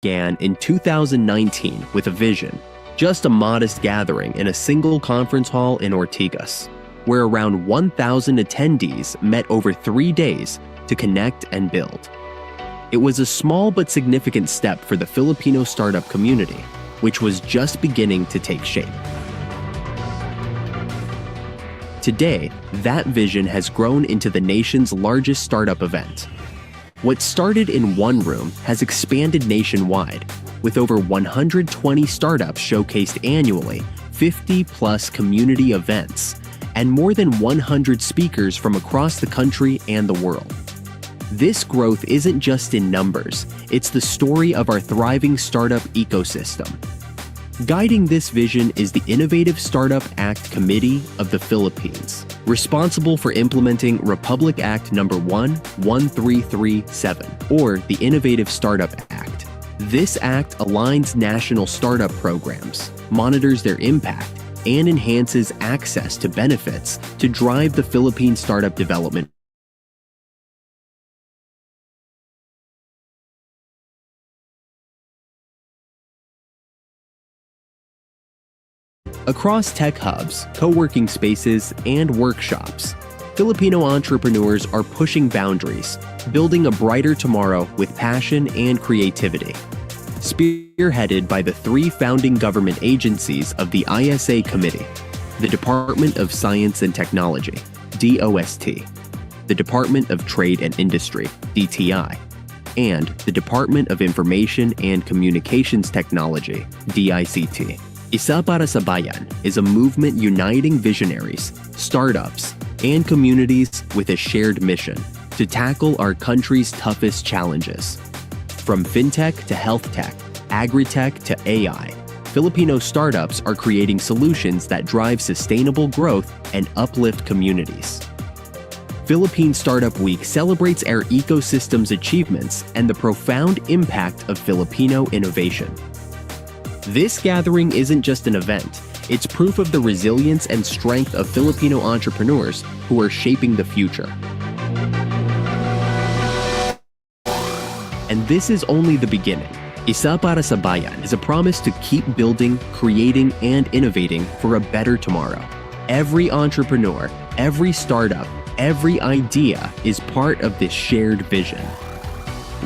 began in 2019 with a vision, just a modest gathering in a single conference hall in Ortigas, where around 1,000 attendees met over 3 days to connect and build. It was a small but significant step for the Filipino startup community, which was just beginning to take shape. Today, that vision has grown into the nation's largest startup event. What started in one room has expanded nationwide, with over 120 startups showcased annually, 50-plus community events, and more than 100 speakers from across the country and the world. This growth isn't just in numbers, it's the story of our thriving startup ecosystem. Guiding this vision is the Innovative Startup Act Committee of the Philippines, responsible for implementing Republic Act No. 11337, or the Innovative Startup Act. This act aligns national startup programs, monitors their impact, and enhances access to benefits to drive the Philippine startup development. Across tech hubs, co-working spaces, and workshops, Filipino entrepreneurs are pushing boundaries, building a brighter tomorrow with passion and creativity. Spearheaded by the 3 founding government agencies of the ISA Committee, the Department of Science and Technology, DOST, the Department of Trade and Industry, DTI, and the Department of Information and Communications Technology, DICT. Isa para sa Bayan is a movement uniting visionaries, startups, and communities with a shared mission to tackle our country's toughest challenges. From fintech to health tech, agri-tech to AI, Filipino startups are creating solutions that drive sustainable growth and uplift communities. Philippine Startup Week celebrates our ecosystem's achievements and the profound impact of Filipino innovation. This gathering isn't just an event, it's proof of the resilience and strength of Filipino entrepreneurs who are shaping the future. And this is only the beginning. Isa para sa Bayan is a promise to keep building, creating, and innovating for a better tomorrow. Every entrepreneur, every startup, every idea is part of this shared vision.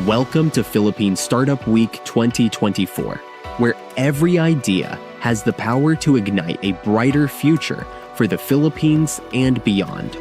Welcome to Philippine Startup Week 2024. Where every idea has the power to ignite a brighter future for the Philippines and beyond.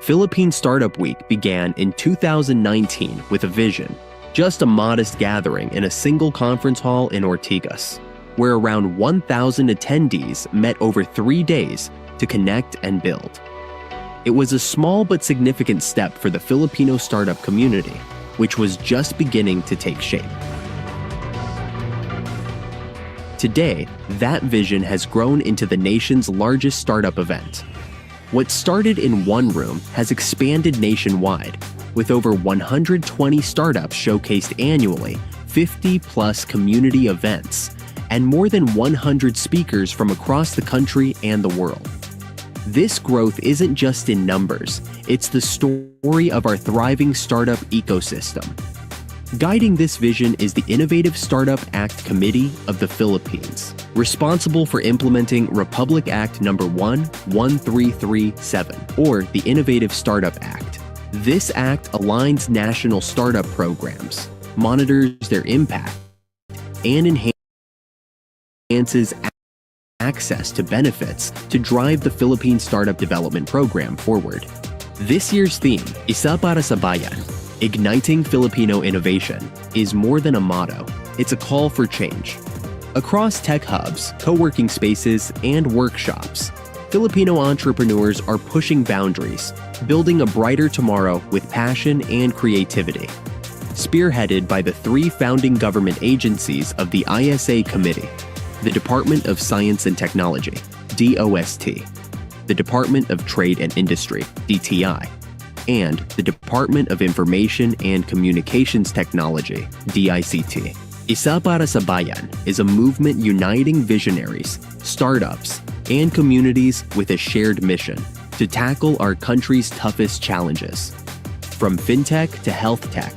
Philippine Startup Week began in 2019 with a vision, just a modest gathering in a single conference hall in Ortigas, where around 1,000 attendees met over 3 days to connect and build. It was a small but significant step for the Filipino startup community, which was just beginning to take shape. Today, that vision has grown into the nation's largest startup event. What started in one room has expanded nationwide, with over 120 startups showcased annually, 50-plus community events, and more than 100 speakers from across the country and the world. This growth isn't just in numbers, it's the story of our thriving startup ecosystem. Guiding this vision is the Innovative Startup Act Committee of the Philippines, responsible for implementing Republic Act No. 11337, or the Innovative Startup Act. This act aligns national startup programs, monitors their impact, and enhances access to benefits to drive the Philippine Startup Development Program forward. This year's theme, Isa para sa Bayan, Igniting Filipino Innovation, is more than a motto, it's a call for change. Across tech hubs, co-working spaces, and workshops, Filipino entrepreneurs are pushing boundaries, building a brighter tomorrow with passion and creativity. Spearheaded by the 3 founding government agencies of the ISA Committee, the Department of Science and Technology, DOST, the Department of Trade and Industry, DTI, and the Department of Information and Communications Technology, DICT. Isa para sa Bayan is a movement uniting visionaries, startups, and communities with a shared mission to tackle our country's toughest challenges. From fintech to health tech,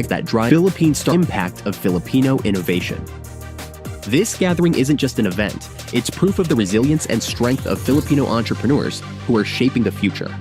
that drive Philippine impact of Filipino innovation. This gathering isn't just an event, it's proof of the resilience and strength of Filipino entrepreneurs who are shaping the future.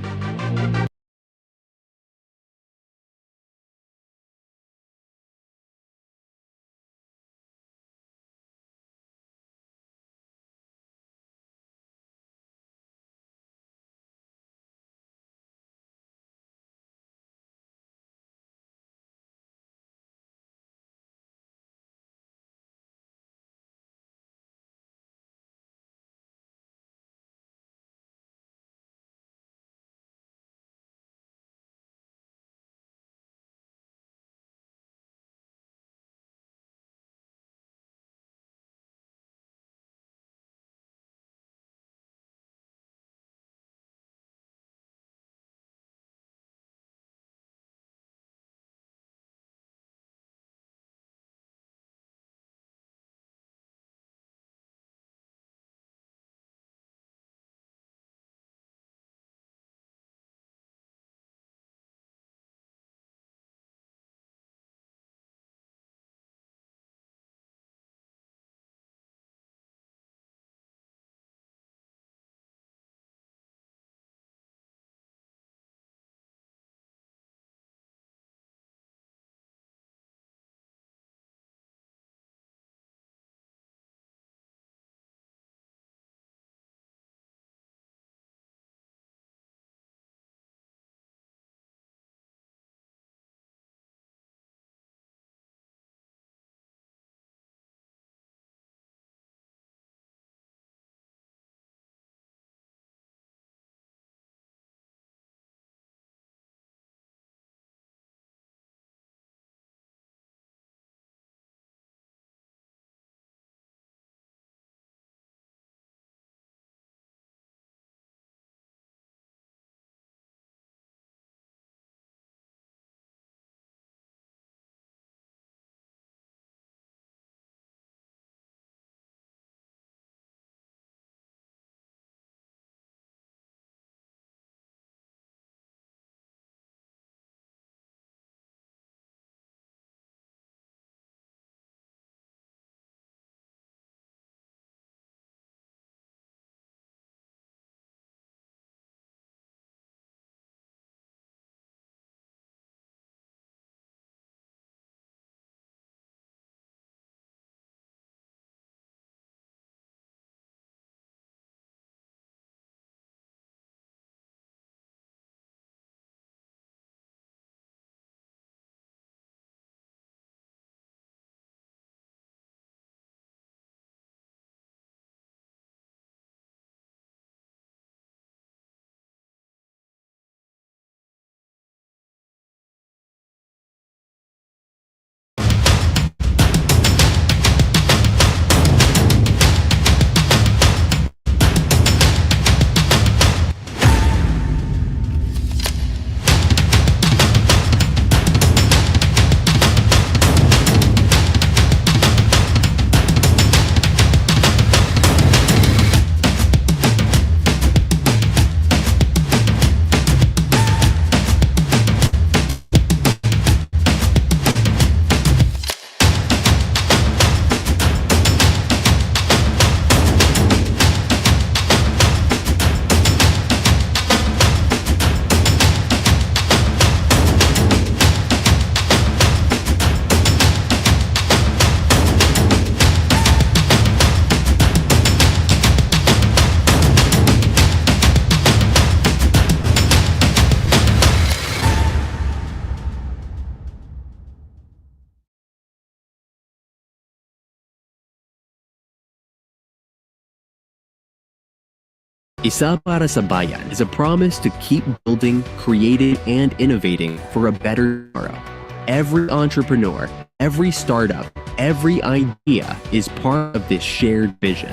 Isa para sa Bayan is a promise to keep building, creating, and innovating for a better tomorrow. Every entrepreneur, every startup, every idea is part of this shared vision.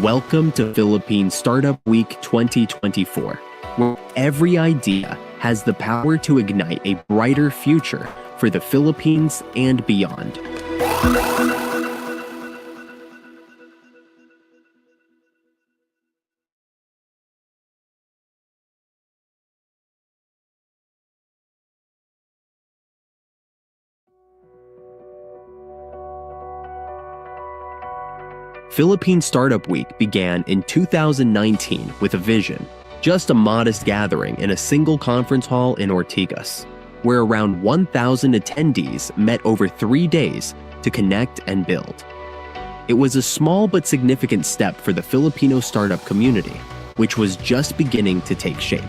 Welcome to Philippine Startup Week 2024, where every idea has the power to ignite a brighter future for the Philippines and beyond. Philippine Startup Week began in 2019 with a vision, just a modest gathering in a single conference hall in Ortigas, where around 1,000 attendees met over 3 days to connect and build. It was a small but significant step for the Filipino startup community, which was just beginning to take shape.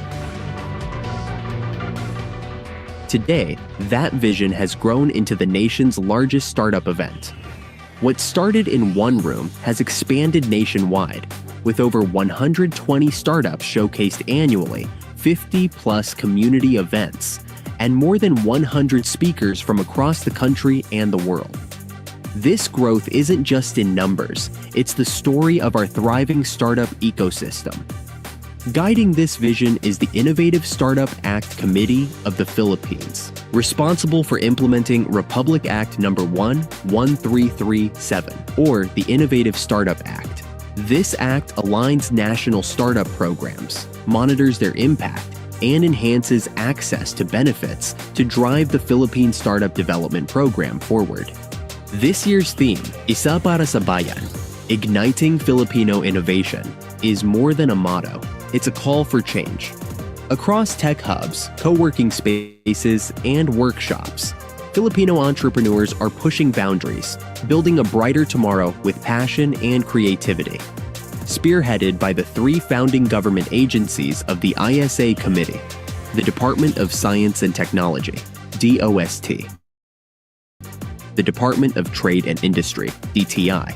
Today, that vision has grown into the nation's largest startup event. What started in one room has expanded nationwide, with over 120 startups showcased annually, 50-plus community events, and more than 100 speakers from across the country and the world. This growth isn't just in numbers, it's the story of our thriving startup ecosystem. Guiding this vision is the Innovative Startup Act Committee of the Philippines, responsible for implementing Republic Act No. 11337, or the Innovative Startup Act. This act aligns national startup programs, monitors their impact, and enhances access to benefits to drive the Philippine Startup Development Program forward. This year's theme, Isa para sa Bayan, Igniting Filipino Innovation, is more than a motto. It's a call for change. Across tech hubs, co-working spaces, and workshops, Filipino entrepreneurs are pushing boundaries, building a brighter tomorrow with passion and creativity. Spearheaded by the 3 founding government agencies of the ISA Committee, the Department of Science and Technology, DOST, the Department of Trade and Industry, DTI,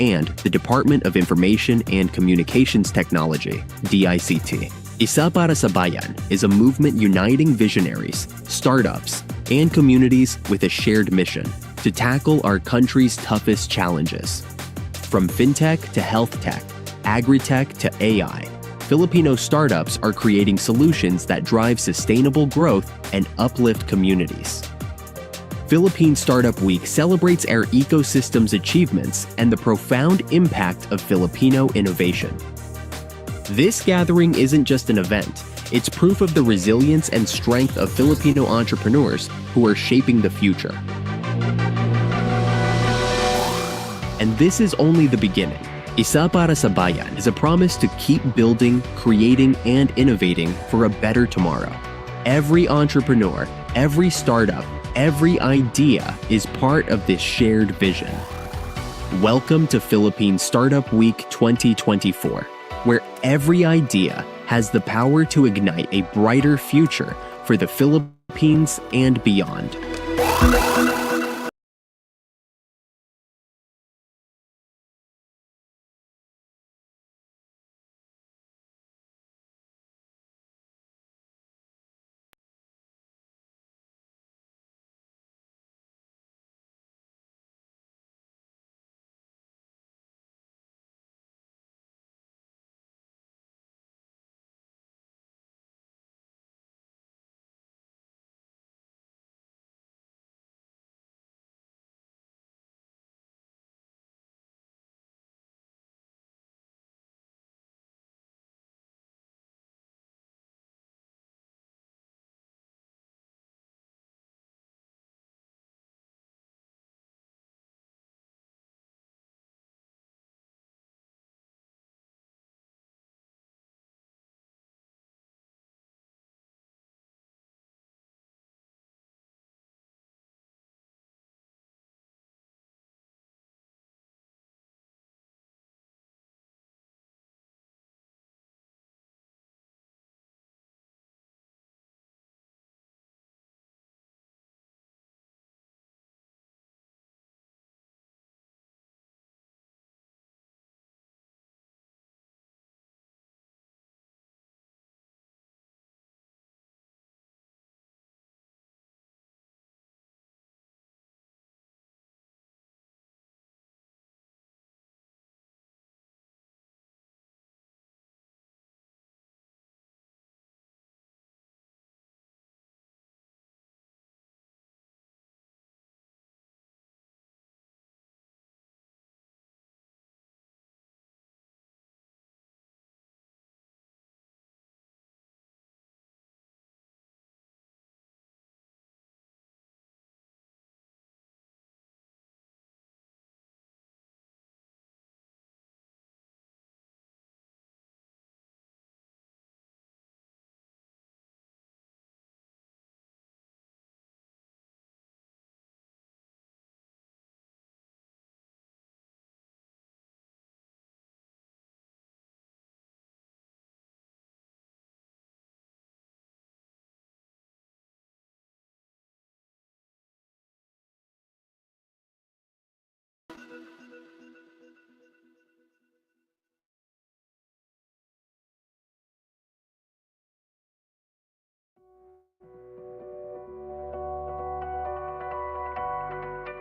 and the Department of Information and Communications Technology, DICT. Isa para sa Bayan is a movement uniting visionaries, startups, and communities with a shared mission to tackle our country's toughest challenges. From fintech to health tech, agri-tech to AI, Filipino startups are creating solutions that drive sustainable growth and uplift communities. Philippine Startup Week celebrates our ecosystem's achievements and the profound impact of Filipino innovation. This gathering isn't just an event, it's proof of the resilience and strength of Filipino entrepreneurs who are shaping the future. And this is only the beginning. Isa para sa Bayan is a promise to keep building, creating, and innovating for a better tomorrow. Every entrepreneur, every startup, every idea is part of this shared vision. Welcome to Philippine Startup Week 2024, where every idea has the power to ignite a brighter future for the Philippines and beyond.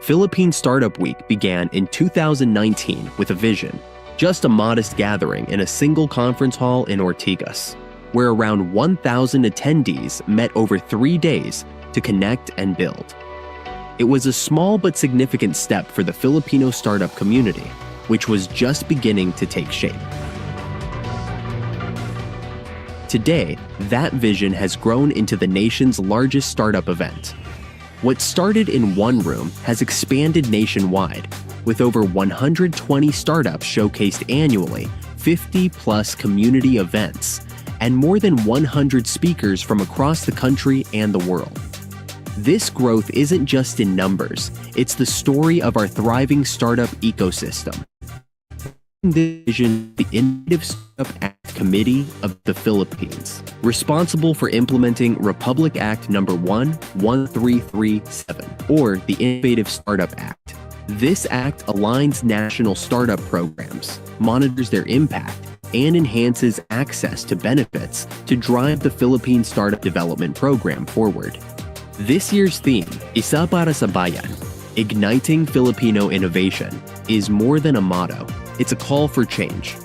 Philippine Startup Week began in 2019 with a vision, just a modest gathering in a single conference hall in Ortigas, where around 1,000 attendees met over 3 days to connect and build. It was a small but significant step for the Filipino startup community, which was just beginning to take shape. Today, that vision has grown into the nation's largest startup event. What started in one room has expanded nationwide, with over 120 startups showcased annually, 50-plus community events, and more than 100 speakers from across the country and the world. This growth isn't just in numbers, it's the story of our thriving startup ecosystem. The vision, the Innovative Startup Act Committee of the Philippines, responsible for implementing Republic Act No. 11337, or the Innovative Startup Act. This act aligns national startup programs, monitors their impact, and enhances access to benefits to drive the Philippine Startup Development Program forward. This year's theme, Isa para sa Bayan, Igniting Filipino Innovation, is more than a motto. It's a call for change.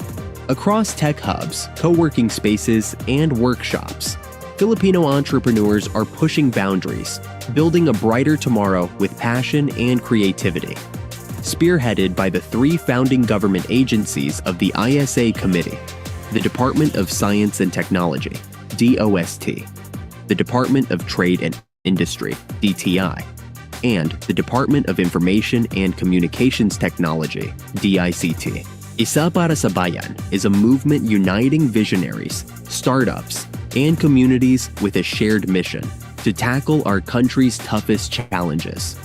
Across tech hubs, co-working spaces, and workshops, Filipino entrepreneurs are pushing boundaries, building a brighter tomorrow with passion and creativity. Spearheaded by the 3 founding government agencies of the ISA Committee, the Department of Science and Technology, DOST, the Department of Trade and Industry, DTI, and the Department of Information and Communications Technology, DICT. Isa para sa Bayan is a movement uniting visionaries, startups, and communities with a shared mission to tackle our country's toughest challenges.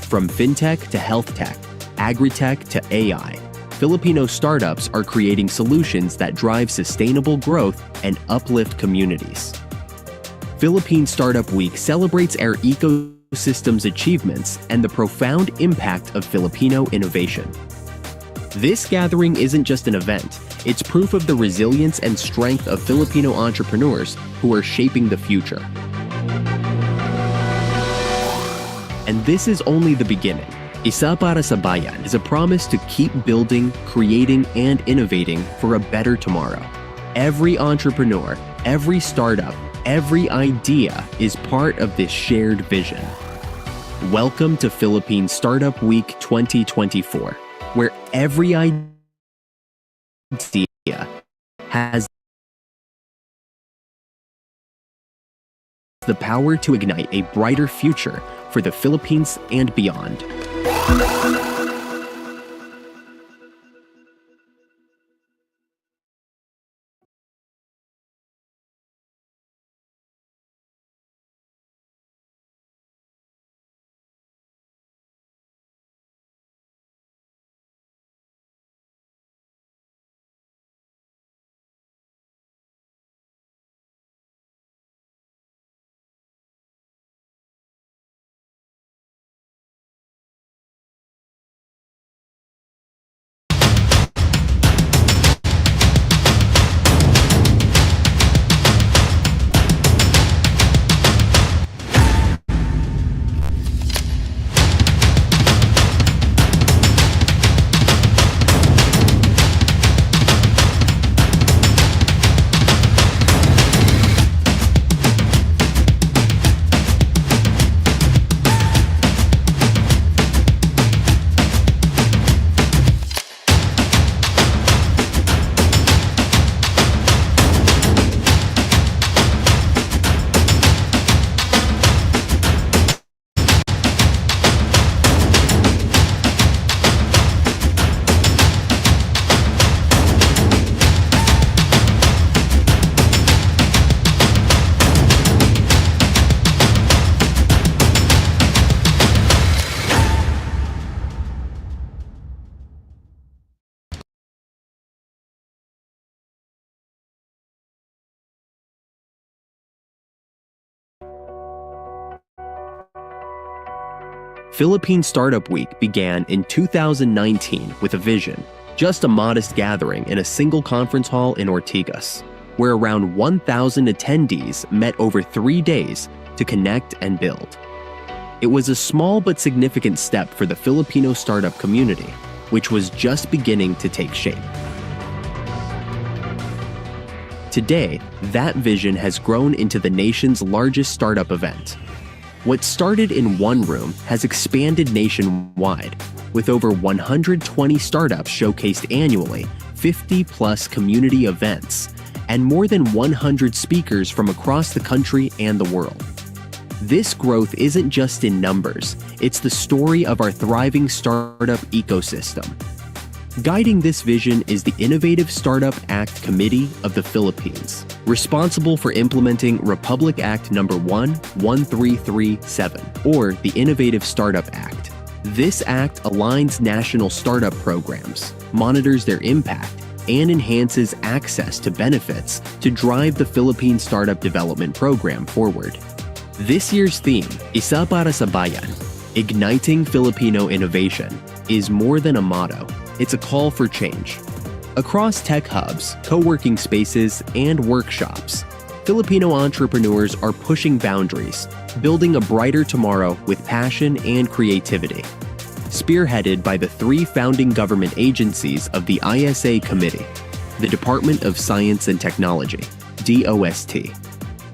From fintech to health tech, agri-tech to AI, Filipino startups are creating solutions that drive sustainable growth and uplift communities. Philippine Startup Week celebrates our ecosystem's achievements and the profound impact of Filipino innovation. This gathering isn't just an event, it's proof of the resilience and strength of Filipino entrepreneurs who are shaping the future. And this is only the beginning. Isa para sa Bayan is a promise to keep building, creating, and innovating for a better tomorrow. Every entrepreneur, every startup, every idea is part of this shared vision. Welcome to Philippine Startup Week 2024, where every idea has the power to ignite a brighter future for the Philippines and beyond. Philippine Startup Week began in 2019 with a vision, just a modest gathering in a single conference hall in Ortigas, where around 1,000 attendees met over 3 days to connect and build. It was a small but significant step for the Filipino startup community, which was just beginning to take shape. Today, that vision has grown into the nation's largest startup event. What started in one room has expanded nationwide, with over 120 startups showcased annually, 50-plus community events, and more than 100 speakers from across the country and the world. This growth isn't just in numbers, it's the story of our thriving startup ecosystem. Guiding this vision is the Innovative Startup Act Committee of the Philippines, responsible for implementing Republic Act No. 11337, or the Innovative Startup Act. This act aligns national startup programs, monitors their impact, and enhances access to benefits to drive the Philippine Startup Development Program forward. This year's theme, Isa para sa Bayan, Igniting Filipino Innovation, is more than a motto. It's a call for change. Across tech hubs, co-working spaces, and workshops, Filipino entrepreneurs are pushing boundaries, building a brighter tomorrow with passion and creativity. Spearheaded by the three founding government agencies of the ISA Committee, the Department of Science and Technology, DOST,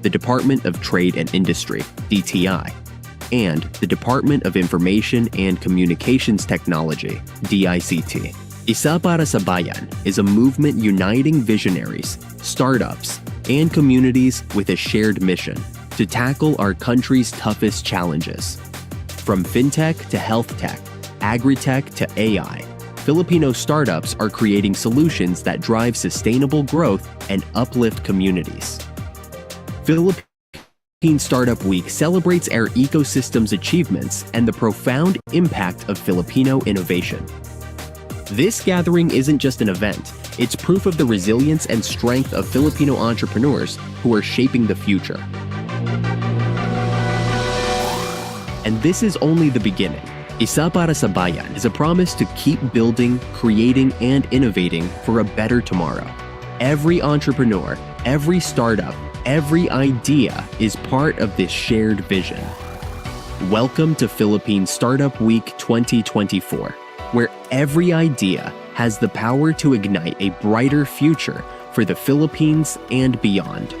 the Department of Trade and Industry, DTI, and the Department of Information and Communications Technology, DICT. Isa para sa Bayan is a movement uniting visionaries, startups, and communities with a shared mission to tackle our country's toughest challenges. From fintech to health tech, agri-tech to AI, Filipino startups are creating solutions that drive sustainable growth and uplift communities. Philippine Startup Week celebrates our ecosystem's achievements and the profound impact of Filipino innovation. This gathering isn't just an event, it's proof of the resilience and strength of Filipino entrepreneurs who are shaping the future. And this is only the beginning. Isa para sa Bayan is a promise to keep building, creating, and innovating for a better tomorrow. Every entrepreneur, every startup, every idea is part of this shared vision. Welcome to Philippine Startup Week 2024, where every idea has the power to ignite a brighter future for the Philippines and beyond.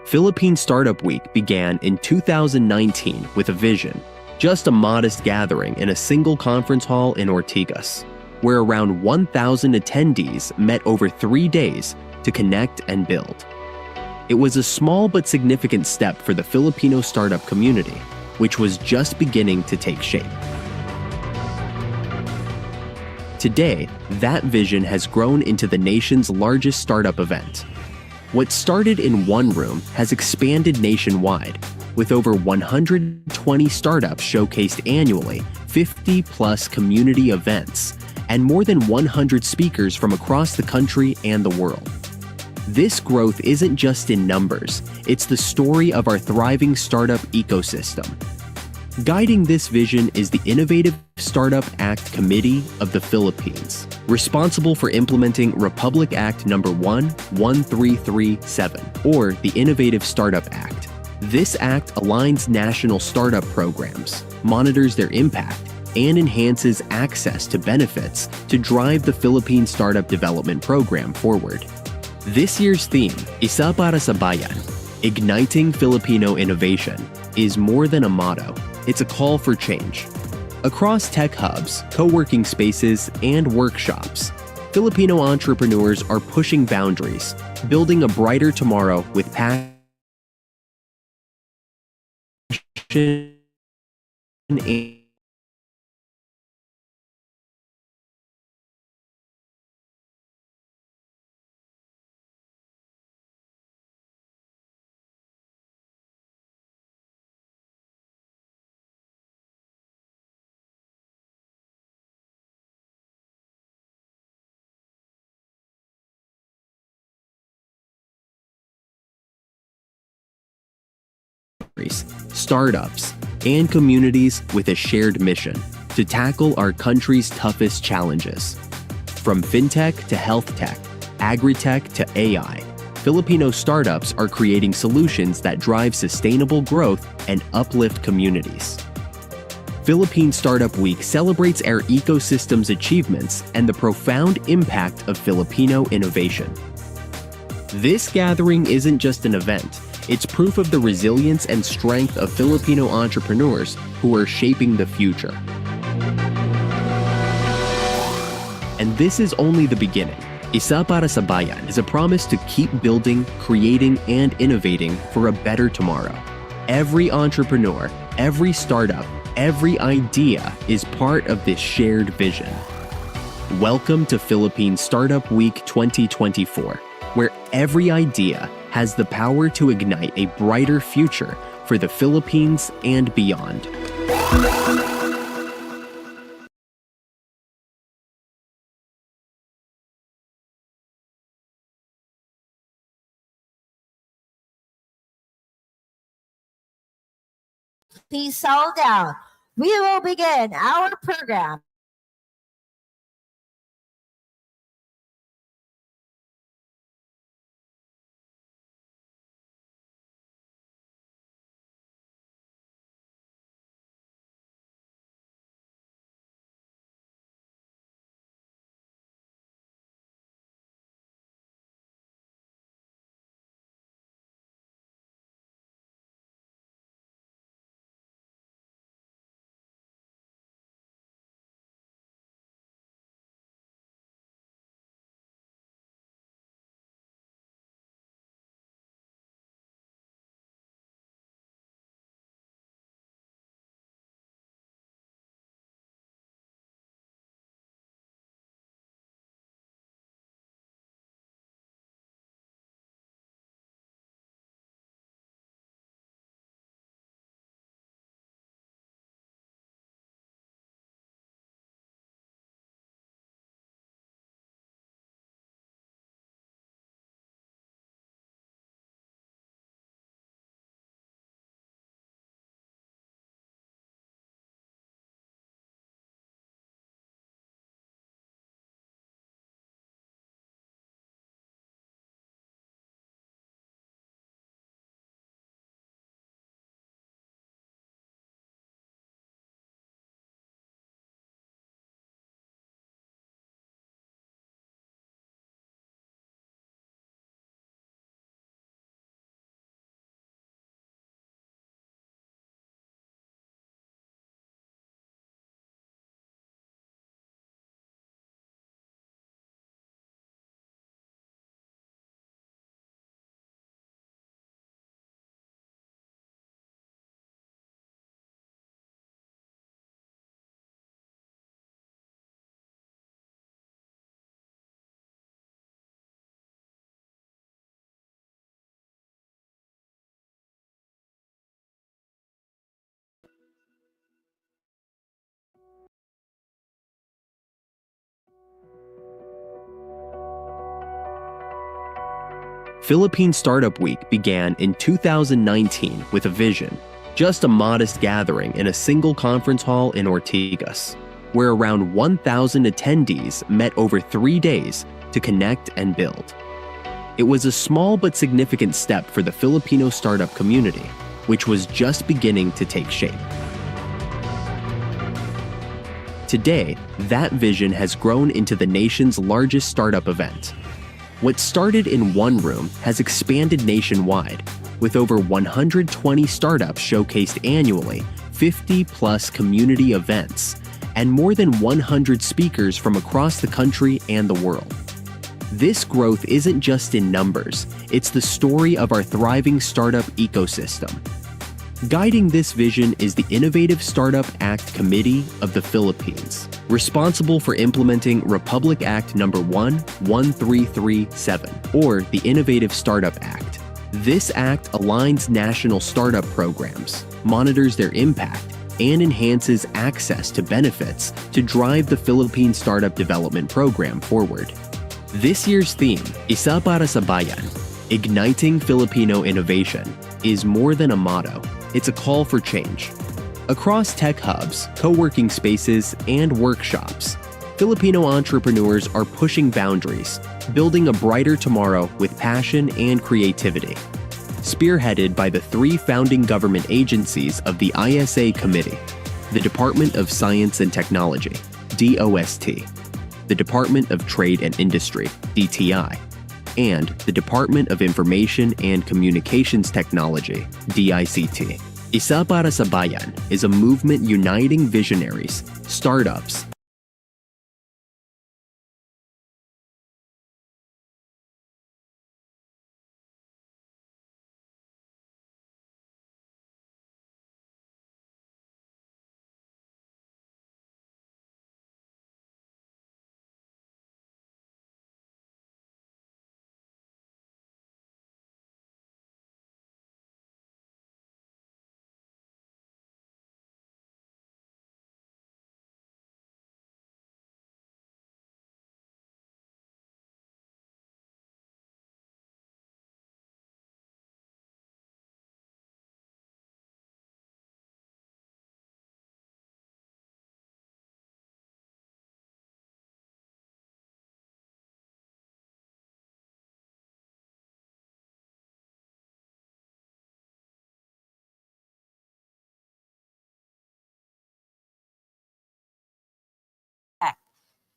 Philippine Startup Week began in 2019 with a vision, just a modest gathering in a single conference hall in Ortigas, where around 1,000 attendees met over 3 days to connect and build. It was a small but significant step for the Filipino startup community, which was just beginning to take shape. Today, that vision has grown into the nation's largest startup event. What started in one room has expanded nationwide, with over 120 startups showcased annually, 50-plus community events, and more than 100 speakers from across the country and the world. This growth isn't just in numbers, it's the story of our thriving startup ecosystem. Guiding this vision is the Innovative Startup Act Committee of the Philippines, responsible for implementing Republic Act No. 11337, or the Innovative Startup Act. This act aligns national startup programs, monitors their impact, and enhances access to benefits to drive the Philippine Startup Development Program forward. This year's theme, Isa para sa Bayan, Igniting Filipino Innovation, is more than a motto. It's a call for change. Across tech hubs, co-working spaces, and workshops, Filipino entrepreneurs are pushing boundaries, building a brighter tomorrow with passion and startups, and communities with a shared mission to tackle our country's toughest challenges. From fintech to health tech, agri-tech to AI, Filipino startups are creating solutions that drive sustainable growth and uplift communities. Philippine Startup Week celebrates our ecosystem's achievements and the profound impact of Filipino innovation. This gathering isn't just an event, it's proof of the resilience and strength of Filipino entrepreneurs who are shaping the future. And this is only the beginning. Isa para sa Bayan is a promise to keep building, creating, and innovating for a better tomorrow. Every entrepreneur, every startup, every idea is part of this shared vision. Welcome to Philippine Startup Week 2024, where every idea has the power to ignite a brighter future for the Philippines and beyond. Please settle down. We will begin our program. Philippine Startup Week began in 2019 with a vision, just a modest gathering in a single conference hall in Ortigas, where around 1,000 attendees met over 3 days to connect and build. It was a small but significant step for the Filipino startup community, which was just beginning to take shape. Today, that vision has grown into the nation's largest startup event. What started in one room has expanded nationwide, with over 120 startups showcased annually, 50-plus community events, and more than 100 speakers from across the country and the world. This growth isn't just in numbers, it's the story of our thriving startup ecosystem. Guiding this vision is the Innovative Startup Act Committee of the Philippines, responsible for implementing Republic Act No. 11337, or the Innovative Startup Act. This act aligns national startup programs, monitors their impact, and enhances access to benefits to drive the Philippine Startup Development Program forward. This year's theme, Isa para sa Bayan, Igniting Filipino Innovation, is more than a motto. It's a call for change. Across tech hubs, co-working spaces, and workshops, Filipino entrepreneurs are pushing boundaries, building a brighter tomorrow with passion and creativity. Spearheaded by the 3 founding government agencies of the ISA Committee, the Department of Science and Technology, DOST, the Department of Trade and Industry, DTI, and the Department of Information and Communications Technology, DICT. Isa para sa Bayan is a movement uniting visionaries, startups,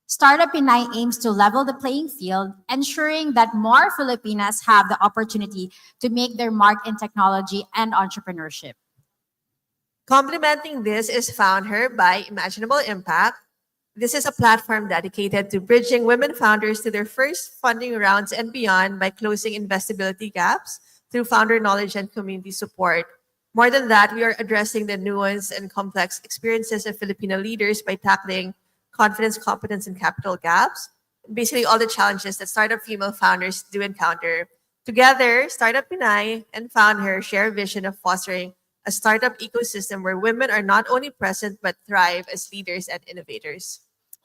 Startup Pinay aims to level the playing field, ensuring that more Filipinas have the opportunity to make their mark in technology and entrepreneurship. Complementing this is Found Her by Imaginable Impact. This is a platform dedicated to bridging women founders to their first funding rounds and beyond by closing investability gaps through founder knowledge and community support. More than that, we are addressing the nuanced and complex experiences of Filipino leaders by tackling confidence, competence, and capital gaps. Basically, all the challenges that startup female founders do encounter. Together, Startup Pinay and Found Her share a vision of fostering a startup ecosystem where women are not only present but thrive as leaders and innovators.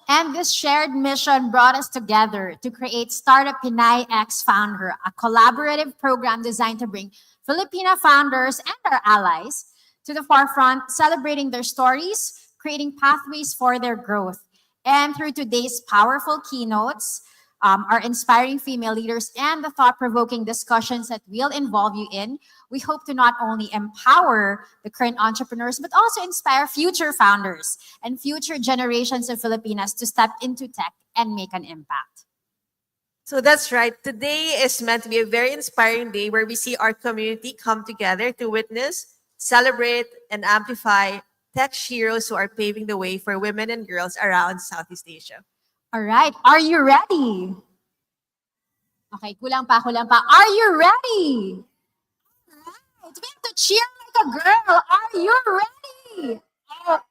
And this shared mission brought us together to create Startup Pinay X Founder, a collaborative program designed to bring Filipino founders and our allies to the forefront, celebrating their stories, creating pathways for their growth. And through today's powerful keynotes, our inspiring female leaders, and the thought-provoking discussions that we'll involve you in, we hope to not only empower the current entrepreneurs, but also inspire future founders and future generations of Filipinas to step into tech and make an impact. So that's right. Today is meant to be a very inspiring day where we see our community come together to witness, celebrate, and amplify tech heroes who are paving the way for women and girls around Southeast Asia. All right, are you ready? Okay, kulang pa. Are you ready? All right, we have to cheer like a girl. Are you ready? Oh,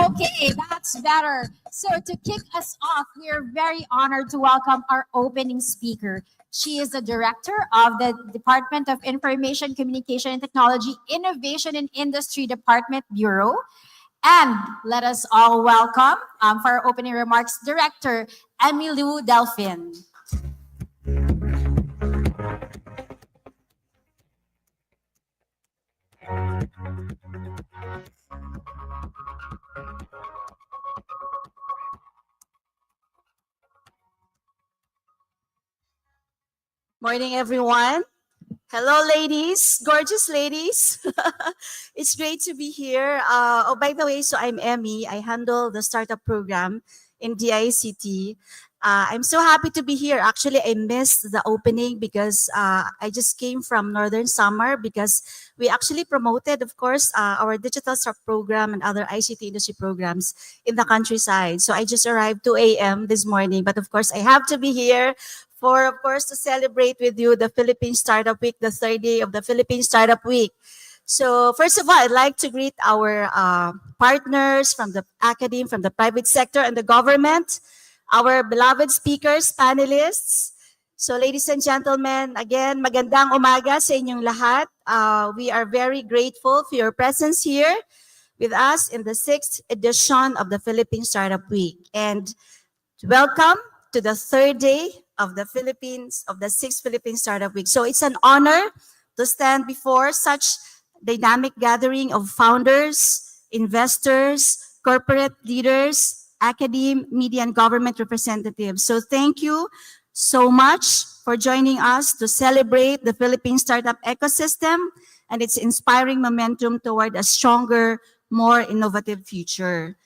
okay, that's better. So to kick us off, we are very honored to welcome our opening speaker. She is the director of the Department of Information, Communication and Technology, Innovation and Industry Department Bureau. And let us all welcome, for our opening remarks, Director Emilu Delphin. Morning, everyone. Hello, ladies, gorgeous ladies. It's great to be here. Oh, by the way, so I'm Emmy. I handle the startup program in DICT. I'm so happy to be here. Actually, I missed the opening because I just came from Northern Summer because we actually promoted, of course, our digital startup program and other ICT industry programs in the countryside. So I just arrived 2 a.m. this morning, but of course, I have to be here for, of course, to celebrate with you the Philippine Startup Week, the third day of the Philippine Startup Week. So first of all, I'd like to greet our partners from the academy, from the private sector and the government, our beloved speakers, panelists. So ladies and gentlemen, again, magandang umaga sa inyong lahat. We are very grateful for your presence here with us in the 6th edition of the Philippine Startup Week. And welcome to the third day of the 6th Philippine Startup Week. So it's an honor to stand before such dynamic gathering of founders, investors, corporate leaders, academe, media, and government representatives. So thank you so much for joining us to celebrate the Philippine startup ecosystem and its inspiring momentum toward a stronger, more innovative future.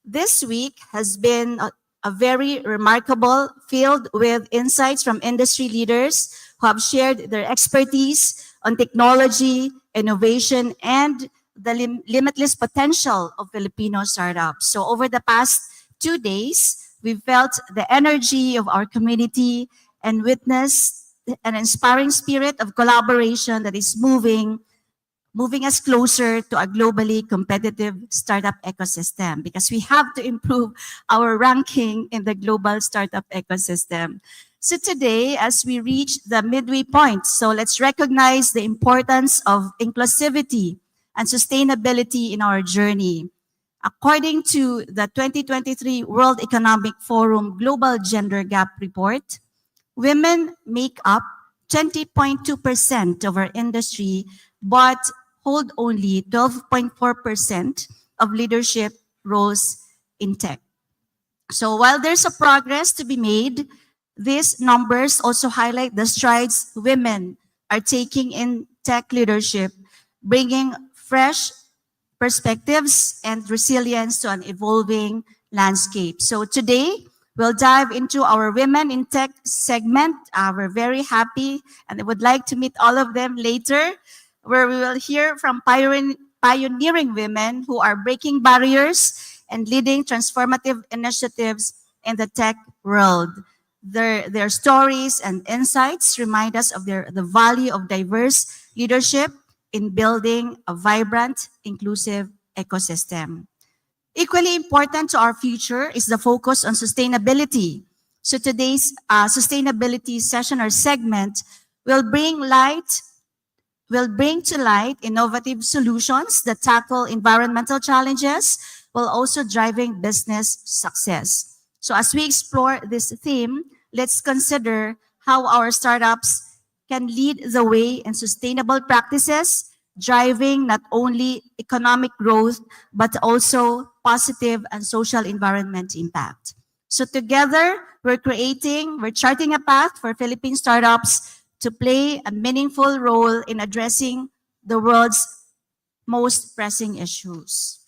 This week has been a very remarkable field with insights from industry leaders who have shared their expertise on technology, innovation, and the limitless potential of Filipino startups. So over the past 2 days, we've felt the energy of our community and witnessed an inspiring spirit of collaboration that is moving us closer to a globally competitive startup ecosystem because we have to improve our ranking in the global startup ecosystem. So today, as we reach the midway point, so let's recognize the importance of inclusivity and sustainability in our journey. According to the 2023 World Economic Forum Global Gender Gap Report, women make up 20.2% of our industry, but hold only 12.4% of leadership roles in tech. So while there's a progress to be made, these numbers also highlight the strides women are taking in tech leadership, bringing fresh perspectives and resilience to an evolving landscape. So today, we'll dive into our Women in Tech segment. We're very happy and I would like to meet all of them later, where we will hear from pioneering women who are breaking barriers and leading transformative initiatives in the tech world. Their stories and insights remind us of the value of diverse leadership in building a vibrant, inclusive ecosystem. Equally important to our future is the focus on sustainability. So today's sustainability session or segment will bring to light innovative solutions that tackle environmental challenges while also driving business success. So as we explore this theme, let's consider how our startups can lead the way in sustainable practices, driving not only economic growth, but also positive and social environment impact. So together, we're charting a path for Philippine startups to play a meaningful role in addressing the world's most pressing issues.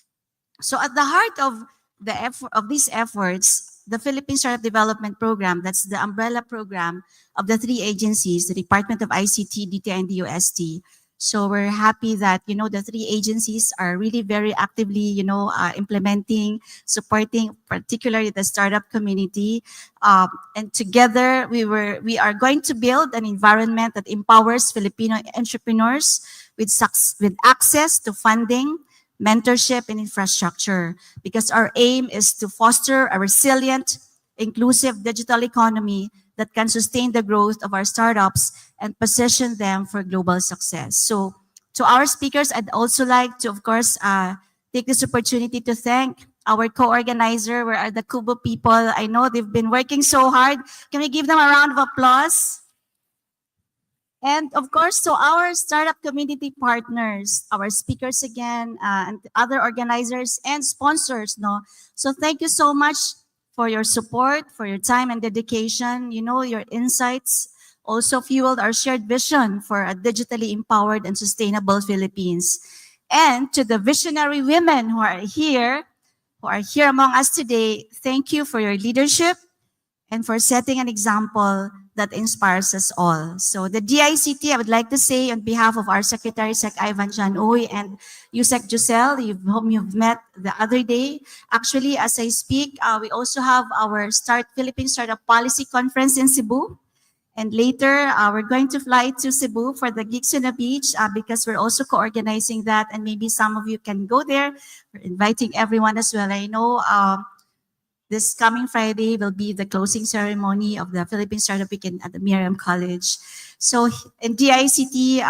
So at the heart of these efforts, the Philippine Startup Development Program, that's the umbrella program of the 3 agencies, the Department of ICT, DTI, and DOST. So we're happy that, the 3 agencies are really very actively, implementing, supporting, particularly the startup community. And together, we are going to build an environment that empowers Filipino entrepreneurs with access to funding, mentorship, and infrastructure, because our aim is to foster a resilient, inclusive digital economy that can sustain the growth of our startups and position them for global success. So to our speakers, I'd also like to, of course, take this opportunity to thank our co-organizer, where are the Kubo people. I know they've been working so hard. Can we give them a round of applause? And of course, to our startup community partners, our speakers again, and other organizers and sponsors, no. So thank you so much for your support, for your time and dedication. You know, your insights also fueled our shared vision for a digitally empowered and sustainable Philippines. And to the visionary women who are here among us today, thank you for your leadership and for setting an example that inspires us all. So the DICT, I would like to say on behalf of our Secretary, Sec Ivan Jan Uy, and USEC Giselle, whom you've met the other day. Actually, as I speak, we also have our Philippine Startup Policy Conference in Cebu. And later, we're going to fly to Cebu for the Gigs on the Beach because we're also co-organizing that. And maybe some of you can go there. We're inviting everyone as well. I know this coming Friday will be the closing ceremony of the Philippine Startup Week at the Miriam College. So in DICT,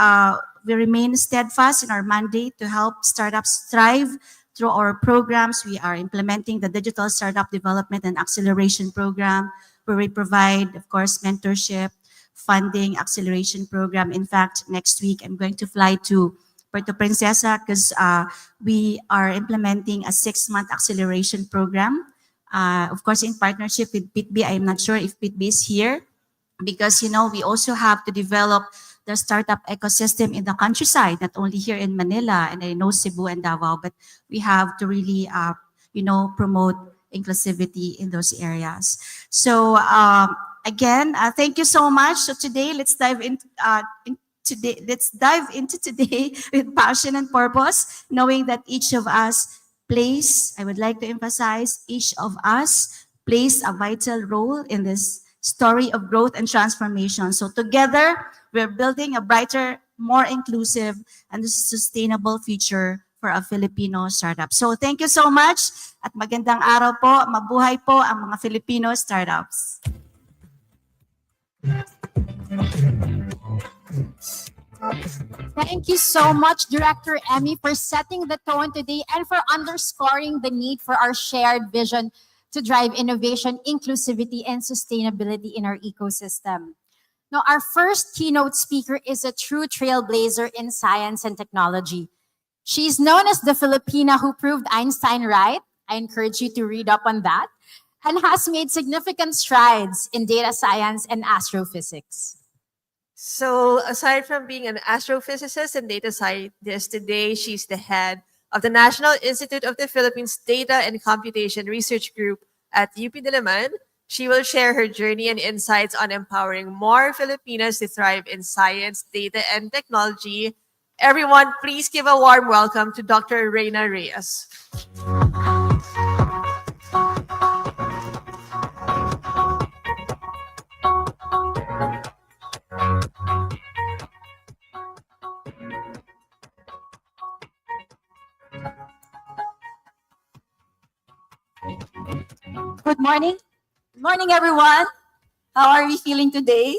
we remain steadfast in our mandate to help startups thrive through our programs. We are implementing the Digital Startup Development and Acceleration Program, where we provide, of course, mentorship, funding, acceleration program. In fact, next week, I'm going to fly to Puerto Princesa because we are implementing a 6-month acceleration program. Of course, in partnership with PITB. I'm not sure if PITB is here because, you know, we also have to develop the startup ecosystem in the countryside, not only here in Manila and I know Cebu and Davao, but we have to really, promote inclusivity in those areas. So again, thank you so much. So today, let's dive into today with passion and purpose, knowing that each of us plays, I would like to emphasize, each of us plays a vital role in this story of growth and transformation. So together, we're building a brighter, more inclusive, and sustainable future for a Filipino startup. So thank you so much at magandang araw po. Mabuhay po ang mga Filipino startups. Thank you so much, Director Emmy, for setting the tone today and for underscoring the need for our shared vision to drive innovation, inclusivity, and sustainability in our ecosystem. Now, our first keynote speaker is a true trailblazer in science and technology. She's known as the Filipina who proved Einstein right. I encourage you to read up on that, and has made significant strides in data science and astrophysics. So aside from being an astrophysicist and data scientist, today she's the head of the National Institute of the Philippines Data and Computation Research Group at UP Diliman. She will share her journey and insights on empowering more Filipinos to thrive in science, data, and technology. Everyone, please give a warm welcome to Dr. Reina Reyes. Good morning. Good morning, everyone. How are we feeling today?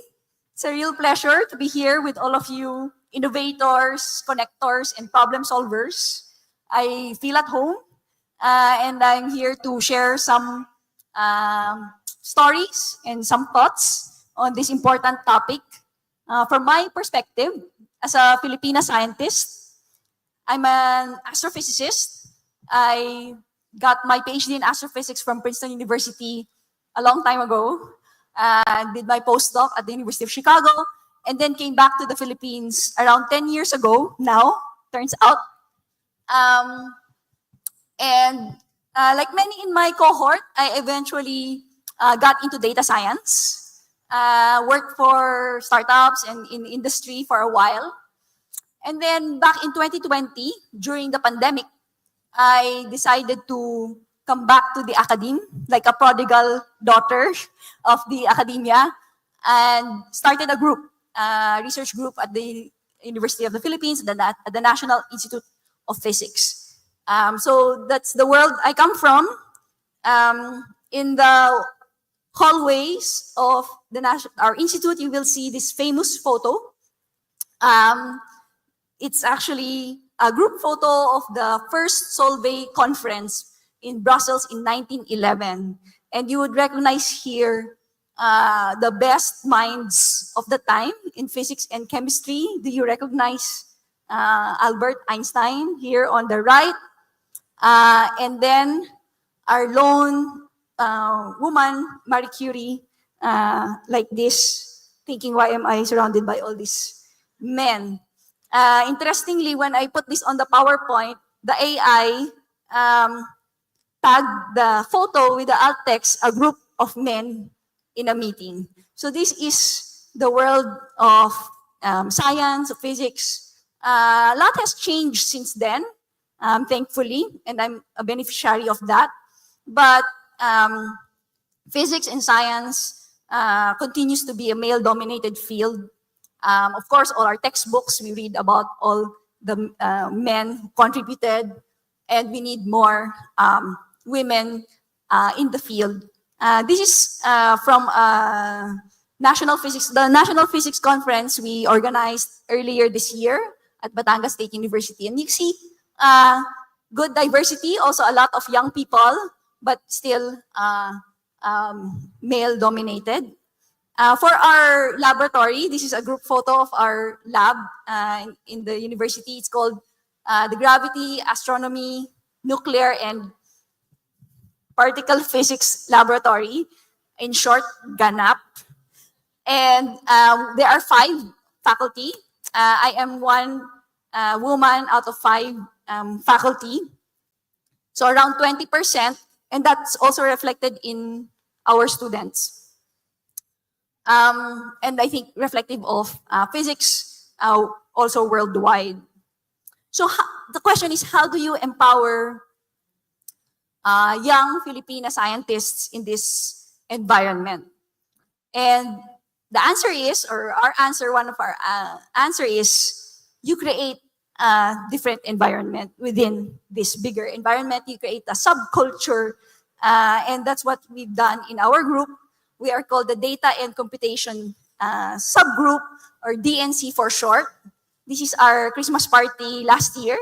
It's a real pleasure to be here with all of you innovators, connectors, and problem solvers. I feel at home, and I'm here to share some stories and some thoughts on this important topic. From my perspective, as a Filipina scientist, I'm an astrophysicist. I got my PhD in astrophysics from Princeton University a long time ago. Did my postdoc at the University of Chicago, and then came back to the Philippines around 10 years ago now, turns out. Like many in my cohort, I eventually got into data science, worked for startups and in industry for a while. And then back in 2020, during the pandemic, I decided to come back to the academe, like a prodigal daughter of the academia, and started a group, research group at the University of the Philippines, at the National Institute of Physics. So that's the world I come from. In the hallways of our institute, you will see this famous photo. It's actually a group photo of the first Solvay conference in Brussels in 1911. And you would recognize here the best minds of the time in physics and chemistry. Do you recognize Albert Einstein here on the right? And then our lone woman, Marie Curie, like this, thinking, why am I surrounded by all these men? Interestingly, when I put this on the PowerPoint, the AI tagged the photo with the alt text, a group of men in a meeting. So this is the world of science, of physics. A lot has changed since then, thankfully, and I'm a beneficiary of that. But physics and science continues to be a male-dominated field. Of course, all our textbooks, we read about all the men who contributed, and we need more women in the field. This is from the National Physics Conference we organized earlier this year at Batangas State University. And you see good diversity, also a lot of young people, but still male-dominated. For our laboratory, this is a group photo of our lab in the university. It's called the Gravity, Astronomy, Nuclear, and Particle Physics Laboratory, in short, GANAP. And there are 5 faculty. I am one woman out of 5 faculty. So around 20%, and that's also reflected in our students. And I think reflective of physics also worldwide. So the question is, how do you empower young Filipino scientists in this environment? And the answer is, or our answer, one of our answer is, you create a different environment within this bigger environment. You create a subculture, and that's what we've done in our group. We are called the Data and Computation Subgroup, or DNC for short. This is our Christmas party last year.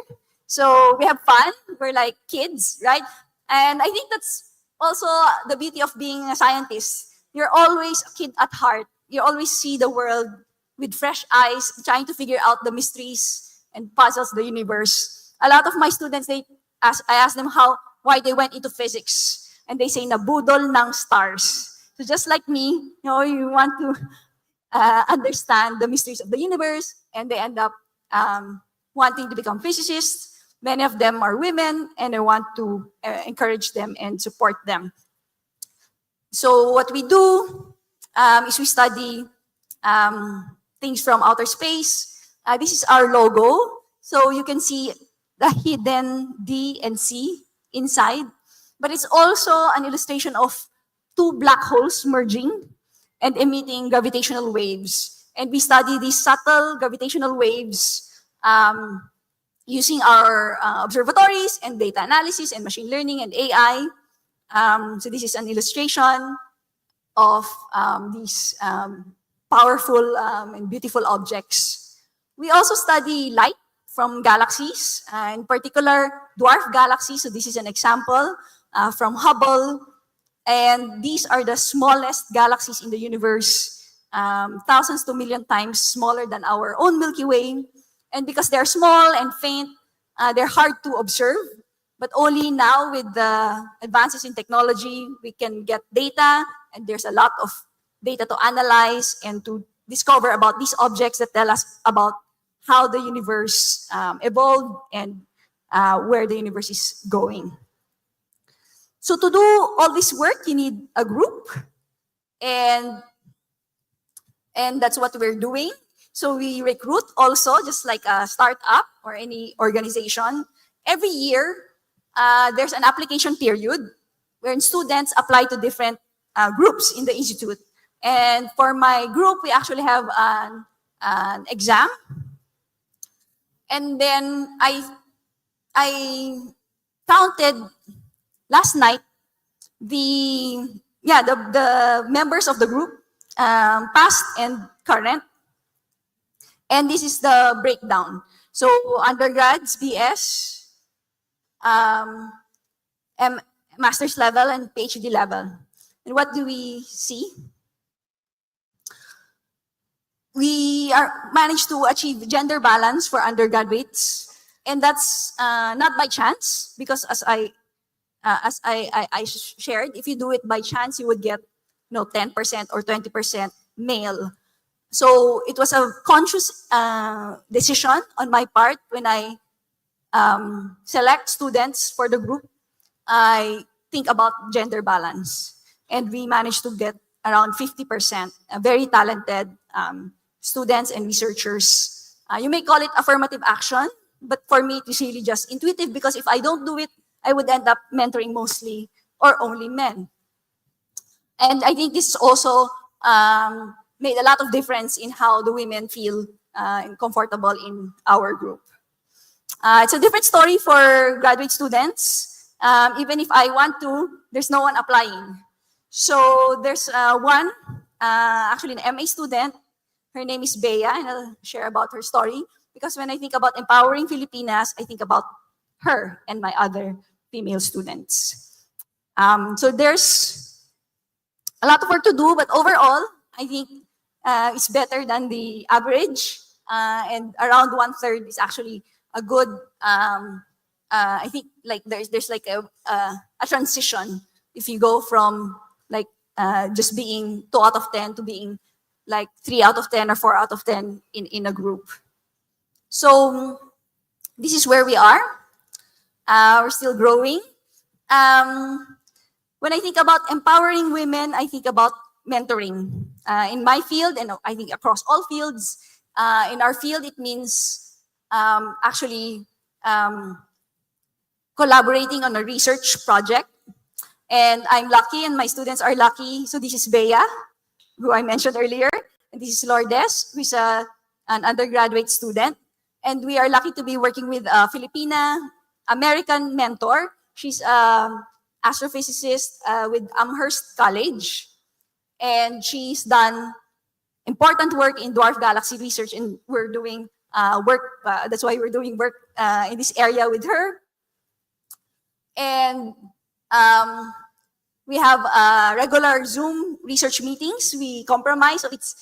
So we have fun. We're like kids, right? And I think that's also the beauty of being a scientist. You're always a kid at heart. You always see the world with fresh eyes, trying to figure out the mysteries and puzzles of the universe. A lot of my students, I ask them why they went into physics. And they say, nabudol ng stars. So just like me, you want to understand the mysteries of the universe, and they end up wanting to become physicists. Many of them are women, and I want to encourage them and support them. So what we do is we study things from outer space. This is our logo. So you can see the hidden D and C inside. But it's also an illustration of 2 black holes merging and emitting gravitational waves. And we study these subtle gravitational waves using our observatories and data analysis and machine learning and AI. So this is an illustration of these powerful and beautiful objects. We also study light from galaxies, in particular dwarf galaxies. So this is an example from Hubble. And these are the smallest galaxies in the universe, thousands to million times smaller than our own Milky Way. And because they're small and faint, they're hard to observe. But only now with the advances in technology, we can get data, and there's a lot of data to analyze and to discover about these objects that tell us about how the universe evolved and where the universe is going. So to do all this work, you need a group, and that's what we're doing. So we recruit also, just like a startup or any organization. Every year, there's an application period wherein students apply to different groups in the institute. And for my group, we actually have an exam. And then I counted last night the members of the group, past and current. And this is the breakdown. So undergrads, BS, master's level, and PhD level. And what do we see? we are managed to achieve gender balance for undergraduates, and that's not by chance, because as I shared, if you do it by chance, you would get 10% or 20% male. So it was a conscious decision on my part when I select students for the group. I think about gender balance, and we managed to get around 50% very talented students and researchers. You may call it affirmative action, but for me, it is really just intuitive, because if I don't do it, I would end up mentoring mostly or only men. And I think this also made a lot of difference in how the women feel comfortable in our group. It's a different story for graduate students. Even if I want to, there's no one applying. So there's one, actually an MA student. Her name is Bea, and I'll share about her story. Because when I think about empowering Filipinas, I think about her and my other female students. So there's a lot of work to do, but overall, I think it's better than the average. And around 1/3 is actually a good, I think like there's like a transition if you go from like just being 2 out of 10 to being like 3 out of 10 or 4 out of 10 in a group. So this is where we are. We're still growing. When I think about empowering women, I think about mentoring. In my field, and I think across all fields, in our field, it means actually collaborating on a research project. And I'm lucky, and my students are lucky. So this is Bea, who I mentioned earlier. And this is Lourdes, who's an undergraduate student. And we are lucky to be working with a Filipina American mentor. She's an astrophysicist with Amherst College. And she's done important work in dwarf galaxy research, and we're doing work, that's why we're doing work in this area with her. And we have regular Zoom research meetings. We compromise, so it's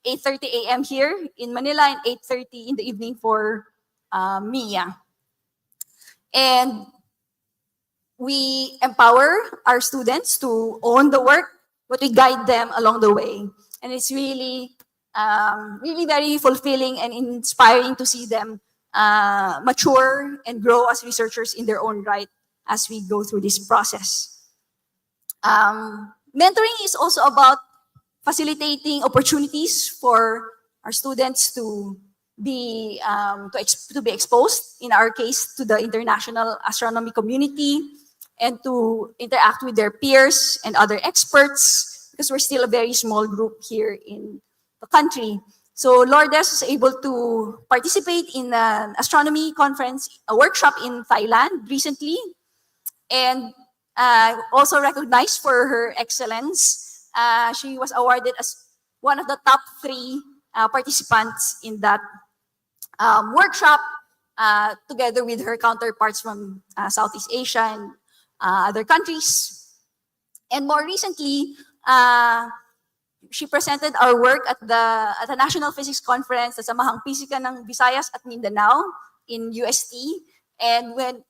8:30 a.m. here in Manila and 8:30 in the evening for Mia. And we empower our students to own the work, but we guide them along the way. And it's really, really very fulfilling and inspiring to see them mature and grow as researchers in their own right as we go through this process. Mentoring is also about facilitating opportunities for our students to be exposed, in our case, to the international astronomy community, and to interact with their peers and other experts, because we're still a very small group here in the country. So Lourdes was able to participate in an astronomy conference, a workshop in Thailand recently, and also recognized for her excellence. She was awarded as one of the top 3 participants in that workshop, together with her counterparts from Southeast Asia and other countries. And more recently, she presented our work at the National Physics Conference sa Samahang Pisika ng Visayas at Mindanao in UST. And when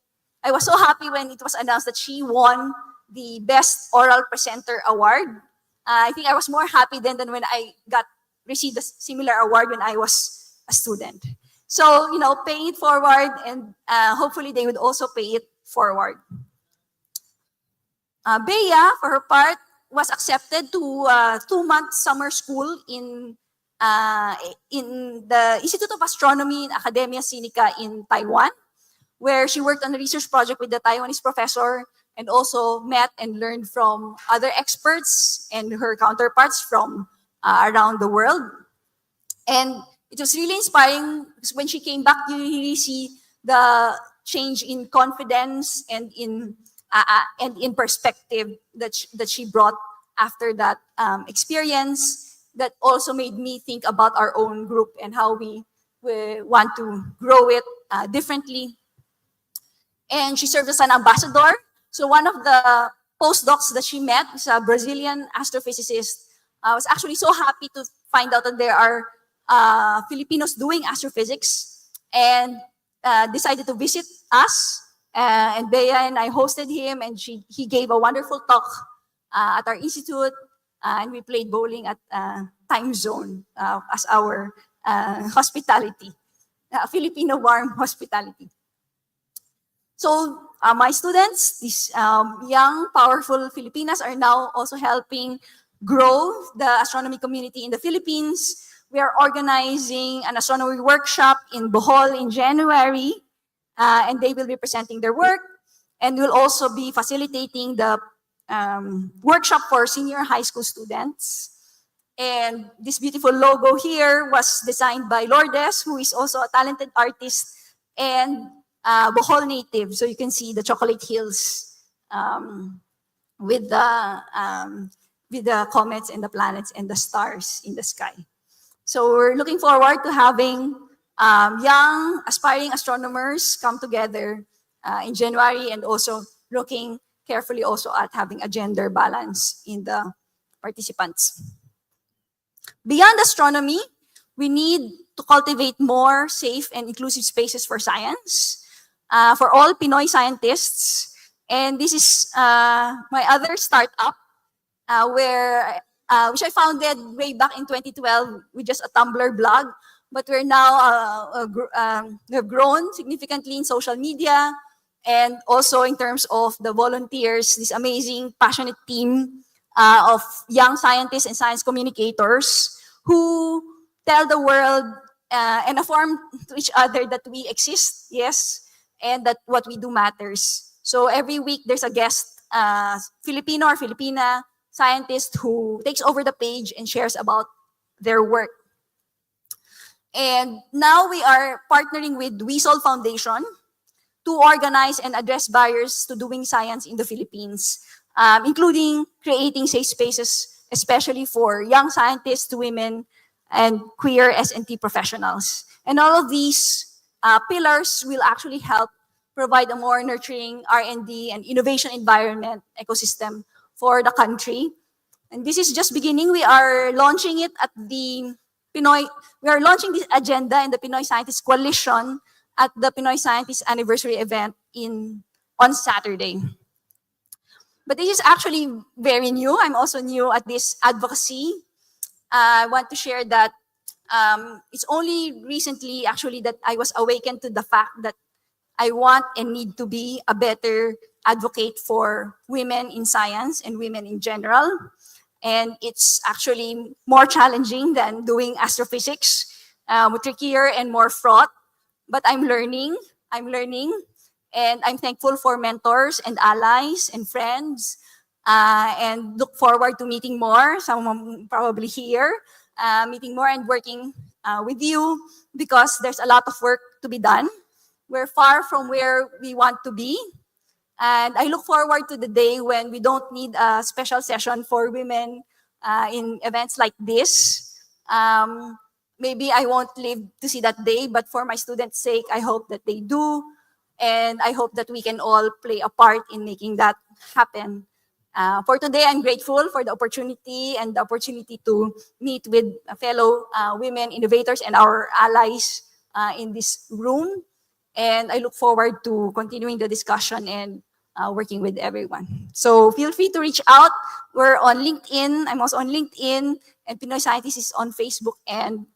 I was so happy when it was announced that she won the Best Oral Presenter Award. I think I was more happy then than when I received a similar award when I was a student. So, paying it forward, and hopefully they would also pay it forward. Bea, for her part, was accepted to a 2-month summer school in the Institute of Astronomy in Academia Sinica in Taiwan, where she worked on a research project with the Taiwanese professor and also met and learned from other experts and her counterparts from around the world. And it was really inspiring, because when she came back, you really see the change in confidence and in perspective that she brought after that experience, that also made me think about our own group and how we want to grow it differently. And she served as an ambassador. So one of the postdocs that she met is a Brazilian astrophysicist. I was actually so happy to find out that there are Filipinos doing astrophysics, and decided to visit us. And Bea and I hosted him, and he gave a wonderful talk at our institute, and we played bowling at Time Zone as our hospitality, Filipino warm hospitality. So my students, these young, powerful Filipinas, are now also helping grow the astronomy community in the Philippines. We are organizing an astronomy workshop in Bohol in January, and they will be presenting their work. And we'll also be facilitating the workshop for senior high school students. And this beautiful logo here was designed by Lourdes, who is also a talented artist and Bohol native. So you can see the chocolate hills with the comets and the planets and the stars in the sky. So we're looking forward to having young aspiring astronomers come together in January, and also looking carefully also at having a gender balance in the participants. Beyond astronomy, we need to cultivate more safe and inclusive spaces for science, for all Pinoy scientists. And this is my other startup, which I founded way back in 2012 with just a Tumblr blog. But we're now, we have grown significantly in social media, and also in terms of the volunteers, this amazing, passionate team of young scientists and science communicators who tell the world and affirm to each other that we exist, yes, and that what we do matters. So every week there's a guest, Filipino or Filipina scientist, who takes over the page and shares about their work. And now we are partnering with WeSol Foundation to organize and address barriers to doing science in the Philippines, including creating safe spaces, especially for young scientists, women, and queer S&T professionals. And all of these pillars will actually help provide a more nurturing R&D and innovation environment ecosystem for the country. And this is just beginning. We are launching it at the we are launching this agenda in the Pinoy Scientists Coalition at the Pinoy Scientists Anniversary event on Saturday. But this is actually very new. I'm also new at this advocacy. I want to share that it's only recently actually that I was awakened to the fact that I want and need to be a better advocate for women in science and women in general. And it's actually more challenging than doing astrophysics, trickier and more fraught. But I'm learning, and I'm thankful for mentors and allies and friends, and look forward to meeting more, some probably here, meeting more and working with you, because there's a lot of work to be done. We're far from where we want to be. And I look forward to the day when we don't need a special session for women in events like this. Maybe I won't live to see that day, but for my students' sake, I hope that they do. And I hope that we can all play a part in making that happen. For today, I'm grateful for the opportunity and the opportunity to meet with fellow women innovators and our allies in this room. And I look forward to continuing the discussion and working with everyone. So feel free to reach out. We're on LinkedIn. I'm also on LinkedIn. And Pinoy Scientist is on Facebook and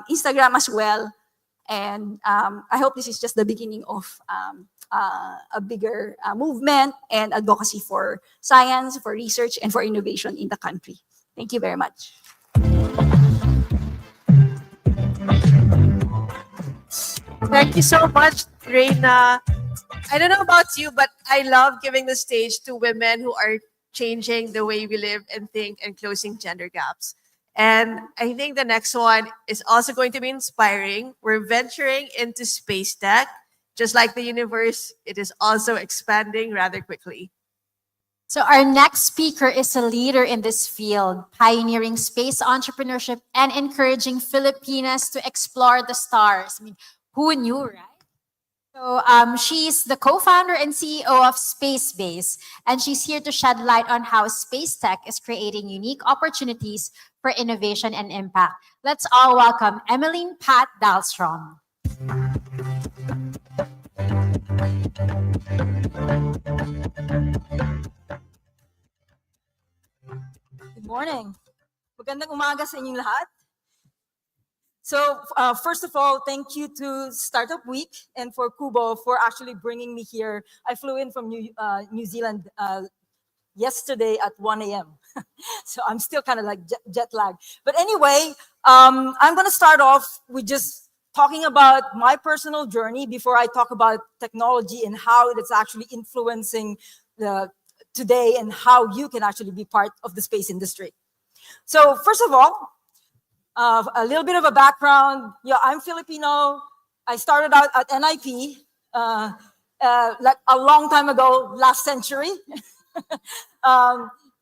Instagram as well. And I hope this is just the beginning of a bigger movement and advocacy for science, for research, and for innovation in the country. Thank you very much. Thank you so much, Reina. I don't know about you, but I love giving the stage to women who are changing the way we live and think and closing gender gaps. And I think the next one is also going to be inspiring. We're venturing into space tech. Just like the universe, it is also expanding rather quickly. So our next speaker is a leader in this field, pioneering space entrepreneurship and encouraging Filipinas to explore the stars. I mean, who knew, right? So she's the co-founder and CEO of Spacebase, and she's here to shed light on how space tech is creating unique opportunities for innovation and impact. Let's all welcome Emmeline Pat Dahlstrom. Good morning. Magandang umaga sa inyong lahat. So first of all, thank you to Startup Week and for Kubo for actually bringing me here. I flew in from New Zealand yesterday at 1 a.m. So I'm still kind of like jet lagged. But anyway, I'm going to start off with just talking about my personal journey before I talk about technology and how it's actually influencing today and how you can actually be part of the space industry. So first of all, a little bit of a background. Yeah, I'm Filipino. I started out at NIP like a long time ago, last century.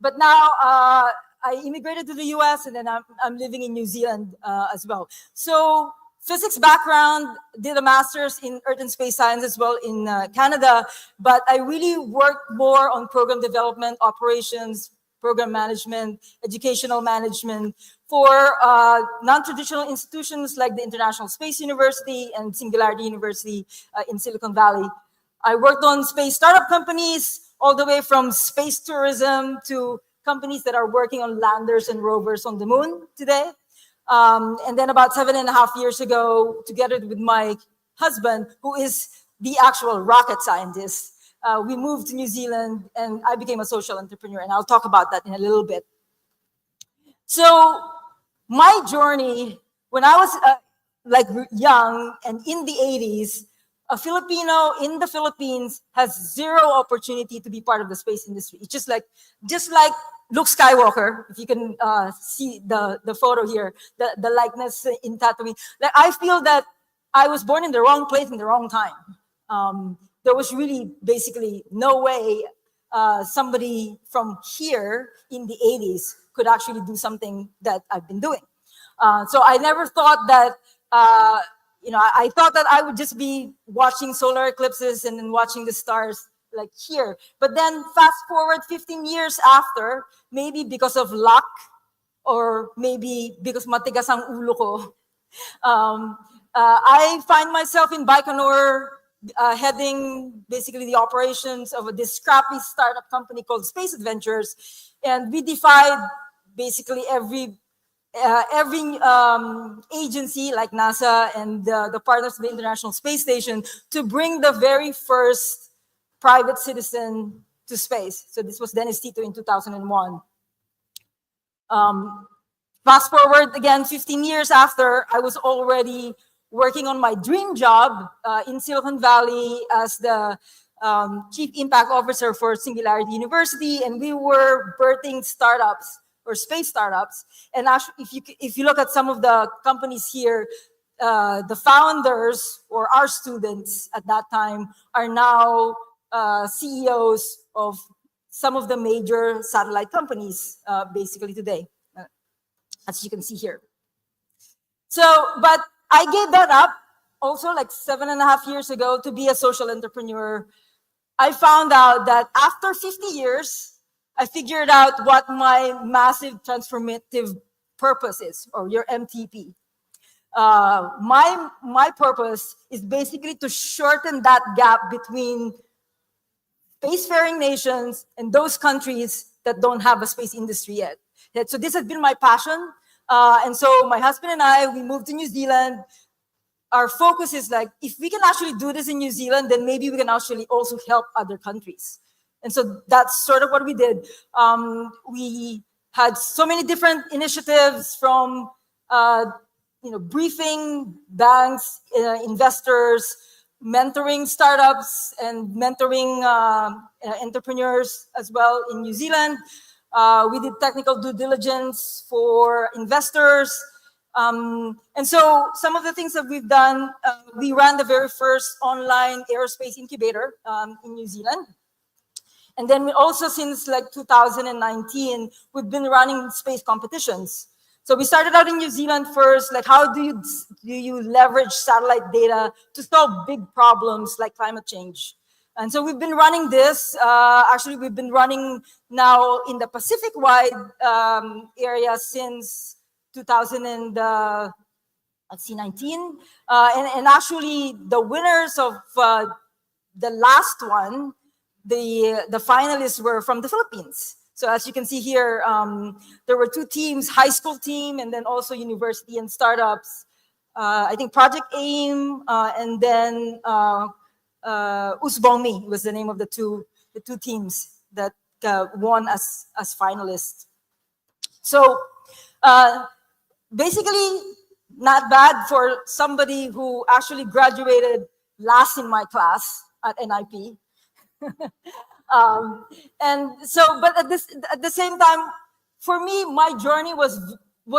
But now I immigrated to the US and then I'm living in New Zealand as well. So physics background, did a master's in Earth and Space Science as well in Canada, but I really worked more on program development, operations, program management, educational management for non-traditional institutions like the International Space University and Singularity University in Silicon Valley. I worked on space startup companies, all the way from space tourism to companies that are working on landers and rovers on the moon today. And then about 7.5 years ago, together with my husband, who is the actual rocket scientist, we moved to New Zealand and I became a social entrepreneur. And I'll talk about that in a little bit. So my journey, when I was like young and in the 80s, a Filipino in the Philippines has zero opportunity to be part of the space industry. It's just like Luke Skywalker, if you can see the photo here, the likeness in Tatooine. Like, I feel that I was born in the wrong place in the wrong time. There was really basically no way somebody from here in the 80s could actually do something that I've been doing. So I never thought that, I thought that I would just be watching solar eclipses and then watching the stars like here. But then fast forward 15 years after, maybe because of luck or maybe because matigas ang ulo ko, I find myself in Baikonur heading basically the operations of this scrappy startup company called Space Adventures. And we defied basically every agency like NASA and the partners of the International Space Station to bring the very first private citizen to space. So this was Dennis Tito in 2001. Fast forward again, 15 years after, I was already working on my dream job in Silicon Valley as the Chief Impact Officer for Singularity University, and we were birthing startups or space startups. And actually, if you look at some of the companies here, the founders or our students at that time are now CEOs of some of the major satellite companies basically today, as you can see here. So, but I gave that up also like 7.5 years ago to be a social entrepreneur. I found out that after 50 years, I figured out what my massive transformative purpose is, or your MTP. My purpose is basically to shorten that gap between spacefaring nations and those countries that don't have a space industry yet. So this has been my passion. And so my husband and I, we moved to New Zealand. Our focus is like, if we can actually do this in New Zealand, then maybe we can actually also help other countries. And so that's sort of what we did. We had so many different initiatives from, briefing banks, investors, mentoring startups, and mentoring entrepreneurs as well in New Zealand. We did technical due diligence for investors. And so some of the things that we've done, we ran the very first online aerospace incubator in New Zealand. And then we also, since like 2019, we've been running space competitions. So we started out in New Zealand first, like how do you leverage satellite data to solve big problems like climate change? And so we've been running this. Actually, we've been running now in the Pacific-wide area since 2019. And actually, the winners of the last one, the finalists were from the Philippines. So as you can see here, there were two teams, high school team, and then also university and startups. I think Project AIM, and then Usbongmi was the name of the two teams that won as finalists. So basically, not bad for somebody who actually graduated last in my class at NIP. And so, but at the same time, for me, my journey was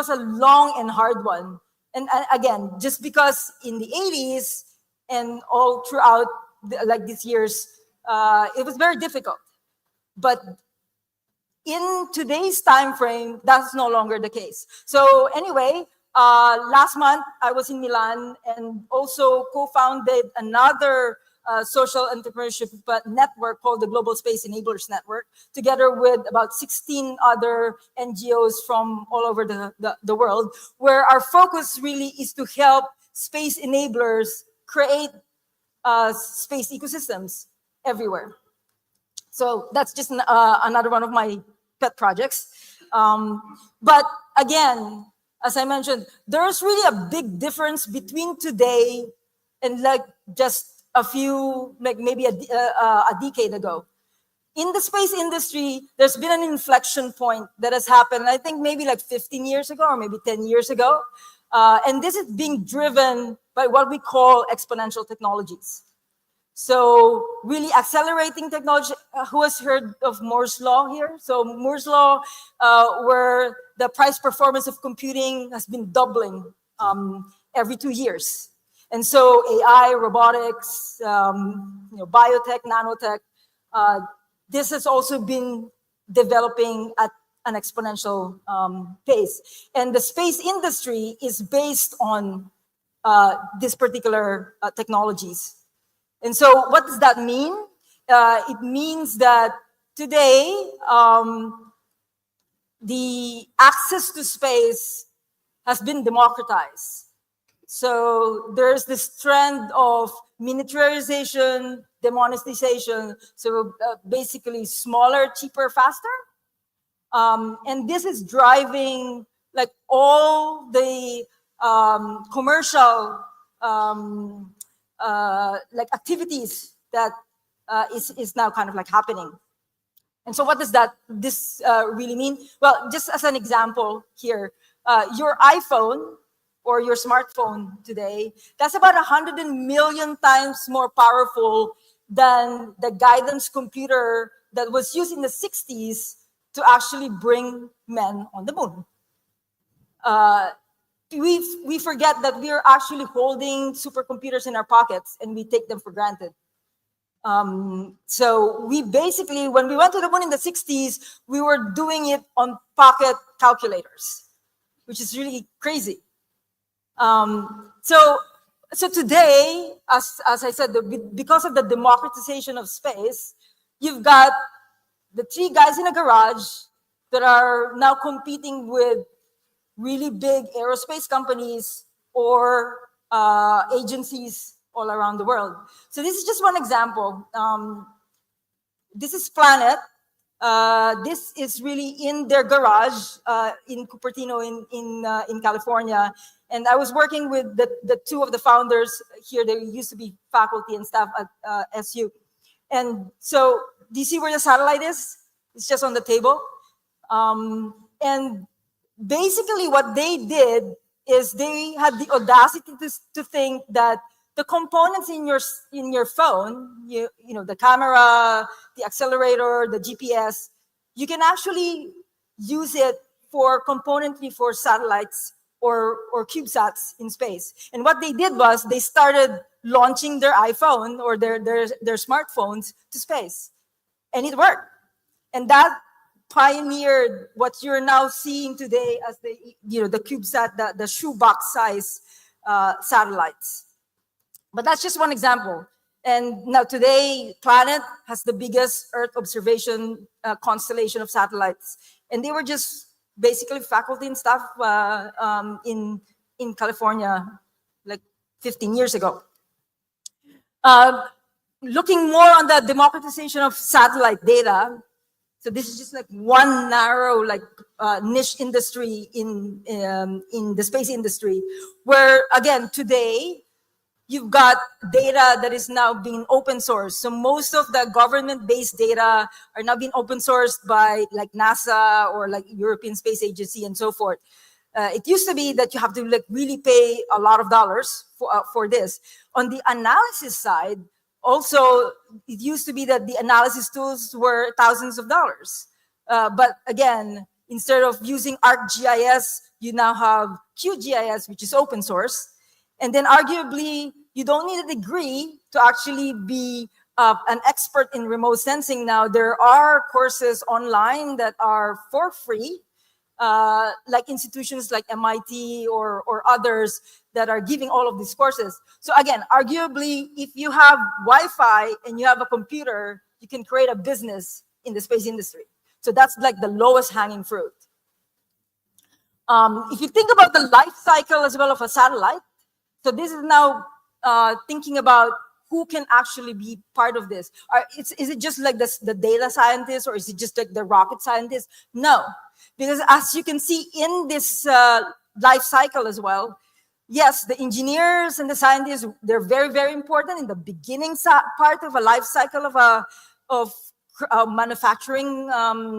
a long and hard one. And again, just because in the 80s and all throughout like these years, it was very difficult. But in today's time frame, that's no longer the case. So anyway, last month I was in Milan and also co-founded another social entrepreneurship network called the Global Space Enablers Network, together with about 16 other NGOs from all over the world, where our focus really is to help space enablers create space ecosystems everywhere. So that's just another one of my pet projects. But again, as I mentioned, there's really a big difference between today and like just a few, like maybe a decade ago. In the space industry, there's been an inflection point that has happened, I think maybe like 15 years ago or maybe 10 years ago. And this is being driven by what we call exponential technologies. So really accelerating technology. Who has heard of Moore's Law here? So Moore's Law, where the price performance of computing has been doubling every 2 years. And so AI, robotics, biotech, nanotech, this has also been developing at an exponential pace. And the space industry is based on these particular technologies. And so what does that mean? It means that today, the access to space has been democratized. So there's this trend of miniaturization, demonetization. So basically smaller, cheaper, faster. And this is driving like all the commercial like activities that is now kind of like happening. And so what does this really mean? Well, just as an example here, your iPhone or your smartphone today, that's about 100 million times more powerful than the guidance computer that was used in the 60s to actually bring men on the moon. We forget that we are actually holding supercomputers in our pockets and we take them for granted. So we basically, when we went to the moon in the 60s, we were doing it on pocket calculators, which is really crazy. So today, as I said, because of the democratization of space, you've got the 3 guys in a garage that are now competing with really big aerospace companies or agencies all around the world. So this is just one example. This is Planet. This is really in their garage in Cupertino in California. And I was working with the 2 of the founders here. They used to be faculty and staff at SU. And so, do you see where the satellite is? It's just on the table. And basically what they did is they had the audacity to think that the components in your phone, you know, the camera, the accelerator, the GPS, you can actually use it for componentry for satellites or CubeSats in space. And what they did was they started launching their iPhone or their smartphones to space. And it worked. And that pioneered what you're now seeing today as the CubeSat, the shoebox size satellites. But that's just one example. And now today, Planet has the biggest Earth observation constellation of satellites. And they were just basically faculty and staff in California like 15 years ago. Looking more on the democratization of satellite data, so this is just like one narrow niche industry in the space industry, where again today you've got data that is now being open sourced. So most of the government-based data are now being open sourced by like NASA or like European Space Agency and so forth. It used to be that you have to like really pay a lot of dollars for this. On the analysis side, also, it used to be that the analysis tools were thousands of dollars. But again, instead of using ArcGIS, you now have QGIS, which is open source. And then arguably, you don't need a degree to actually be an expert in remote sensing now. There are courses online that are for free, like institutions like MIT or others that are giving all of these courses. So again, arguably, if you have Wi-Fi and you have a computer, you can create a business in the space industry. So that's like the lowest hanging fruit. If you think about the life cycle as well of a satellite, so this is now thinking about who can actually be part of this. Is it just like the data scientists, or is it just like the rocket scientists? No, because as you can see in this life cycle as well, yes, the engineers and the scientists, they're very, very important in the beginning part of a life cycle of manufacturing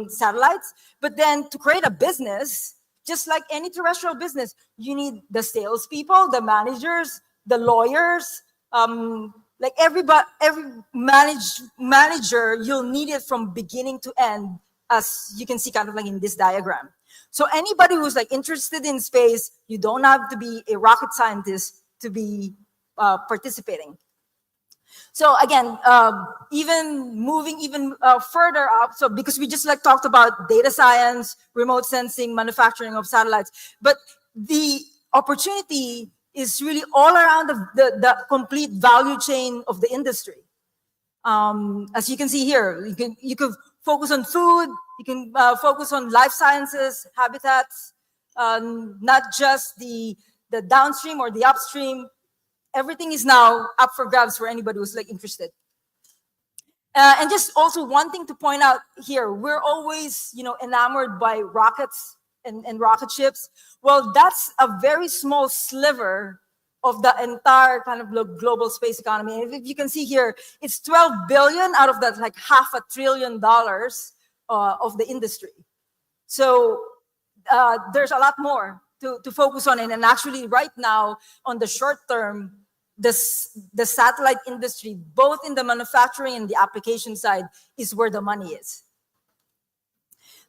satellites. But then to create a business, just like any terrestrial business, you need the salespeople, the managers, the lawyers, like every manager, you'll need it from beginning to end, as you can see kind of like in this diagram. So anybody who's like interested in space, you don't have to be a rocket scientist to be participating. So again, even moving further up, so because we just like talked about data science, remote sensing, manufacturing of satellites, but the opportunity is really all around the complete value chain of the industry. As you can see here, you can focus on food, you can focus on life sciences, habitats, not just the downstream or the upstream. Everything is now up for grabs for anybody who's like interested. And just also one thing to point out here, we're always, enamored by rockets and rocket ships. Well, that's a very small sliver of the entire kind of global space economy. And if you can see here, it's 12 billion out of that, like $500 billion of the industry. So there's a lot more to focus on. And actually right now, on the short term, the satellite industry, both in the manufacturing and the application side, is where the money is.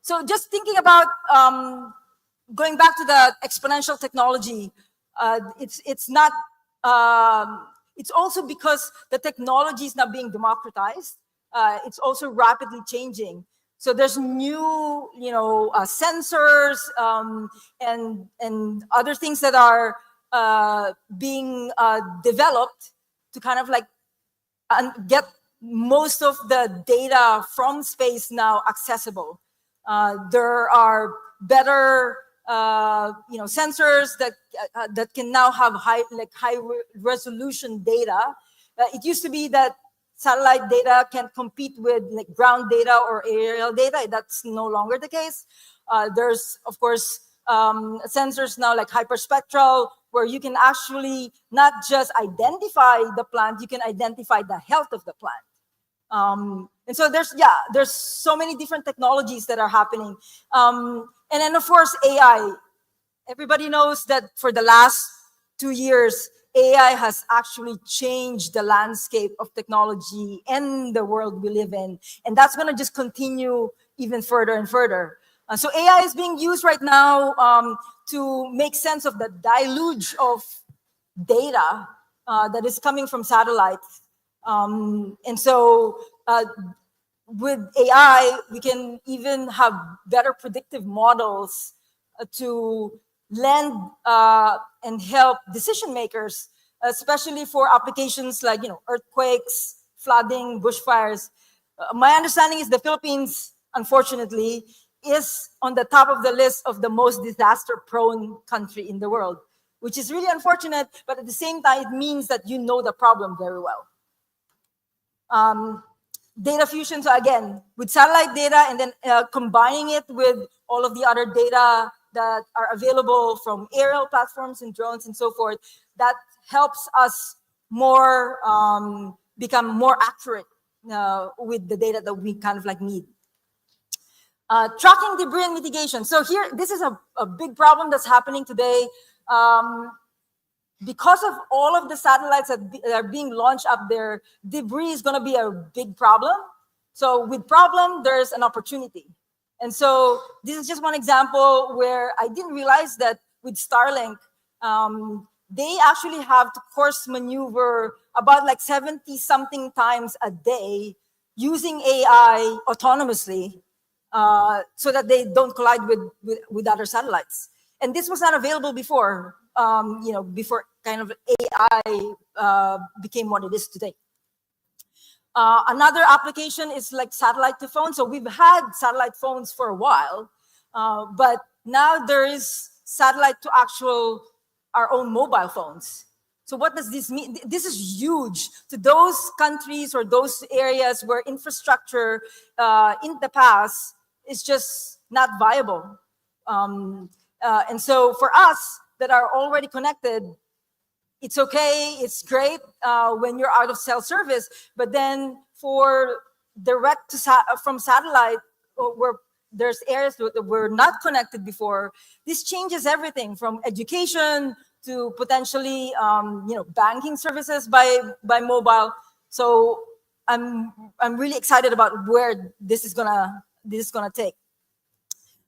So just thinking about going back to the exponential technology, it's not. It's also because the technology is now being democratized. It's also rapidly changing. So there's new, sensors and other things that are being developed to kind of like get most of the data from space now accessible. There are better sensors that can now have high resolution data. It used to be that satellite data can compete with like ground data or aerial data. That's no longer the case. There's of course sensors now like hyperspectral, where you can actually not just identify the plant, you can identify the health of the plant. And so there's so many different technologies that are happening. And then of course, AI. Everybody knows that for the last 2 years, AI has actually changed the landscape of technology and the world we live in. And that's gonna just continue even further and further. So AI is being used right now to make sense of the deluge of data that is coming from satellites. And so with AI, we can even have better predictive models to lend and help decision makers especially for applications like, earthquakes, flooding, bushfires. My understanding is the Philippines, unfortunately, is on the top of the list of the most disaster-prone country in the world, which is really unfortunate, but at the same time, it means that you know the problem very well. Data fusion, so again, with satellite data and then combining it with all of the other data that are available from aerial platforms and drones and so forth, that helps us more become more accurate with the data that we kind of like need. Tracking debris and mitigation. So here, this is a big problem that's happening today. Because of all of the satellites that are being launched up there, debris is going to be a big problem. So with problem, there's an opportunity. And so this is just one example where I didn't realize that with Starlink, they actually have to course maneuver about like 70 something times a day using AI autonomously so that they don't collide with other satellites. And this was not available before. Before kind of AI became what it is today. Another application is like satellite to phone. So we've had satellite phones for a while, but now there is satellite to our own mobile phones. So what does this mean? This is huge to those countries or those areas where infrastructure in the past is just not viable. And so for us, that are already connected, it's okay, it's great when you're out of cell service, but then for direct from satellite, where there's areas that were not connected before, this changes everything from education to potentially banking services by mobile. So I'm really excited about where this is gonna take.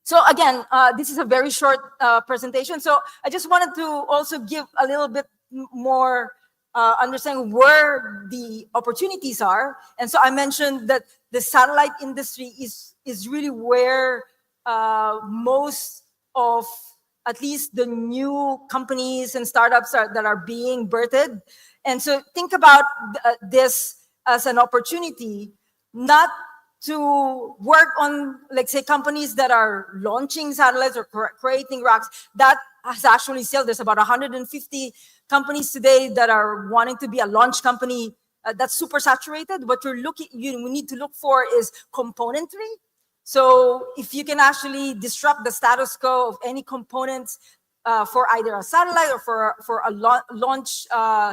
So again, this is a very short presentation. So I just wanted to also give a little bit more understanding where the opportunities are. And so I mentioned that the satellite industry is really where most of at least the new companies and startups that are being birthed. And so think about this as an opportunity, not to work on, like, say, companies that are launching satellites or creating racks. That has actually sold. There's about 150 companies today that are wanting to be a launch company. That's super saturated. What we need to look for is componentry. So if you can actually disrupt the status quo of any components for either a satellite or for a launch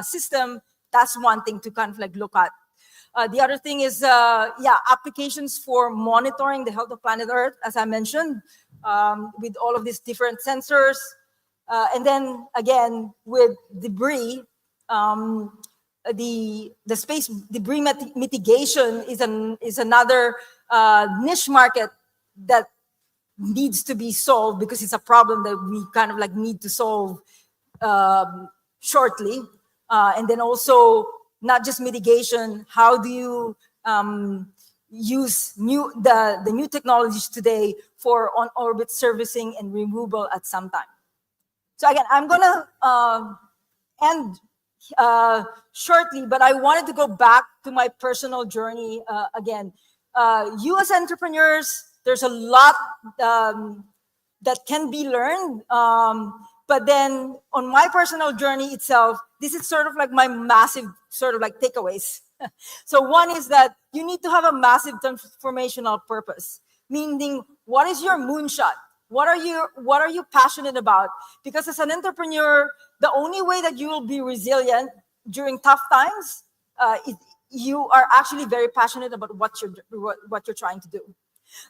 system, that's one thing to kind of like look at. The other thing is, applications for monitoring the health of planet Earth, as I mentioned, with all of these different sensors. And then again, with debris, the space debris mitigation is another niche market that needs to be solved, because it's a problem that we kind of like need to solve shortly. And then also, not just mitigation, how do you use the new technologies today for on-orbit servicing and removal at some time. So again, I'm gonna end shortly, but I wanted to go back to my personal journey again. You as entrepreneurs, there's a lot that can be learned. But then on my personal journey itself, this is sort of like my massive sort of like takeaways. So one is that you need to have a massive transformational purpose, meaning what is your moonshot? What are you passionate about? Because as an entrepreneur, the only way that you will be resilient during tough times, you are actually very passionate about what you're trying to do.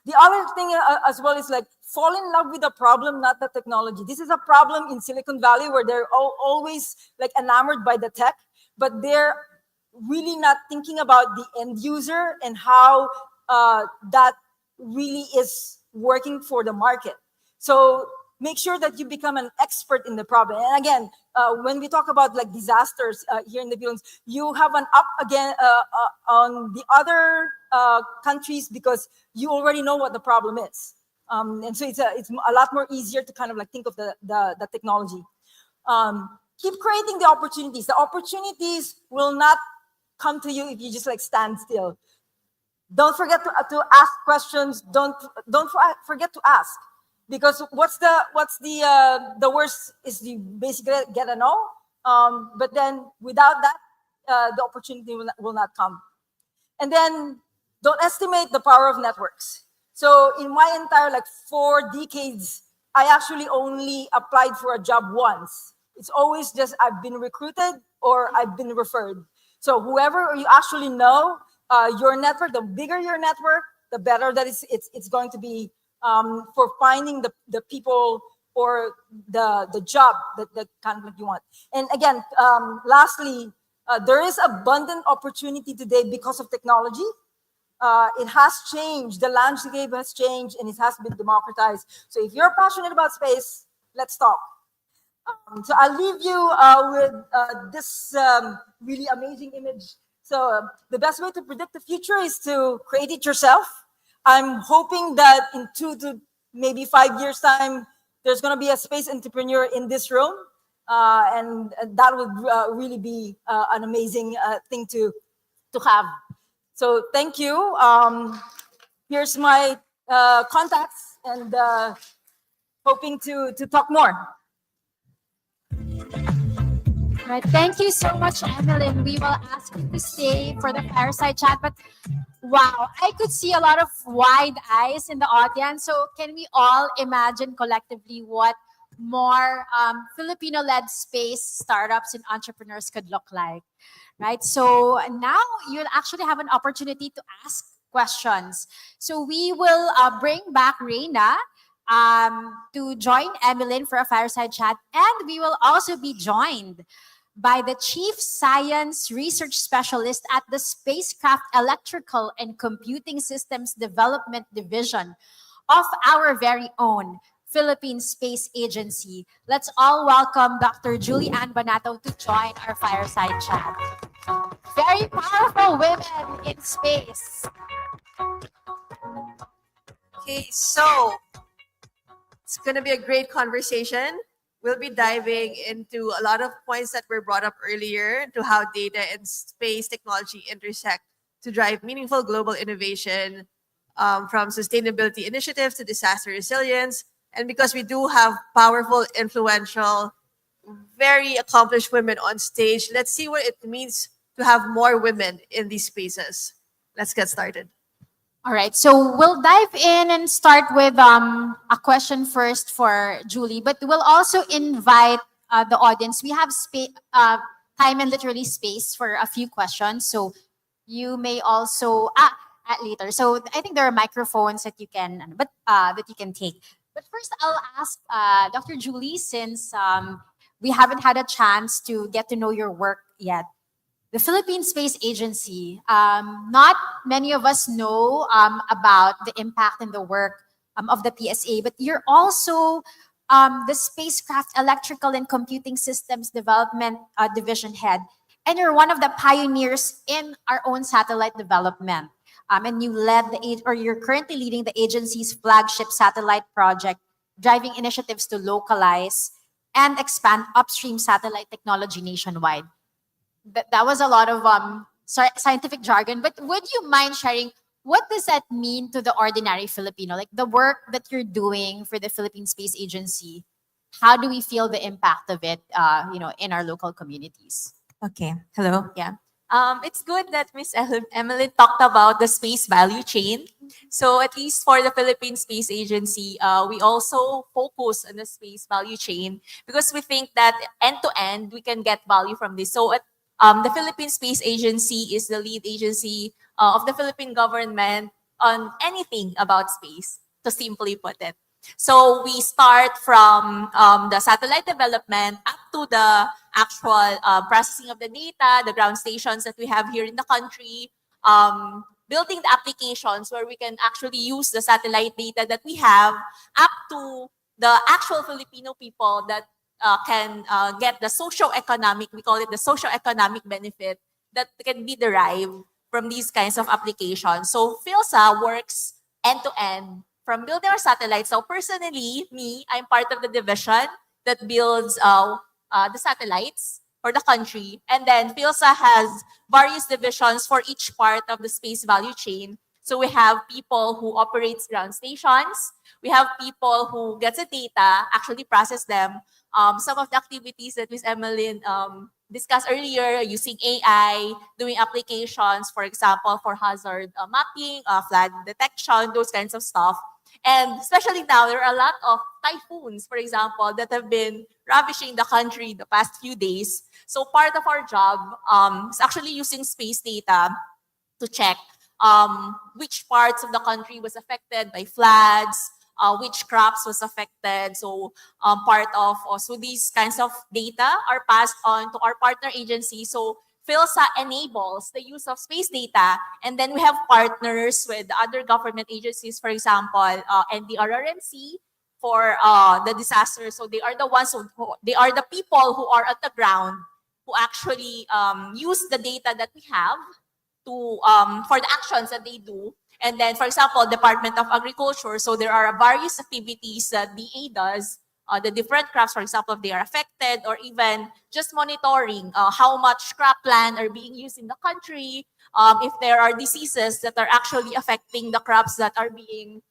The other thing as well is like fall in love with the problem, not the technology. This is a problem in Silicon Valley where they're always like enamored by the tech, but they're really not thinking about the end user and how that really is working for the market. So make sure that you become an expert in the problem. And again, when we talk about like disasters here in the Philippines, you have an up again on the other countries because you already know what the problem is. And so it's a lot more easier to kind of like think of the technology. keep creating the opportunities. The opportunities will not come to you if you just like stand still. Don't forget to ask questions. Don't forget to ask, because what's the worst is you basically get a no. But then without that, the opportunity will not come. And then don't estimate the power of networks. So in my entire like 4 decades, I actually only applied for a job once. It's always just I've been recruited or I've been referred. So whoever you actually know, your network, the bigger your network, the better that it's going to be for finding the people or the job that kind of you want. And again, lastly, there is abundant opportunity today because of technology. It has changed. The landscape has changed and it has been democratized. So if you're passionate about space, let's talk. So I'll leave you with this really amazing image. So the best way to predict the future is to create it yourself. I'm hoping that in 2 to maybe 5 years' time, there's going to be a space entrepreneur in this room. And that would really be an amazing thing to have. So thank you. Here's my contacts and hoping to talk more. Right. Thank you so much, Emeline. We will ask you to stay for the fireside chat. But wow, I could see a lot of wide eyes in the audience. So can we all imagine collectively what more Filipino-led space startups and entrepreneurs could look like? Right. So now you'll actually have an opportunity to ask questions. So we will bring back Reina to join Emeline for a fireside chat. And we will also be joined by the Chief Science Research Specialist at the Spacecraft Electrical and Computing Systems Development Division of our very own Philippine Space Agency. Let's all welcome Dr. Julie Ann Banato to join our fireside chat. Very powerful women in space. Okay, so it's going to be a great conversation. We'll be diving into a lot of points that were brought up earlier to how data and space technology intersect to drive meaningful global innovation, from sustainability initiatives to disaster resilience. And because we do have powerful, influential, very accomplished women on stage, let's see what it means to have more women in these spaces. Let's get started. All right, so we'll dive in and start with a question first for Julie, but we'll also invite the audience. We have time and literally space for a few questions, so you may also at later. So I think there are microphones that you can, that you can take. But first, I'll ask Dr. Julie, since we haven't had a chance to get to know your work yet. The Philippine Space Agency, not many of us know about the impact and the work of the PSA, but you're also the Spacecraft Electrical and Computing Systems Development Division Head, and you're one of the pioneers in our own satellite development. And you're currently leading the agency's flagship satellite project, driving initiatives to localize and expand upstream satellite technology nationwide. That was a lot of scientific jargon, but would you mind sharing what does that mean to the ordinary Filipino? Like the work that you're doing for the Philippine Space Agency, how do we feel the impact of it, in our local communities? Okay. Hello. Yeah. It's good that Miss Emily talked about the space value chain. So at least for the Philippine Space Agency, we also focus on the space value chain because we think that end to end we can get value from this. So the Philippine Space Agency is the lead agency of the Philippine government on anything about space, to simply put it. So we start from the satellite development up to the actual processing of the data, the ground stations that we have here in the country, building the applications where we can actually use the satellite data that we have, up to the actual Filipino people that can get the socio-economic, we call it the socio-economic benefit that can be derived from these kinds of applications. So PhilSA works end-to-end from building our satellites. So personally, I'm part of the division that builds the satellites for the country. And then PhilSA has various divisions for each part of the space value chain. So we have people who operate ground stations. We have people who get the data, actually process them. Some of the activities that Ms. Emmeline discussed earlier, using AI, doing applications, for example, for hazard mapping, flood detection, those kinds of stuff. And especially now, there are a lot of typhoons, for example, that have been ravishing the country the past few days. So part of our job is actually using space data to check which parts of the country was affected by floods, which crops was affected. So so these kinds of data are passed on to our partner agencies. So PhilSA enables the use of space data, and then we have partners with other government agencies, for example, NDRRMC for the disaster. So they are the ones they are the people who are at the ground who actually use the data that we have to for the actions that they do. And then, for example, Department of Agriculture. So there are various activities that DA does. The different crops, for example, if they are affected, or even just monitoring how much cropland are being used in the country, if there are diseases that are actually affecting the crops that are being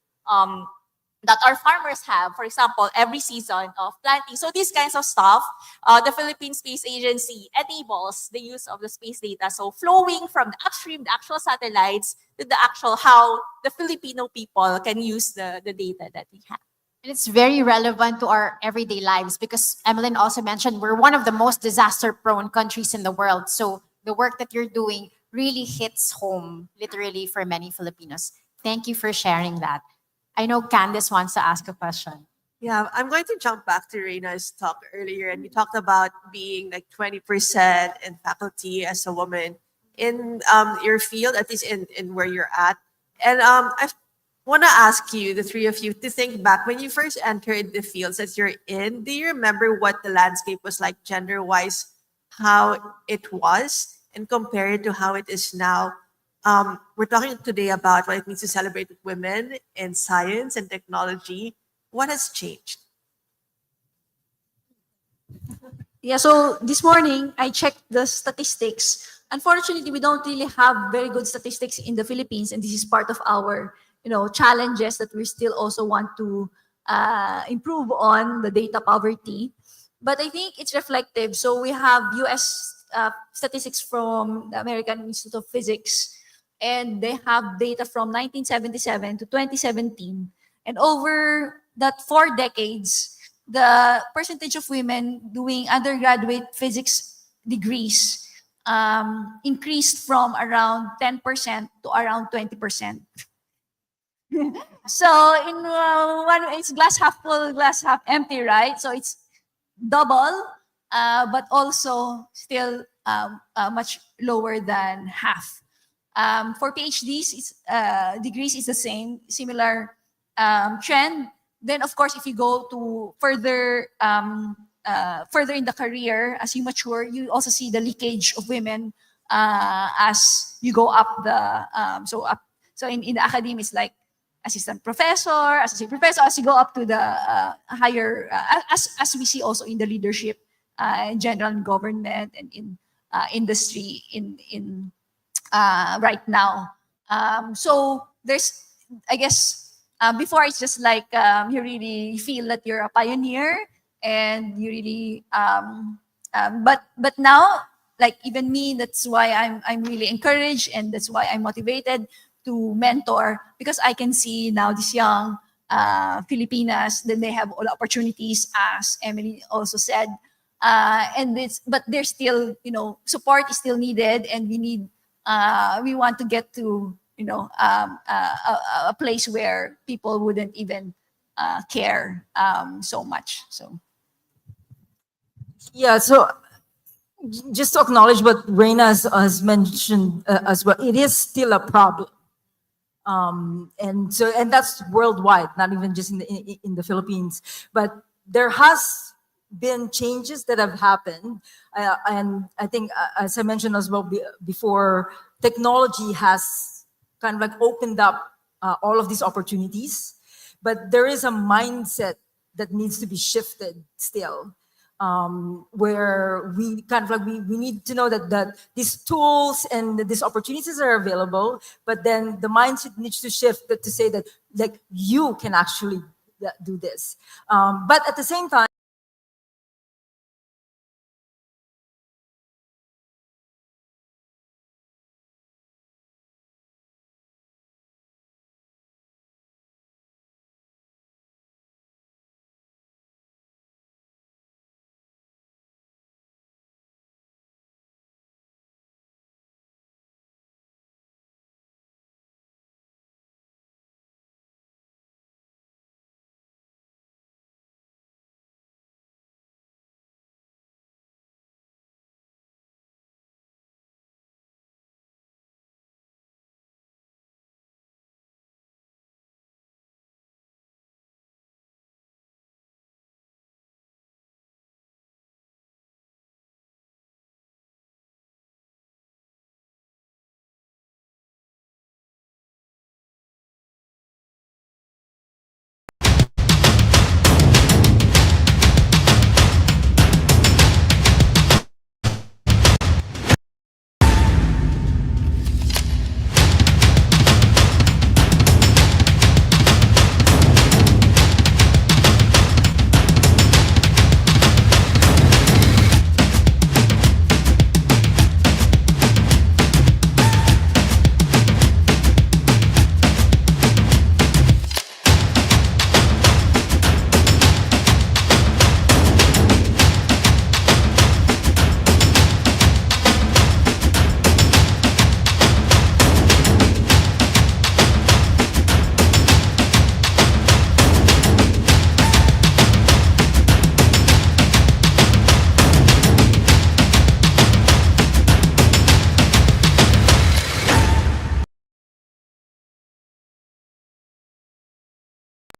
that our farmers have, for example, every season of planting. So these kinds of stuff, the Philippine Space Agency enables the use of the space data. So flowing from the upstream, the actual satellites, to the actual how the Filipino people can use the data that we have. And it's very relevant to our everyday lives because Emmeline also mentioned we're one of the most disaster-prone countries in the world. So the work that you're doing really hits home, literally, for many Filipinos. Thank you for sharing that. I know Candice wants to ask a question. Yeah, I'm going to jump back to Reina's talk earlier, and we talked about being like 20% in faculty as a woman in your field, at least in where you're at. And I want to ask you, the three of you, to think back when you first entered the fields that you're in. Do you remember what the landscape was like gender-wise, how it was, and compare it to how it is now? We're talking today about what it means to celebrate women in science and technology. What has changed? Yeah, so this morning I checked the statistics. Unfortunately, we don't really have very good statistics in the Philippines, and this is part of our, challenges that we still also want to improve on the data poverty. But I think it's reflective. So we have U.S. Statistics from the American Institute of Physics, and they have data from 1977 to 2017, and over that 4 decades, the percentage of women doing undergraduate physics degrees increased from around 10% to around 20%. So in one, it's glass half full, glass half empty, right? So it's double, but also still much lower than half. For PhDs, degrees is the same, similar trend. Then, of course, if you go to further in the career, as you mature, you also see the leakage of women as you go up the So in the academy, it's like assistant professor, associate professor. As you go up to the higher, as we see also in the leadership, in general in government and in industry in right now. So there's, I guess. Before it's just like you really feel that you're a pioneer and you really but now, like even me, that's why I'm really encouraged, and that's why I'm motivated to mentor, because I can see now these young Filipinas, then they have all the opportunities, as Emily also said, but there's still, support is still needed, and we want to get to a place where people wouldn't even care so much. So Yeah, so just to acknowledge what Reina has mentioned as well, it is still a problem. And that's worldwide, not even just in the Philippines. But there has been changes that have happened, and I think, as I mentioned as well before, technology has kind of like opened up all of these opportunities, but there is a mindset that needs to be shifted still. where we kind of like we need to know that these tools and these opportunities are available, but then the mindset needs to shift to say that like you can actually do this. But at the same time,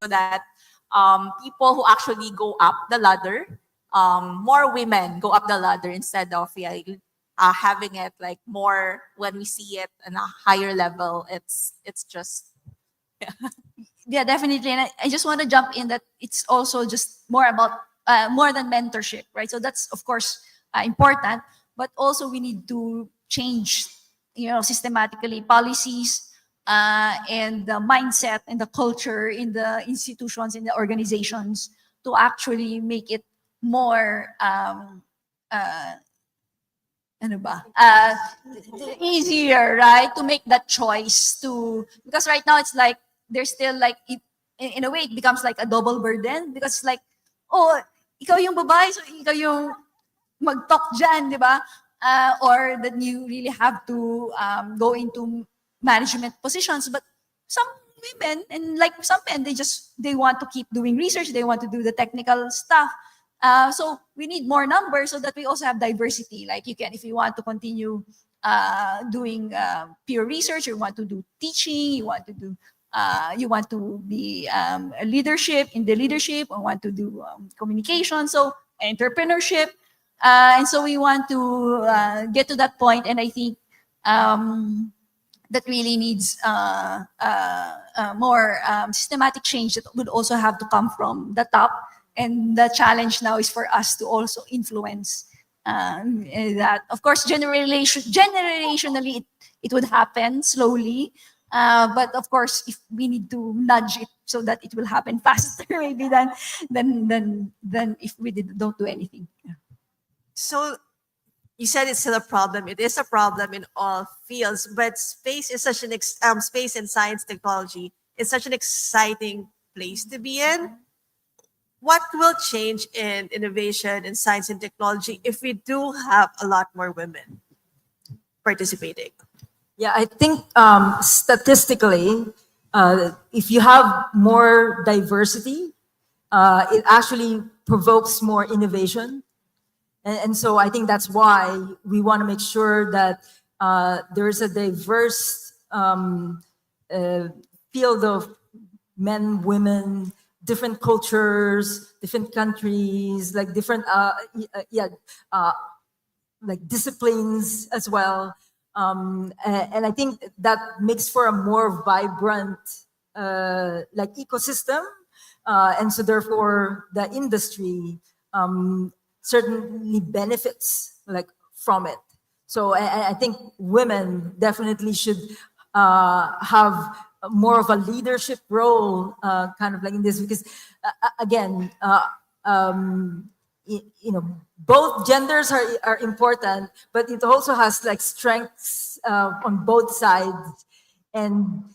so that people who actually go up the ladder, more women go up the ladder instead of having it like more when we see it in a higher level. It's just Yeah, definitely. And I just want to jump in that it's also just more about more than mentorship, right? So that's of course important, but also we need to change, systematically policies and the mindset and the culture in the institutions, in the organizations to actually make it more ano ba? Easier, right? To make that choice because right now it's like, there's still like, in a way, it becomes like a double burden because like, oh, ikaw yung babae, so ikaw yung mag-talk dyan, di ba? Or that you really have to go into management positions. But some women and like some men, they want to keep doing research, they want to do the technical stuff. So we need more numbers so that we also have diversity. Like if you want to continue doing peer research, you want to do teaching, you want to be a leadership in the leadership, or want to do communication, so entrepreneurship, and so we want to get to that point. And I think that really needs more systematic change that would also have to come from the top. And the challenge now is for us to also influence that. Of course, generationally, it would happen slowly. But of course, if we need to nudge it so that it will happen faster, maybe than if we don't do anything. Yeah. So you said it's still a problem. It is a problem in all fields, but space is such space and science technology is such an exciting place to be in. What will change in innovation in science and technology if we do have a lot more women participating? yeah, I think statistically, if you have more diversity, it actually provokes more innovation. And so I think that's why we want to make sure that there's a diverse field of men, women, different cultures, different countries, like different like disciplines as well. And I think that makes for a more vibrant like ecosystem. And so therefore the industry certainly benefits like from it. So I think women definitely should have more of a leadership role, kind of like in this, because again, both genders are important, but it also has like strengths on both sides. And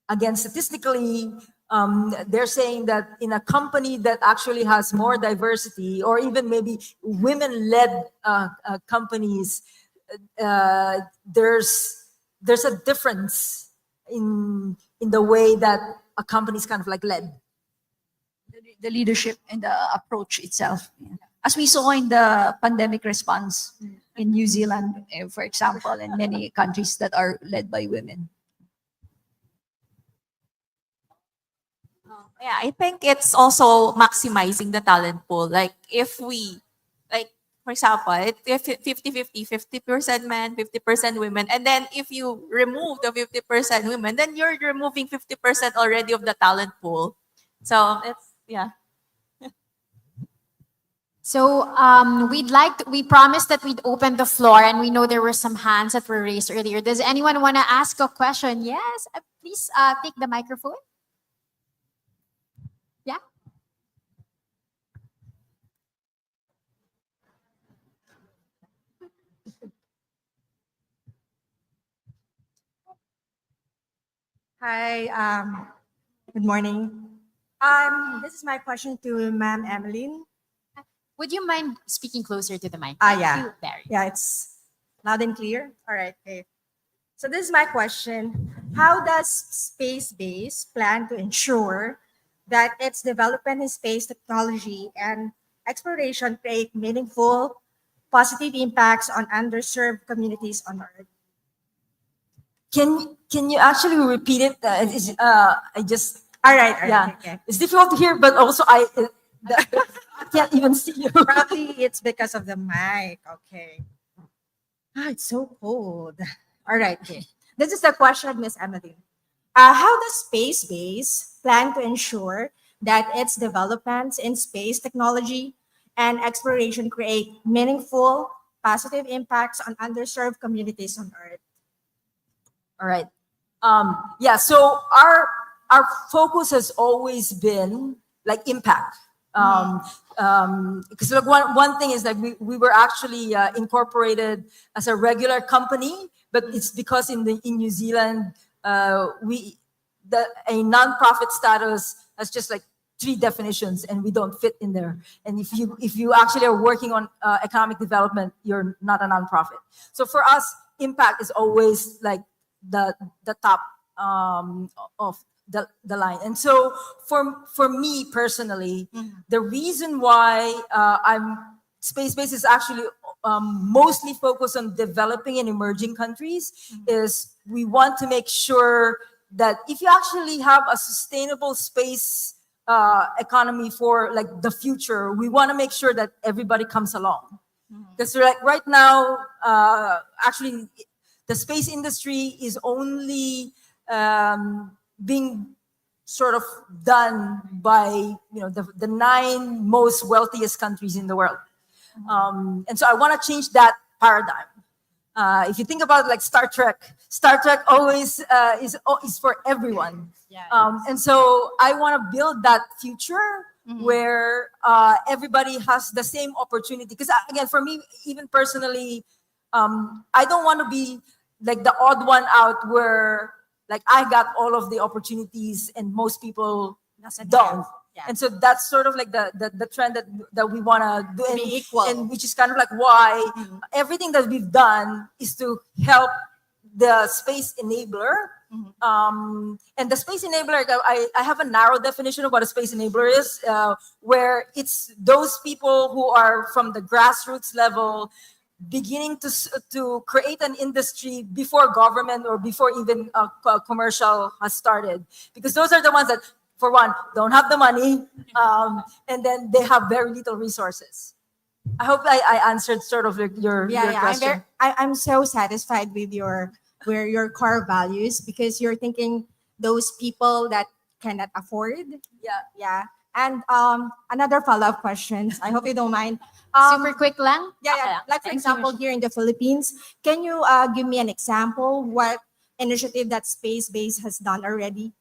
again, statistically, they're saying that in a company that actually has more diversity, or even maybe women-led companies, there's a difference in the way that a company is kind of like led. The leadership and the approach itself. As we saw in the pandemic response in New Zealand, for example, and many countries that are led by women. Yeah, I think it's also maximizing the talent pool. Like if we, like for example, if 50-50, 50% men, 50% women, and then if you remove the 50% women, then you're removing 50% already of the talent pool. So it's, yeah. So we promised that we'd open the floor, and we know there were some hands that were raised earlier. Does anyone want to ask a question? Yes, please take the microphone. Yeah. Hi, good morning. This is my question to Ma'am Emmeline. Would you mind speaking closer to the mic? Yeah. There. Yeah, it's loud and clear. All right, okay. So this is my question. How does Space Base plan to ensure that its development in space technology and exploration create meaningful, positive impacts on underserved communities on Earth? Can you actually repeat it? I just All right, yeah. okay. It's difficult to hear, but also I can't even see you. Probably it's because of the mic. Okay. It's so cold. All right. Okay. This is the question, Miss Emily. How does Space Base plan to ensure that its developments in space technology and exploration create meaningful, positive impacts on underserved communities on Earth? All right. Yeah. So our focus has always been like impact. Because like one thing is that we were actually incorporated as a regular company, but it's because in New Zealand a nonprofit status has just like 3 definitions, and we don't fit in there. And if you actually are working on economic development, you're not a nonprofit. So for us, impact is always like the top of the line. And so for me personally, the reason why Space Base is actually mostly focused on developing and emerging countries is we want to make sure that if you actually have a sustainable space economy for like the future, we want to make sure that everybody comes along. Because like right now, actually, the space industry is only being sort of done by the 9 most wealthiest countries in the world, and so I want to change that paradigm. If you think about like Star Trek always is for everyone, and so I want to build that future where everybody has the same opportunity. Because again, for me, even personally, I don't want to be like the odd one out where like I got all of the opportunities and most people don't. Yeah. And so that's sort of like the trend that we want to do, and, Be equal. and which is kind of like why everything that we've done is to help the space enabler. And the space enabler, I have a narrow definition of what a space enabler is, where it's those people who are from the grassroots level beginning to create an industry before government or before even commercial has started. Because those are the ones that, for one, don't have the money, and then they have very little resources. I hope I answered sort of your question. I'm so satisfied with your core values, because you're thinking those people that cannot afford. Yeah. Yeah. And another follow-up question. I hope you don't mind. Super quick lang? Yeah, Okay. like for example, here in the Philippines, can you give me an example what initiative that Space Base has done already?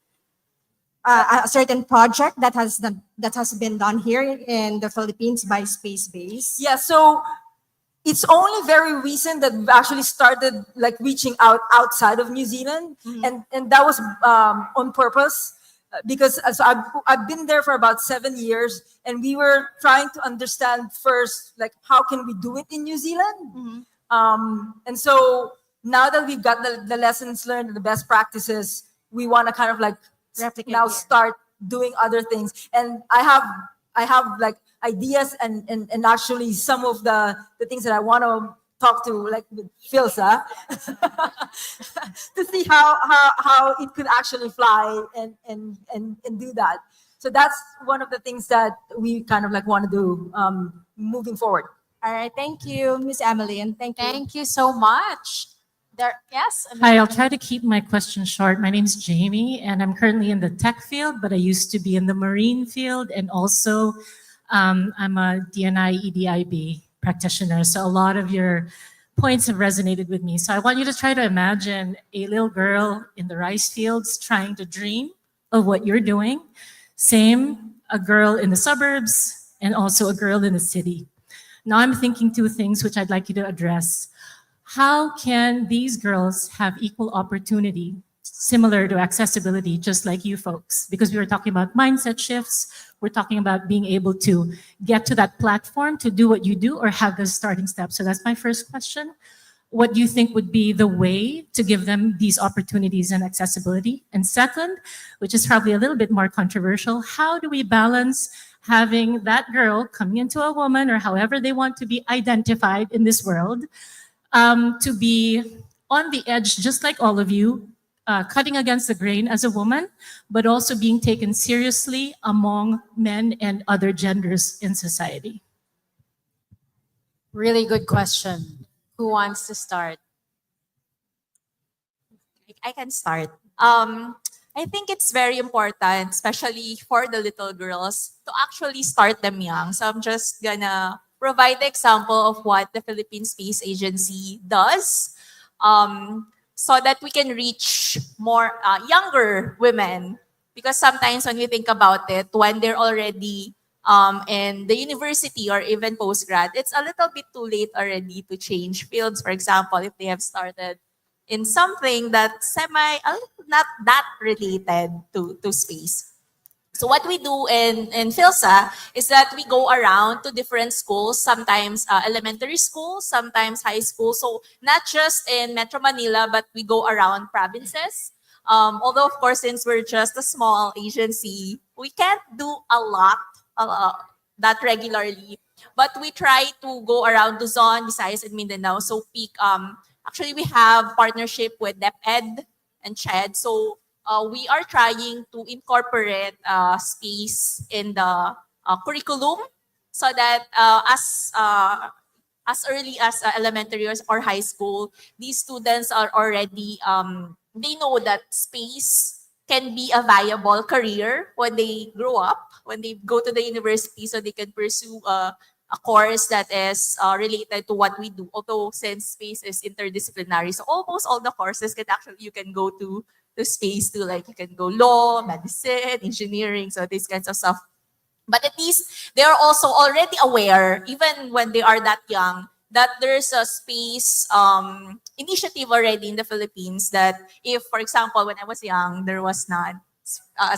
A certain project that has been done here in the Philippines by Space Base. Yeah, so it's only very recent that we've actually started like reaching out outside of New Zealand, and that was on purpose because so I've been there for about 7 years, and we were trying to understand first like how can we do it in New Zealand, and so now that we've got the lessons learned and the best practices, we want to kind of like Replicate now here. start doing other things, and I have like ideas and actually some of the things that I want to talk to like with Philsa to see how it could actually fly and do that. So that's one of the things that we kind of like want to do moving forward. All right, thank you, Miss Emily, and thank you. Thank you so much. Yes? Hi, I'll try to keep my question short. My name is Jamie, and I'm currently in the tech field, but I used to be in the marine field, and also I'm a DNI EDIB practitioner. So a lot of your points have resonated with me. So I want you to try to imagine a little girl in the rice fields trying to dream of what you're doing. Same, a girl in the suburbs, and also a girl in the city. Now I'm thinking two things which I'd like you to address. How can these girls have equal opportunity, similar to accessibility, just like you folks? Because we were talking about mindset shifts. We're talking about being able to get to that platform to do what you do or have the starting steps. So that's my first question. What do you think would be the way to give them these opportunities and accessibility? And second, which is probably a little bit more controversial, how do we balance having that girl coming into a woman or however they want to be identified in this world, to be on the edge, just like all of you, cutting against the grain as a woman, but also being taken seriously among men and other genders in society? Really good question. Who wants to start? I can start. I think it's very important, especially for the little girls, to actually start them young. So I'm just gonna provide the example of what the Philippine Space Agency does, so that we can reach more younger women. Because sometimes when we think about it, when they're already in the university or even postgrad, it's a little bit too late already to change fields. For example, if they have started in something that's not that related to space. So what we do in PhilSA is that we go around to different schools, sometimes elementary schools, sometimes high school. So not just in Metro Manila, but we go around provinces. Although, of course, since we're just a small agency, we can't do a lot that regularly. But we try to go around Luzon, Visayas, and Mindanao. So peak, actually, we have partnership with DepEd and CHED. So we are trying to incorporate space in the curriculum so that as early as elementary or high school, these students are already, they know that space can be a viable career when they grow up, when they go to the university, so they can pursue a course that is related to what we do. Although since space is interdisciplinary, so almost all the courses you can go to space too. Like you can go law, medicine, engineering, so these kinds of stuff. But at least they are also already aware, even when they are that young, that there's a space initiative already in the Philippines that if, for example, when I was young, there was not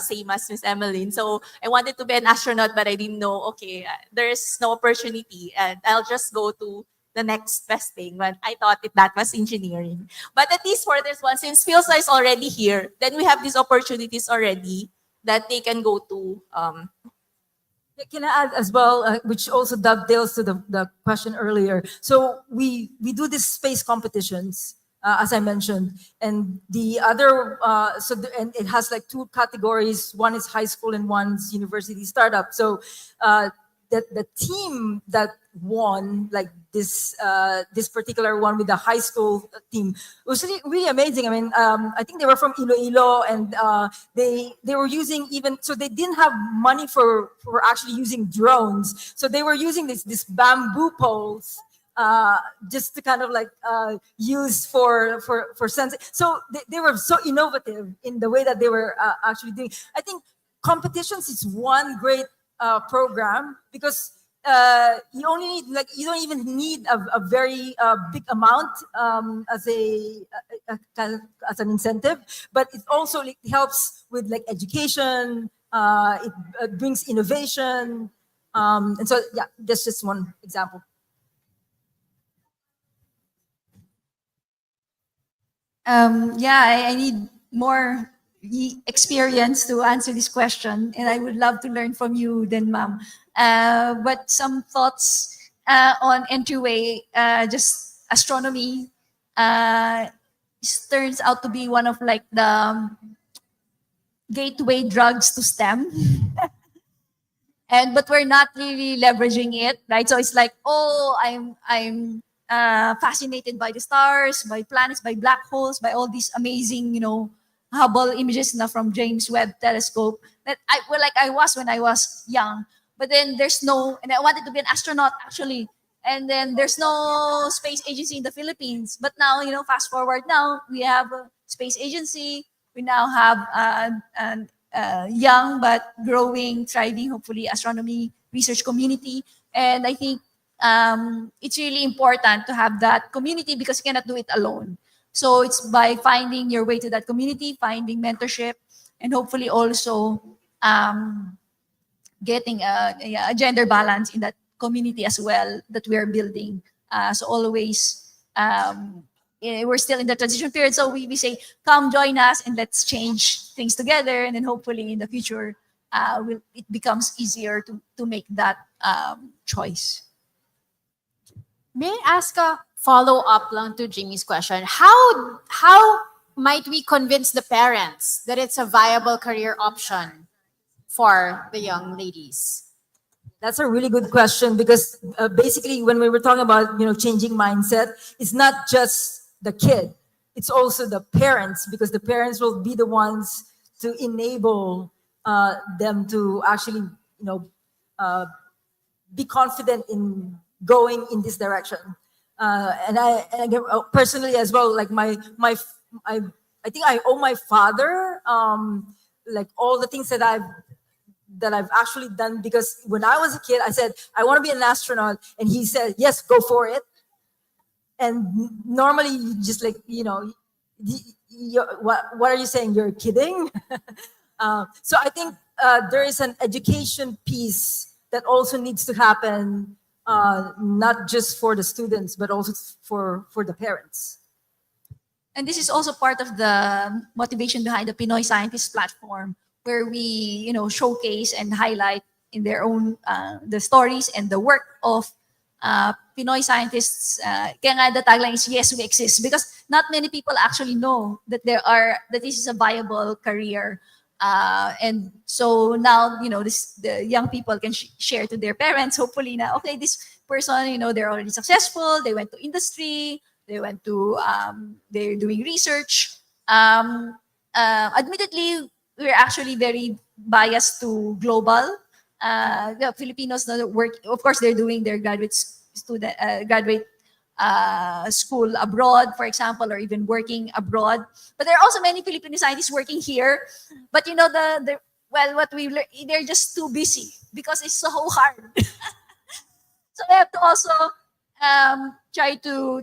same as Miss Emmeline. So I wanted to be an astronaut, but I didn't know, okay, there's no opportunity and I'll just go to the next best thing when I thought that was engineering. But at least for this one, since PhilSA is already here, then we have these opportunities already that they can go to. Can I add as well, which also dovetails to the question earlier. So we do these space competitions, as I mentioned, and the other, and it has like two categories. One is high school and one's university startup. So the team that won, like this particular one with the high school team. It was really, really amazing. I mean, I think they were from Iloilo, and they were using, even so they didn't have money for actually using drones, so they were using this bamboo poles just to kind of like use for sensing. So they were so innovative in the way that they were actually doing. I think competitions is one great program, because you only need, like, you don't even need a very big amount as as an incentive, but it also like helps with like education. It brings innovation, and so yeah, that's just one example. Yeah, I need more experience to answer this question, and I would love to learn from you then, ma'am. But some thoughts on entryway, just astronomy turns out to be one of like the gateway drugs to STEM. But we're not really leveraging it, right? So it's like, oh, I'm fascinated by the stars, by planets, by black holes, by all these amazing, Hubble images na from James Webb Telescope that I was when I was young. But then there's no, and I wanted to be an astronaut actually. And then there's no space agency in the Philippines. But now, fast forward now, we have a space agency. We now have an young but growing, thriving, hopefully, astronomy research community. And I think it's really important to have that community, because you cannot do it alone. So it's by finding your way to that community, finding mentorship, and hopefully also getting a gender balance in that community as well that we are building. So always, we're still in the transition period. So we say, come join us and let's change things together. And then hopefully in the future, it becomes easier to make that choice. May I ask a follow-up lang to Jimmy's question? How might we convince the parents that it's a viable career option for the young ladies? That's a really good question, because basically when we were talking about changing mindset, it's not just the kid, it's also the parents, because the parents will be the ones to enable them to actually be confident in going in this direction. And I personally as well, like I think I owe my father like all the things that I've actually done, because when I was a kid, I said, I want to be an astronaut. And he said, yes, go for it. And normally you just like, what are you saying? You're kidding? So I think there is an education piece that also needs to happen, not just for the students, but also for the parents. And this is also part of the motivation behind the Pinoy Scientist platform, where we, showcase and highlight in their own the stories and the work of Pinoy scientists. Kaya nga the tagline is "Yes, we exist," because not many people actually know that that this is a viable career. And so now, the young people can share to their parents, hopefully, na okay, this person, they're already successful. They went to industry. They went to they're doing research. Admittedly, we're actually very biased to global. The Filipinos work, of course, they're doing their graduate school abroad, for example, or even working abroad. But there are also many Filipino scientists working here. But they're just too busy because it's so hard. So we have to also try to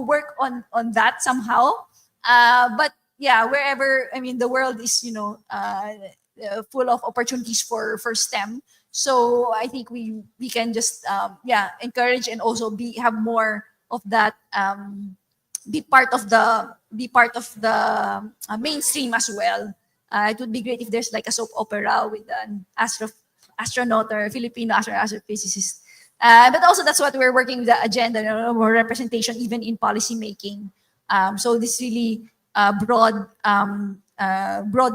work on that somehow. But yeah, wherever, the world is full of opportunities for STEM. So I think we can just encourage and also have more of that, be part of the mainstream as well. It would be great if there's like a soap opera with an astronaut or Filipino astrophysicist. But also that's what we're working with, the agenda, more representation even in policy making. So this really broad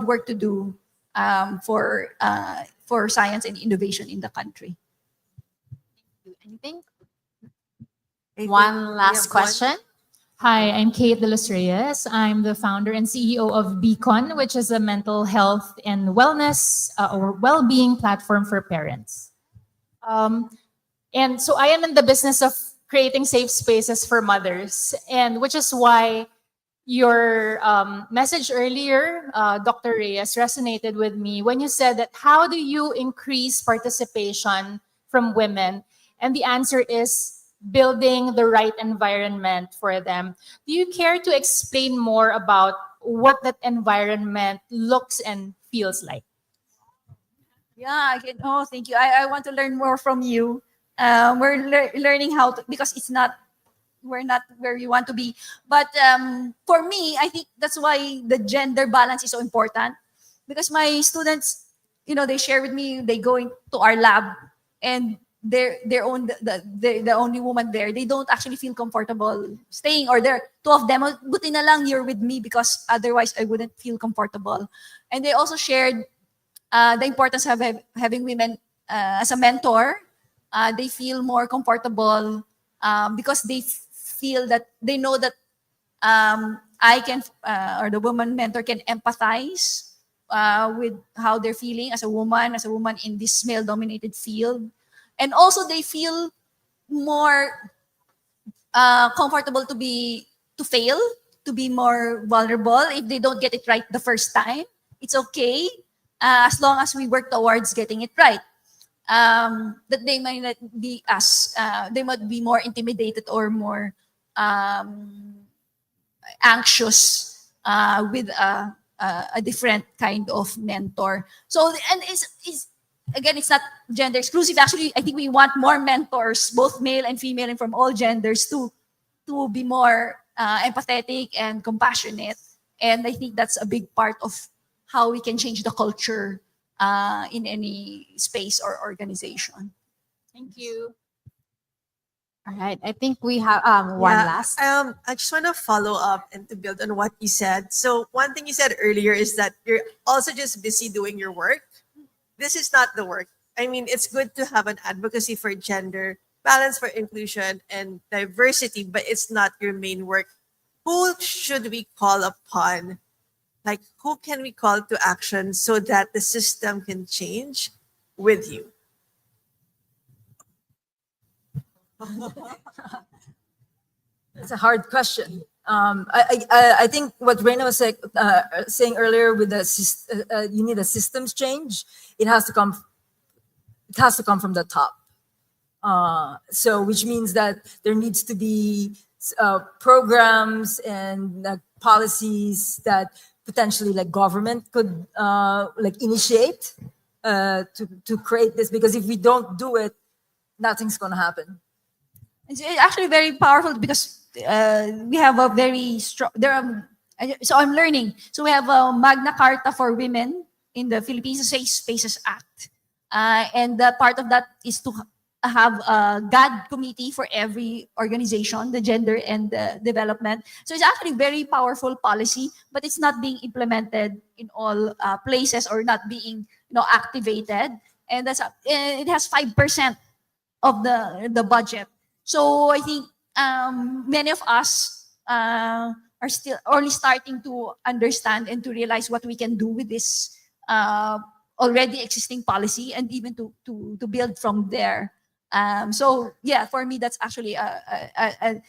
work to do for science and innovation in the country. Anything? I think One we last have question. Hi, I'm Kate De Los Reyes. I'm the founder and CEO of Beacon, which is a mental health and wellness or well-being platform for parents. And so I am in the business of creating safe spaces for mothers, and which is why your message earlier, Dr. Reyes, resonated with me when you said that how do you increase participation from women? And the answer is building the right environment for them. Do you care to explain more about what that environment looks and feels like? Yeah, I can. Oh, thank you. I want to learn more from you. We're learning how to, because it's not, we're not where we want to be. But for me, I think that's why the gender balance is so important. Because my students, they share with me, they go into our lab, and the only woman there. They don't actually feel comfortable staying, or they're two of them. Buti na lang you're with me, because otherwise I wouldn't feel comfortable. And they also shared the importance of having women as a mentor. They feel more comfortable because they feel that they know that I can, or the woman mentor can empathize with how they're feeling as a woman in this male-dominated field. And also they feel more comfortable to fail, to be more vulnerable if they don't get it right the first time. It's okay as long as we work towards getting it right. That they might not be they might be more intimidated or more anxious with a different kind of mentor. So, and it's again, it's not gender exclusive. Actually, I think we want more mentors, both male and female, and from all genders, to be more empathetic and compassionate. And I think that's a big part of how we can change the culture in any space or organization. Thank you. All right. I think we have one last. I just want to follow up and to build on what you said. So one thing you said earlier is that you're also just busy doing your work. This is not the work. I mean, it's good to have an advocacy for gender balance, for inclusion and diversity, but it's not your main work. Who should we call upon? Like, who can we call to action so that the system can change with you? It's a hard question. I think what Reina was saying earlier with you need a systems change. It has to come. It has to come from the top. So which means that there needs to be programs and policies that potentially like government could like initiate to create this. Because if we don't do it, nothing's going to happen. It's actually very powerful because we have a very strong. So I'm learning. So we have a Magna Carta for women in the Philippines, Safe Spaces Act, and the part of that is to have a GAD committee for every organization, the gender and the development. So it's actually very powerful policy, but it's not being implemented in all places or not being activated. And it has 5% of the budget. So I think many of us are still only starting to understand and to realize what we can do with this already existing policy, and even to build from there. So yeah, for me, that's actually a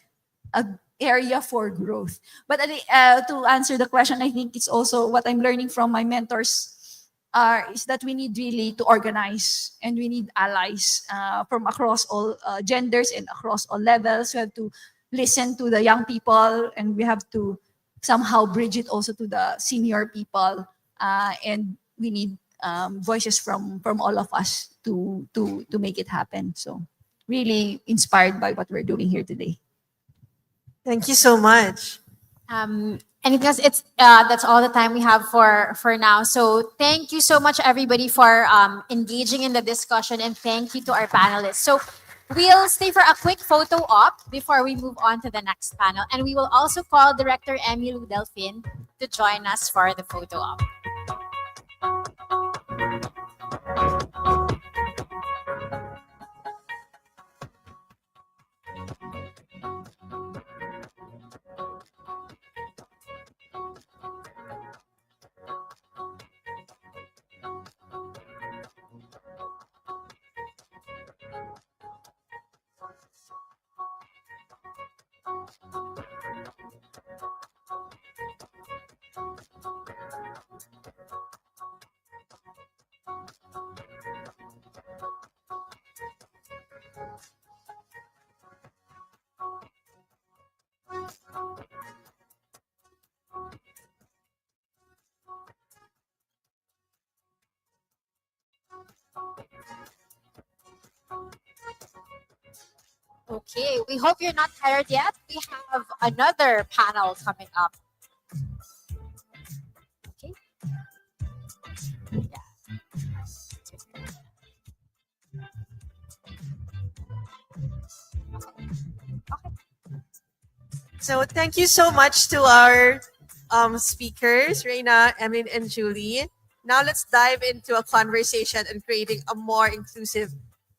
area for growth. But to answer the question, I think it's also what I'm learning from my mentors is that we need really to organize, and we need allies from across all genders and across all levels. We have to listen to the young people, and we have to somehow bridge it also to the senior people. And we need voices from all of us to make it happen. So really inspired by what we're doing here today. Thank you so much. And because it's that's all the time we have for now. So thank you so much, everybody, for engaging in the discussion, and thank you to our panelists. So we'll stay for a quick photo op before we move on to the next panel, and we will also call Director Emilu Delfin to join us for the photo op. Okay, we hope you're not tired yet. We have another panel coming up. Okay. So thank you so much to our speakers, Reina, Emin, and Julie. Now let's dive into a conversation on creating a more inclusive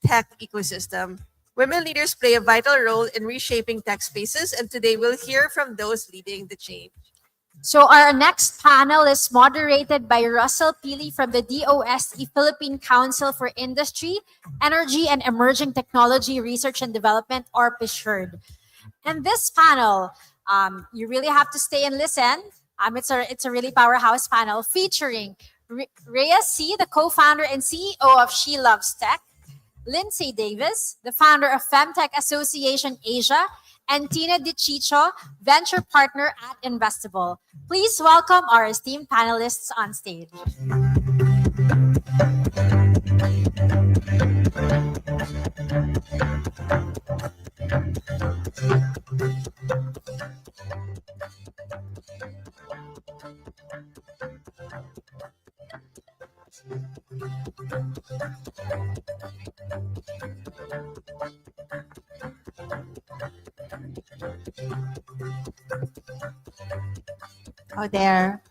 tech ecosystem. Women leaders play a vital role in reshaping tech spaces, and today we'll hear from those leading the change. So our next panel is moderated by Russell Pili from the DOST Philippine Council for Industry, Energy, and Emerging Technology Research and Development, or PISHERD. And this panel, you really have to stay and listen. It's a really powerhouse panel featuring Rhea C, the co-founder and CEO of She Loves Tech, Lindsay Davis, the founder of Femtech Association Asia, and Tina DiCiccio, venture partner at Investable. Please welcome our esteemed panelists on stage. Oh, there.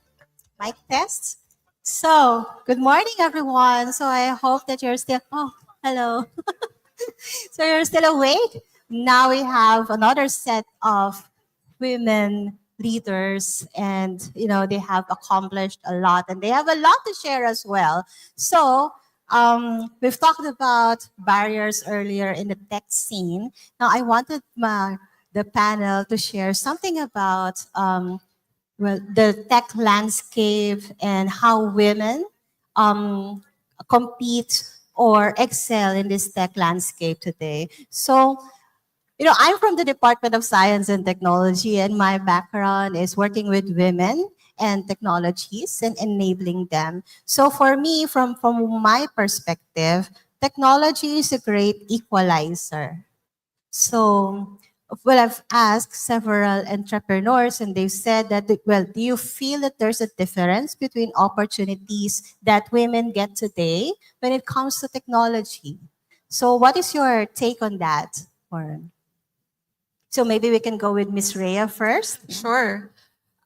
Mic test. So, good morning, everyone. So, I hope that you're still, oh, hello. So, you're still awake. Now we have another set of women leaders, and, they have accomplished a lot and they have a lot to share as well. So, we've talked about barriers earlier in the tech scene. Now, I wanted the panel to share something about the tech landscape and how women compete or excel in this tech landscape today. So, I'm from the Department of Science and Technology, and my background is working with women and technologies and enabling them. So for me, from my perspective, technology is a great equalizer. So, well, I've asked several entrepreneurs and they've said that, well, do you feel that there's a difference between opportunities that women get today when it comes to technology? So what is your take on that, Warren? So maybe we can go with Miss Rhea first. Sure.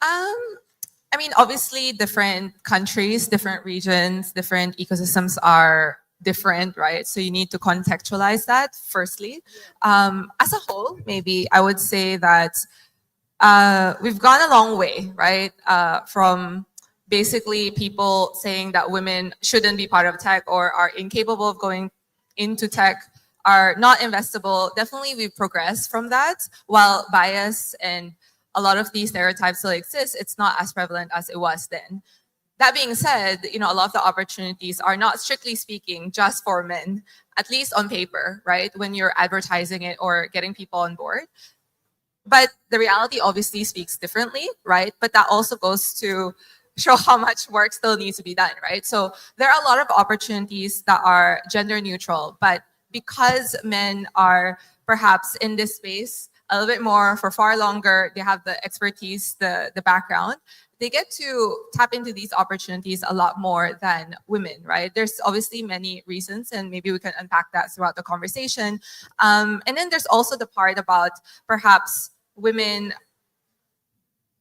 I mean, obviously, different countries, different regions, different ecosystems are different, right? So you need to contextualize that firstly. As a whole, maybe I would say that we've gone a long way, right? From basically people saying that women shouldn't be part of tech or are incapable of going into tech, are not investable. Definitely we've progressed from that. While bias and a lot of these stereotypes still exist, it's not as prevalent as it was then. That being said, a lot of the opportunities are not, strictly speaking, just for men, at least on paper, right? When you're advertising it or getting people on board. But the reality obviously speaks differently, right? But that also goes to show how much work still needs to be done, right? So there are a lot of opportunities that are gender neutral, but because men are perhaps in this space a little bit more for far longer, they have the expertise, the background, they get to tap into these opportunities a lot more than women, right? There's obviously many reasons, and maybe we can unpack that throughout the conversation. And then there's also the part about perhaps women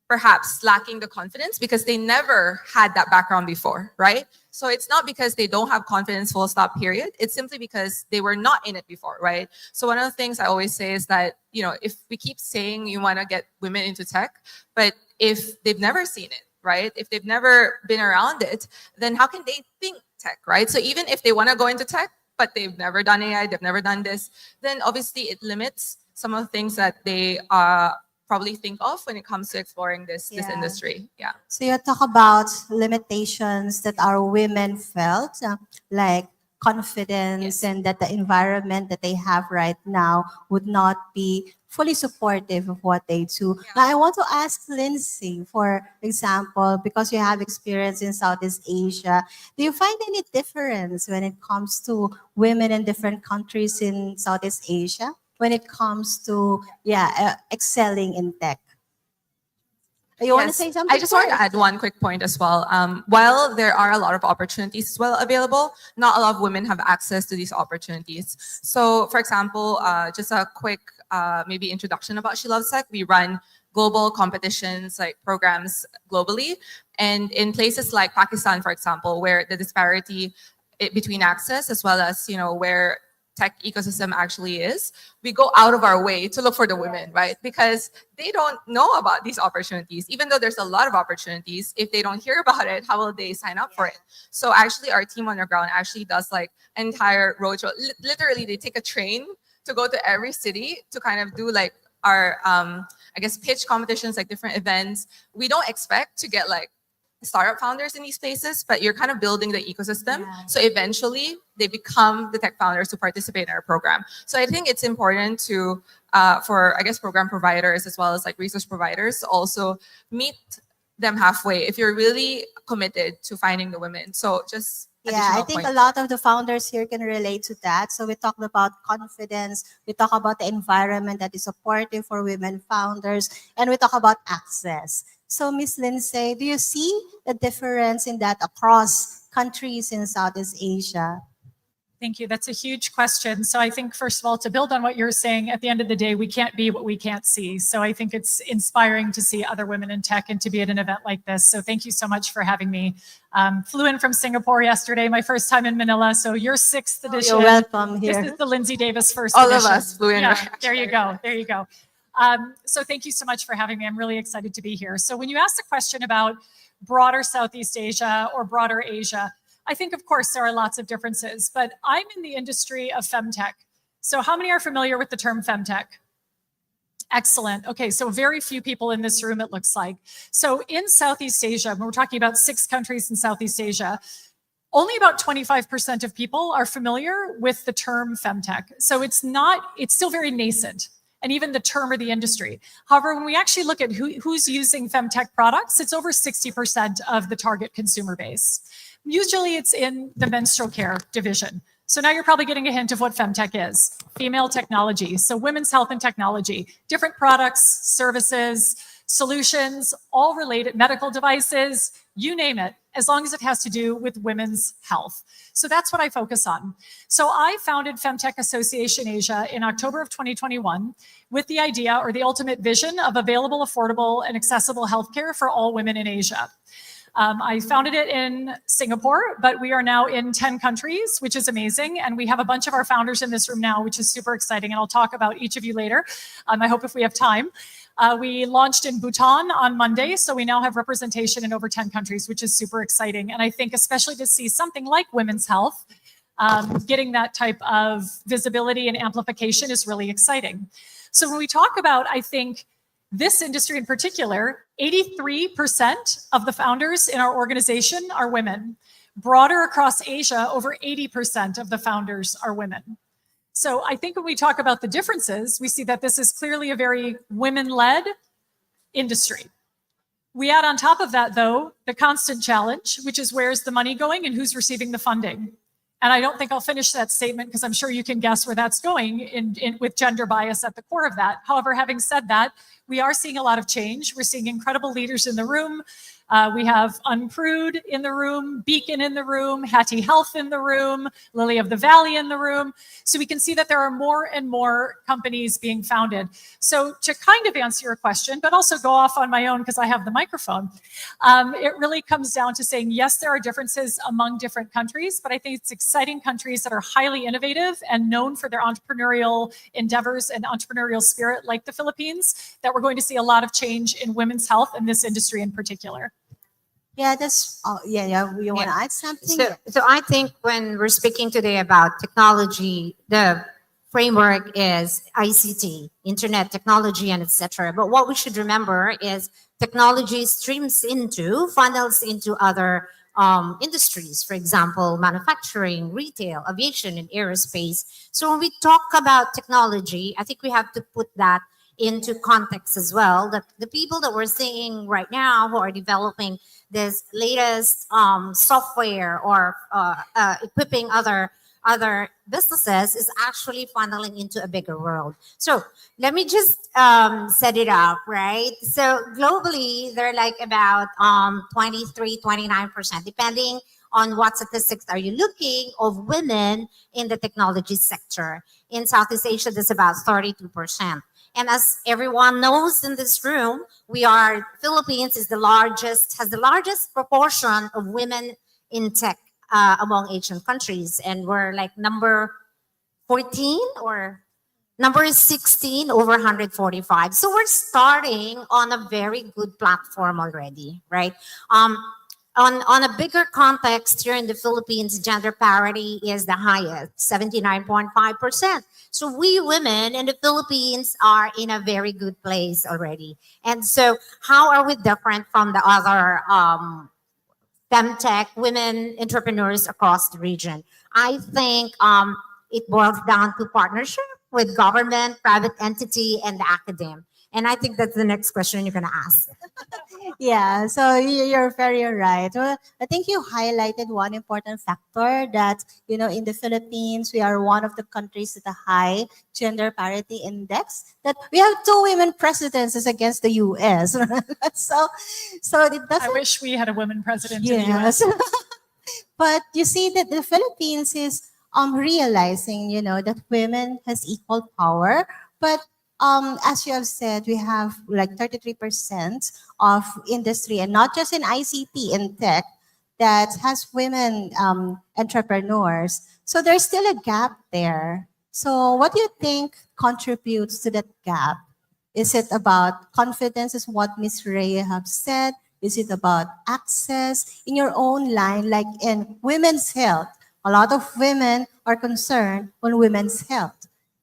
perhaps lacking the confidence because they never had that background before, right? So it's not because they don't have confidence, full stop, period. It's simply because they were not in it before, right? So one of the things I always say is that, if we keep saying you want to get women into tech, but if they've never seen it, right? If they've never been around it, then how can they think tech, right? So even if they want to go into tech, but they've never done AI, they've never done this, then obviously it limits some of the things that they probably think of when it comes to exploring this industry. Yeah. So you talk about limitations that our women felt, like confidence, and that the environment that they have right now would not be fully supportive of what they do. Now, I want to ask Lindsay, for example, because you have experience in Southeast Asia, do you find any difference when it comes to women in different countries in Southeast Asia? when it comes to excelling in tech. You want to Yes, say something? I just want to first? add one quick point as well. While there are a lot of opportunities as well available, not a lot of women have access to these opportunities. So, for example, just a quick maybe introduction about She Loves Tech. We run global competitions, like programs globally, and in places like Pakistan, for example, where the disparity between access as well as where tech ecosystem actually is, we go out of our way to look for the women, right? Because they don't know about these opportunities. Even though there's a lot of opportunities, if they don't hear about it, how will they sign up for it? So actually our team on the ground actually does like entire roadshow. Literally, they take a train to go to every city to kind of do like our, I guess, pitch competitions, like different events. We don't expect to get like startup founders in these places, but you're kind of building the ecosystem. So eventually they become the tech founders who participate in our program. So I think it's important to, for I guess program providers as well as like resource providers to also meet them halfway if you're really committed to finding the women. So just I think a lot of the founders here can relate to that. So we talked about confidence, we talk about the environment that is supportive for women founders, and we talk about access. So Ms. Lindsay, do you see a difference in that across countries in Southeast Asia? Thank you. That's a huge question. So I think, first of all, to build on what you're saying, at the end of the day, we can't be what we can't see. So I think it's inspiring to see other women in tech and to be at an event like this. So thank you so much for having me. Flew in from Singapore yesterday, my first time in Manila. So your sixth edition. You're welcome here. This is the Lindsay Davis first All edition. of us flew in. Yeah, there you go. There you go. So thank you so much for having me. I'm really excited to be here. So when you asked the question about broader Southeast Asia or broader Asia, I think, of course, there are lots of differences, but I'm in the industry of femtech. So how many are familiar with the term femtech? Excellent. Okay, so very few people in this room, it looks like. So in Southeast Asia, when we're talking about 6 countries in Southeast Asia, only about 25% of people are familiar with the term femtech. So it's still very nascent, and even the term or the industry. However, when we actually look at who's using femtech products, it's over 60% of the target consumer base. Usually it's in the menstrual care division. So now you're probably getting a hint of what femtech is. Female technology, so women's health and technology, different products, services, solutions, all related, medical devices, you name it, as long as it has to do with women's health. So that's what I focus on. So I founded Femtech Association Asia in October of 2021 with the idea or the ultimate vision of available, affordable, and accessible healthcare for all women in Asia. I founded it in Singapore, but we are now in 10 countries, which is amazing. And we have a bunch of our founders in this room now, which is super exciting. And I'll talk about each of you later. I hope if we have time. We launched in Bhutan on Monday, so we now have representation in over 10 countries, which is super exciting. And I think especially to see something like women's health, getting that type of visibility and amplification is really exciting. So when we talk about, I think, this industry in particular, 83% of the founders in our organization are women. Broader across Asia, over 80% of the founders are women. So I think when we talk about the differences, we see that this is clearly a very women-led industry. We add on top of that, though, the constant challenge, which is where's the money going and who's receiving the funding. And I don't think I'll finish that statement because I'm sure you can guess where that's going with gender bias at the core of that. However, having said that, we are seeing a lot of change. We're seeing incredible leaders in the room. We have Unprude in the room, Beacon in the room, Hattie Health in the room, Lily of the Valley in the room. So we can see that there are more and more companies being founded. So to kind of answer your question, but also go off on my own because I have the microphone, it really comes down to saying, yes, there are differences among different countries, but I think it's exciting countries that are highly innovative and known for their entrepreneurial endeavors and entrepreneurial spirit, like the Philippines, that we're going to see a lot of change in women's health in this industry in particular. Yeah, that's, you want to add something? So I think when we're speaking today about technology, the framework is ICT, internet technology, and etc. But what we should remember is technology funnels into other industries, for example, manufacturing, retail, aviation, and aerospace. So when we talk about technology, I think we have to put that into context as well, that the people that we're seeing right now who are developing this latest software or equipping other other businesses is actually funneling into a bigger world. So let me just set it up, right? So globally, they're like about 23, 29%, depending on what statistics are you looking, of women in the technology sector. In Southeast Asia, that's about 32%. And as everyone knows in this room, Philippines has the largest proportion of women in tech among Asian countries. And we're like number 14 or number 16 over 145. So we're starting on a very good platform already, right? On a bigger context, here in the Philippines, gender parity is the highest, 79.5%. So we women in the Philippines are in a very good place already. And so how are we different from the other femtech women entrepreneurs across the region? I think it boils down to partnership with government, private entity, and the academe. And I think that's the next question you're going to ask. Yeah, so you're very right. Well, I think you highlighted one important factor that, in the Philippines, we are one of the countries with a high gender parity index, that we have 2 women presidents as against the US. so it doesn't. I wish we had a woman president in the Yes. US. But you see that the Philippines is realizing, that women has equal power. But as you have said, we have like 33% of industry, and not just in ICT and tech, that has women entrepreneurs. So there's still a gap there. So what do you think contributes to that gap? Is it about confidence, is what Ms. Rhea have said? Is it about access in your own line, like in women's health? A lot of women are concerned on women's health.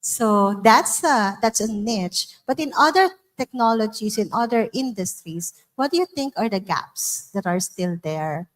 So that's a niche. But in other technologies, in other industries, what do you think are the gaps that are still there?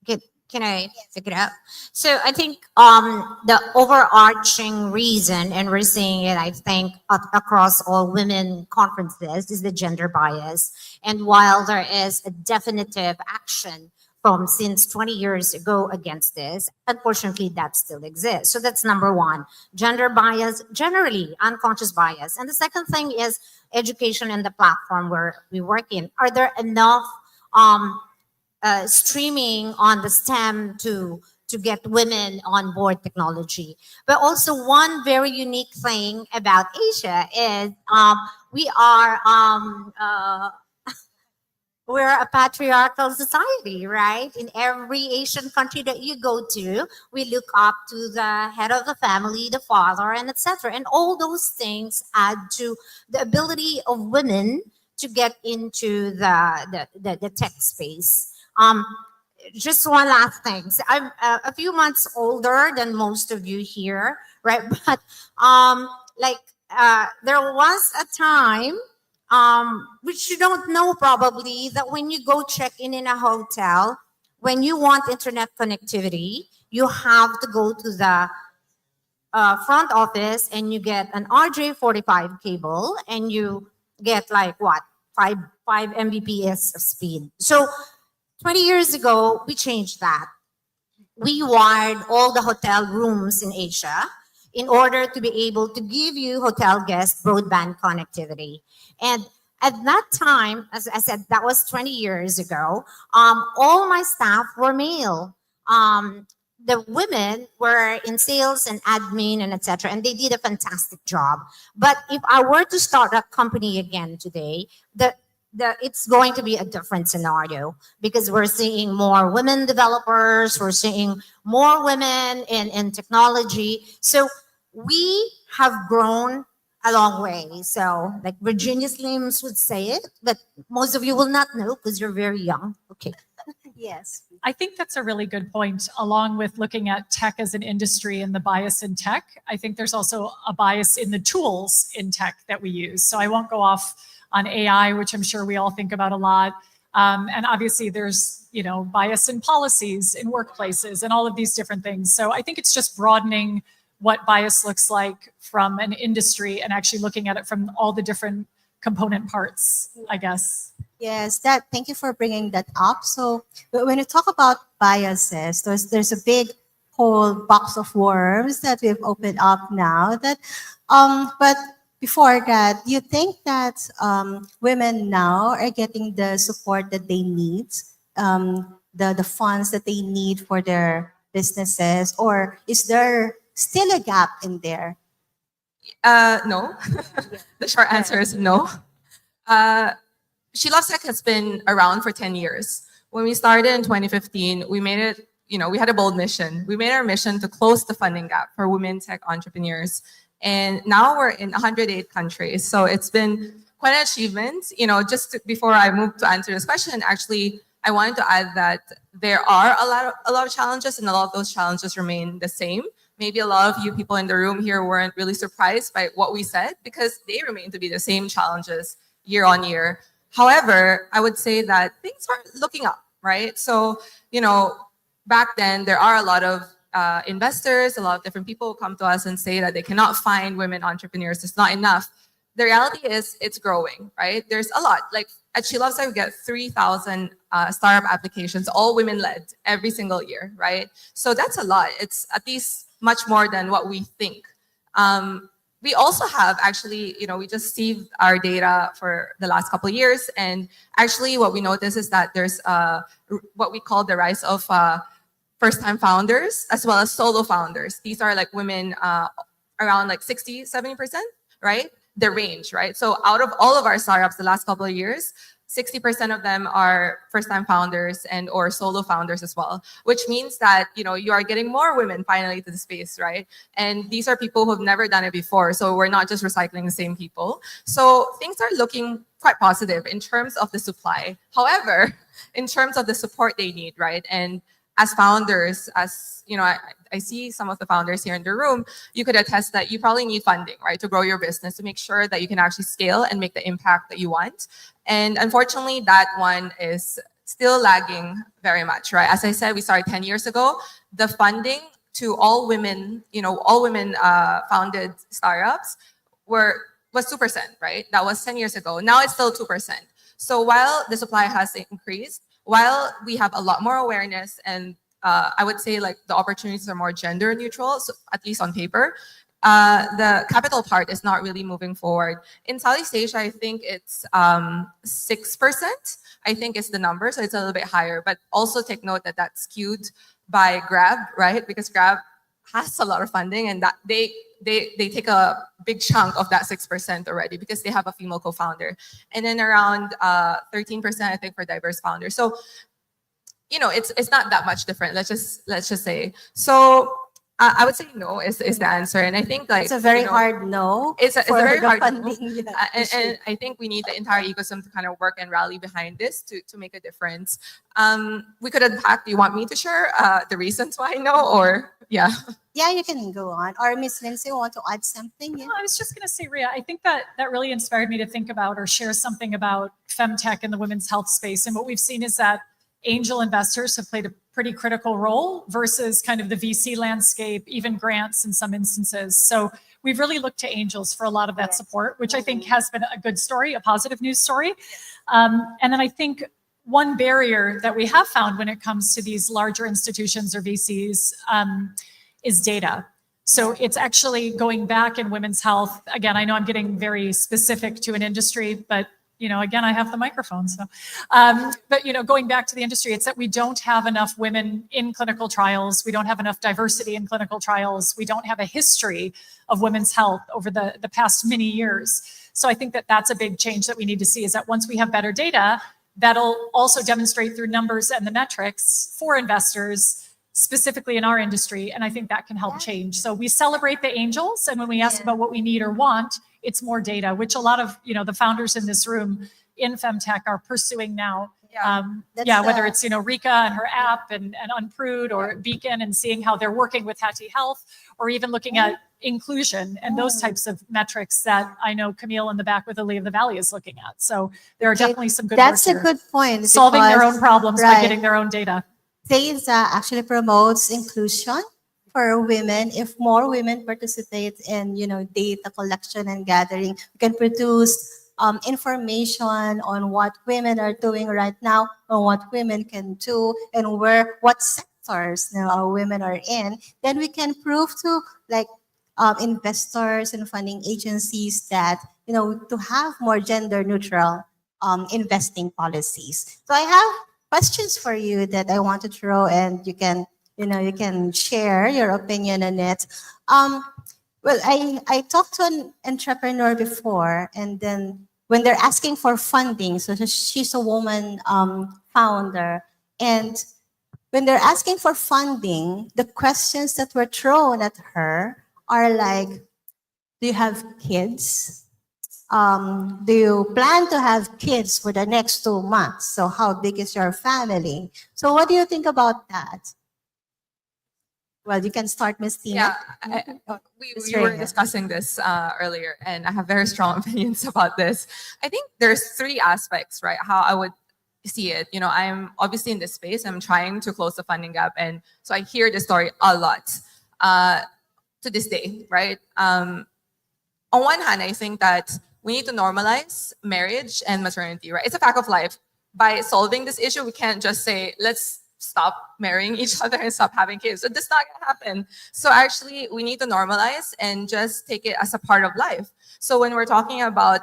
Can I pick it up? So I think the overarching reason, and we're seeing it, I think, across all women conferences, is the gender bias. And while there is a definitive action from since 20 years ago against this, unfortunately, that still exists. So that's number one, gender bias, generally unconscious bias. And the second thing is education and the platform where we work in. Are there enough streaming on the STEM to get women on board technology? But also one very unique thing about Asia is we're a patriarchal society, right? In every Asian country that you go to, we look up to the head of the family, the father, and etc. And all those things add to the ability of women to get into the tech space. Just one last thing. So I'm a few months older than most of you here, right? But there was a time, which you don't know probably, that when you go check in a hotel, when you want internet connectivity, you have to go to the front office and you get an RJ45 cable and you get like what, 5 Mbps of speed. So 20 years ago, we changed that. We wired all the hotel rooms in Asia in order to be able to give you hotel guests broadband connectivity. And at that time, as I said, that was 20 years ago, all my staff were male. The women were in sales and admin and etc., and they did a fantastic job. But if I were to start a company again today, it's going to be a different scenario, because we're seeing more women developers, we're seeing more women in technology. So we have grown a long way. So like Virginia Slims would say it, but most of you will not know because you're very young. Okay. Yes. I think that's a really good point, along with looking at tech as an industry and the bias in tech. I think there's also a bias in the tools in tech that we use. So I won't go off on AI, which I'm sure we all think about a lot. And obviously there's, bias in policies, in workplaces, and all of these different things. So I think it's just broadening what bias looks like from an industry and actually looking at it from all the different component parts, I guess. Yes, thank you for bringing that up. So when you talk about biases, there's a big whole box of worms that we've opened up now. But before that, do you think that women now are getting the support that they need, the funds that they need for their businesses, or is there still a gap in there? No. The short answer is no. She Loves Tech has been around for 10 years. When we started in 2015, we made it, we had a bold mission. We made our mission to close the funding gap for women tech entrepreneurs. And now we're in 108 countries. So it's been quite an achievement. Before I move to answer this question, actually, I wanted to add that there are a lot of challenges, and a lot of those challenges remain the same. Maybe a lot of you people in the room here weren't really surprised by what we said, because they remain to be the same challenges year on year. However, I would say that things are looking up, right? So, back then there are a lot of investors, a lot of different people come to us and say that they cannot find women entrepreneurs. It's not enough. The reality is it's growing, right? There's a lot. Like at She Loves Tech, we get 3,000 startup applications, all women-led, every single year, right? So that's a lot. It's at least much more than what we think. We also have actually, we just received our data for the last couple of years. And actually what we notice is that there's what we call the rise of first-time founders as well as solo founders. These are like women around like 60, 70%, right? The range, right? So out of all of our startups the last couple of years, 60% of them are first-time founders and or solo founders as well, which means that you are getting more women finally to the space, right? And these are people who have never done it before, so we're not just recycling the same people. So things are looking quite positive in terms of the supply. However, in terms of the support they need, right? And as founders, I see some of the founders here in the room, you could attest that you probably need funding, right, to grow your business, to make sure that you can actually scale and make the impact that you want. And unfortunately, that one is still lagging very much, right? As I said, we started 10 years ago. The funding to all women, founded startups was 2%, right? That was 10 years ago. Now it's still 2%. So while the supply has increased, while we have a lot more awareness and I would say like the opportunities are more gender neutral, so at least on paper, the capital part is not really moving forward. In Southeast Asia, I think it's 6%, I think is the number, so it's a little bit higher. But also take note that that's skewed by Grab, right? Because Grab has a lot of funding, and that they take a big chunk of that 6% already because they have a female co-founder, and then around 13%, I think, for diverse founders. So it's not that much different. Let's just say. So I would say no is the answer, and I think like it's a very hard no. It's a very hard funding, no. And I think we need the entire ecosystem to kind of work and rally behind this to make a difference. We could unpack. Do you want me to share the reasons why no, or yeah? Yeah, you can go on. Or Miss Lindsay, want to add something? Yeah. I was just going to say, Ria, I think that really inspired me to think about or share something about femtech in the women's health space. And what we've seen is that angel investors have played a pretty critical role versus kind of the VC landscape, even grants in some instances. So we've really looked to angels for a lot of that support, which I think has been a good story, a positive news story. And then I think one barrier that we have found when it comes to these larger institutions or VCs is data. So it's actually going back in women's health. Again, I know I'm getting very specific to an industry, but again, I have the microphone. So, but going back to the industry, it's that we don't have enough women in clinical trials. We don't have enough diversity in clinical trials. We don't have a history of women's health over the past many years. So I think that that's a big change that we need to see, is that once we have better data, that'll also demonstrate through numbers and the metrics for investors, specifically in our industry. And I think that can help change. So we celebrate the angels. And when we ask about what we need or want, it's more data, which a lot of, the founders in this room in femtech are pursuing now. Whether it's, Rika and her app and Unprude or Beacon, and seeing how they're working with Hattie Health, or even looking at inclusion and those types of metrics that I know Camille in the back with Lily of the Valley is looking at. So there are definitely some good That's work a here. good point. Solving their own problems by right. getting their own data. TASA actually promotes inclusion for women. If more women participate in, data collection and gathering, we can produce information on what women are doing right now, on what women can do, and what sectors women are in, then we can prove to like investors and funding agencies that to have more gender neutral investing policies. So I have questions for you that I want to throw, and you can share your opinion on it. Well, I talked to an entrepreneur before, and then when they're asking for funding, so she's a woman founder, and when they're asking for funding, the questions that were thrown at her are like, do you have kids? Do you plan to have kids for the next 2 months? So how big is your family? So what do you think about that? Well, you can start, Miss Tina. Yeah, we were discussing this earlier, and I have very strong opinions about this. I think there's three aspects, right? How I would see it. I'm obviously in this space. I'm trying to close the funding gap, and so I hear this story a lot to this day, right? On one hand, I think that we need to normalize marriage and maternity, right? It's a fact of life. By solving this issue, we can't just say, let's stop marrying each other and stop having kids. So that's not gonna happen. So actually, we need to normalize and just take it as a part of life. So when we're talking about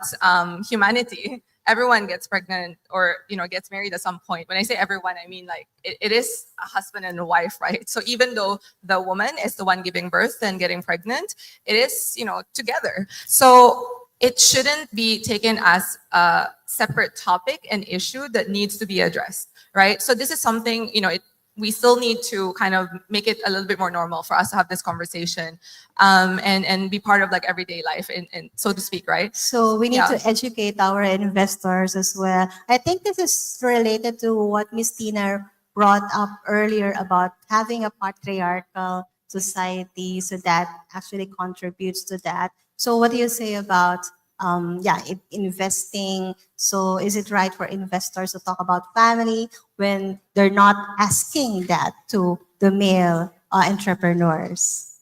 humanity, everyone gets pregnant or gets married at some point. When I say everyone, I mean like it is a husband and a wife, right? So even though the woman is the one giving birth and getting pregnant, it is together. So it shouldn't be taken as a separate topic and issue that needs to be addressed, right? So this is something, we still need to kind of make it a little bit more normal for us to have this conversation and be part of like everyday life, and so to speak, right? So we need to educate our investors as well. I think this is related to what Ms. Tina brought up earlier about having a patriarchal society, so that actually contributes to that. So what do you say about investing? So is it right for investors to talk about family when they're not asking that to the male entrepreneurs?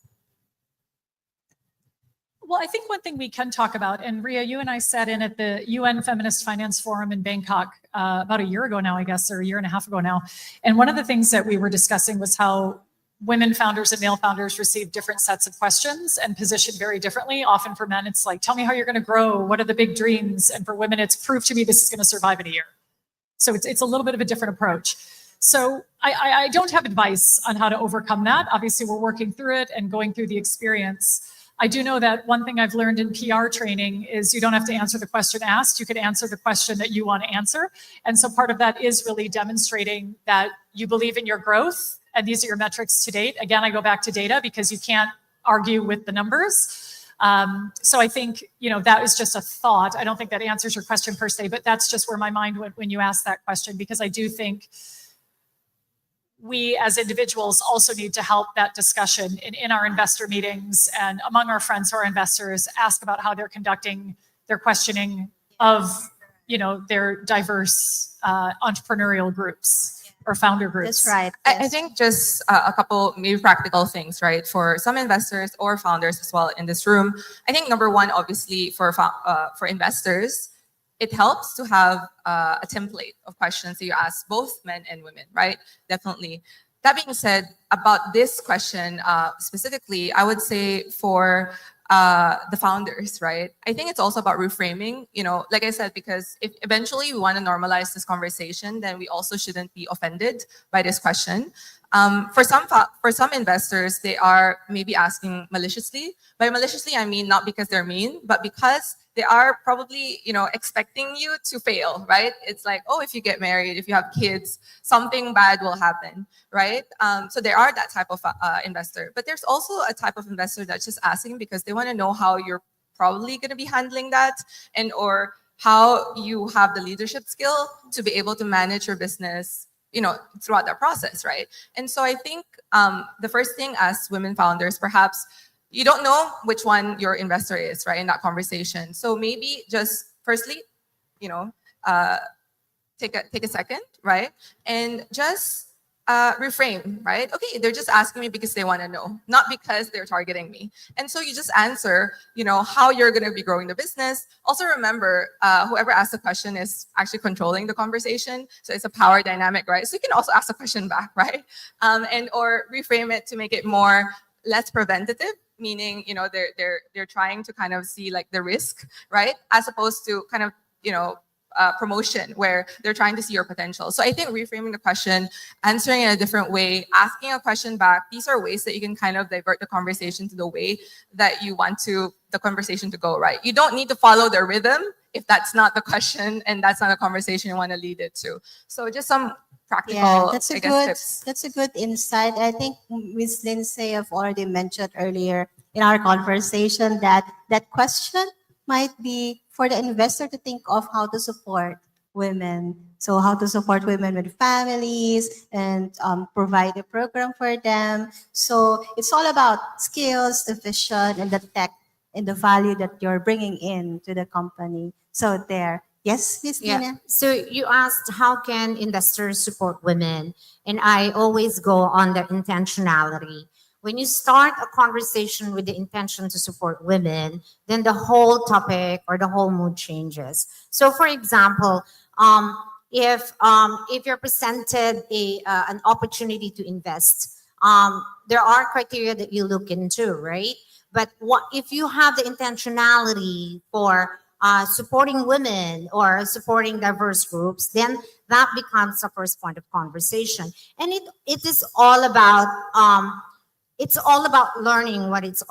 Well, I think one thing we can talk about, and Ria, you and I sat in at the UN Feminist Finance Forum in Bangkok about a year ago now, I guess, or a year and a half ago now. And one of the things that we were discussing was how women founders and male founders receive different sets of questions and positioned very differently. Often for men, it's like, tell me how you're going to grow. What are the big dreams? And for women, it's prove to me this is going to survive in a year. So it's a little bit of a different approach. So I don't have advice on how to overcome that. Obviously, we're working through it and going through the experience. I do know that one thing I've learned in PR training is you don't have to answer the question asked. You can answer the question that you want to answer. And so part of that is really demonstrating that you believe in your growth. And these are your metrics to date. Again, I go back to data because you can't argue with the numbers. So I think, that is just a thought. I don't think that answers your question per se, but that's just where my mind went when you asked that question, because I do think we as individuals also need to help that discussion in our investor meetings and among our friends who are investors, ask about how they're conducting their questioning of, their diverse entrepreneurial groups or founder groups. That's right. I think just a couple maybe practical things, right? For some investors or founders as well in this room. I think number one, obviously for investors, it helps to have a template of questions that you ask both men and women, right? Definitely. That being said, about this question specifically, I would say for the founders, right? I think it's also about reframing, like I said, because if eventually we want to normalize this conversation, then we also shouldn't be offended by this question. For some investors, they are maybe asking maliciously. By maliciously, I mean not because they're mean, but because they are probably, expecting you to fail, right? It's like, oh, if you get married, if you have kids, something bad will happen, right? So there are that type of investor. But there's also a type of investor that's just asking because they want to know how you're probably going to be handling that, and or how you have the leadership skill to be able to manage your business throughout that process, right? And so I think the first thing as women founders, perhaps you don't know which one your investor is, right, in that conversation. So maybe just firstly, take a second, right, and just reframe, right? Okay, they're just asking me because they want to know, not because they're targeting me. And so you just answer, how you're going to be growing the business. Also remember, whoever asked the question is actually controlling the conversation. So it's a power dynamic, right? So you can also ask a question back, right? Or reframe it to make it less preventative, meaning, they're trying to kind of see like the risk, right? As opposed to kind of, promotion where they're trying to see your potential. So I think reframing the question, answering in a different way, asking a question back, these are ways that you can kind of divert the conversation to the way that you want the conversation to go, right? You don't need to follow the rhythm if that's not the question and that's not a conversation you want to lead it to. So just some practical, that's I guess, tips. that's a good insight. I think Ms. Lindsay have already mentioned earlier in our conversation that question might be for the investor to think of how to support women. So how to support women with families and provide a program for them. So it's all about skills, the vision, and the tech and the value that you're bringing in to the company. So there. Yes, Ms. Dina? So you asked how can investors support women? And I always go on the intentionality. When you start a conversation with the intention to support women, then the whole topic or the whole mood changes. So for example, if you're presented an opportunity to invest, there are criteria that you look into, right? But if you have the intentionality for supporting women or supporting diverse groups, then that becomes the first point of conversation. And it is all about learning what it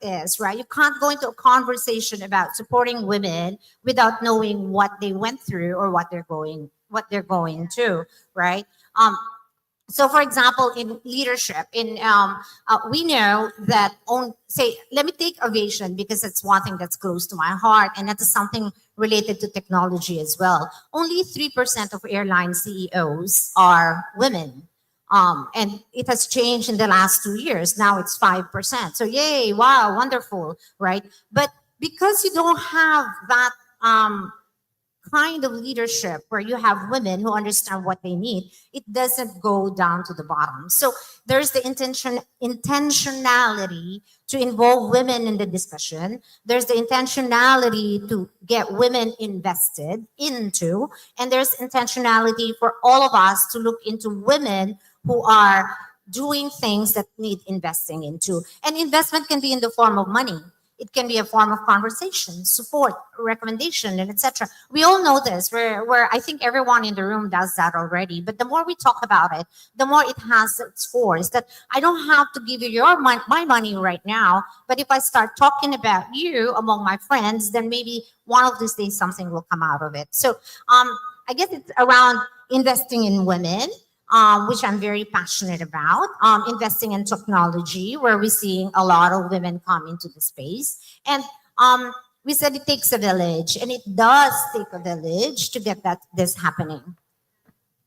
is, right? You can't go into a conversation about supporting women without knowing what they went through or what they're going to, right? So for example, in leadership, we know that let me take aviation because it's one thing that's close to my heart, and that is something related to technology as well. Only 3% of airline CEOs are women. And it has changed in the last 2 years. Now it's 5%. So yay, wow, wonderful, right? But because you don't have that kind of leadership where you have women who understand what they need, it doesn't go down to the bottom. So there's the intentionality to involve women in the discussion. There's the intentionality to get women invested into, and there's intentionality for all of us to look into women who are doing things that need investing into. And investment can be in the form of money. It can be a form of conversation, support, recommendation, and etc. We all know this, where I think everyone in the room does that already. But the more we talk about it, the more it has its force. That I don't have to give you my money right now, but if I start talking about you among my friends, then maybe one of these days something will come out of it. So I guess it's around investing in women, which I'm very passionate about, investing in technology, where we're seeing a lot of women come into the space. And we said it takes a village, and it does take a village to get this happening.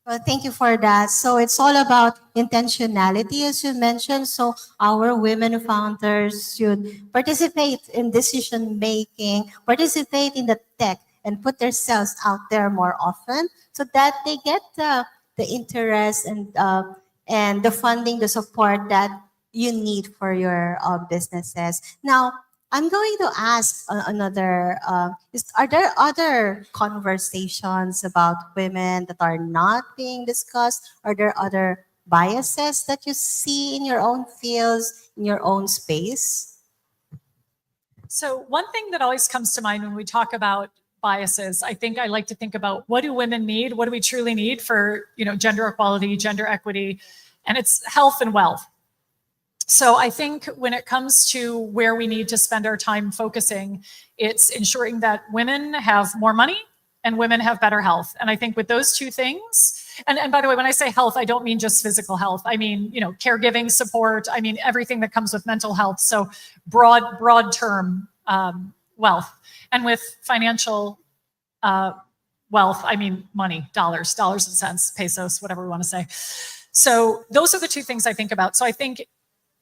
Well, thank you for that. So it's all about intentionality, as you mentioned. So our women founders should participate in decision making, participate in the tech, and put themselves out there more often so that they get the interest and the funding, the support that you need for your businesses. Now, I'm going to ask another, are there other conversations about women that are not being discussed? Are there other biases that you see in your own fields, in your own space? So one thing that always comes to mind when we talk about biases, I think I like to think about what do women need? What do we truly need for, gender equality, gender equity, and it's health and wealth. So I think when it comes to where we need to spend our time focusing, it's ensuring that women have more money and women have better health. And I think with those two things, and by the way, when I say health, I don't mean just physical health. I mean, caregiving support. I mean, everything that comes with mental health. So broad term wealth. And with financial wealth, I mean money, dollars and cents, pesos, whatever we want to say. So those are the two things I think about. So I think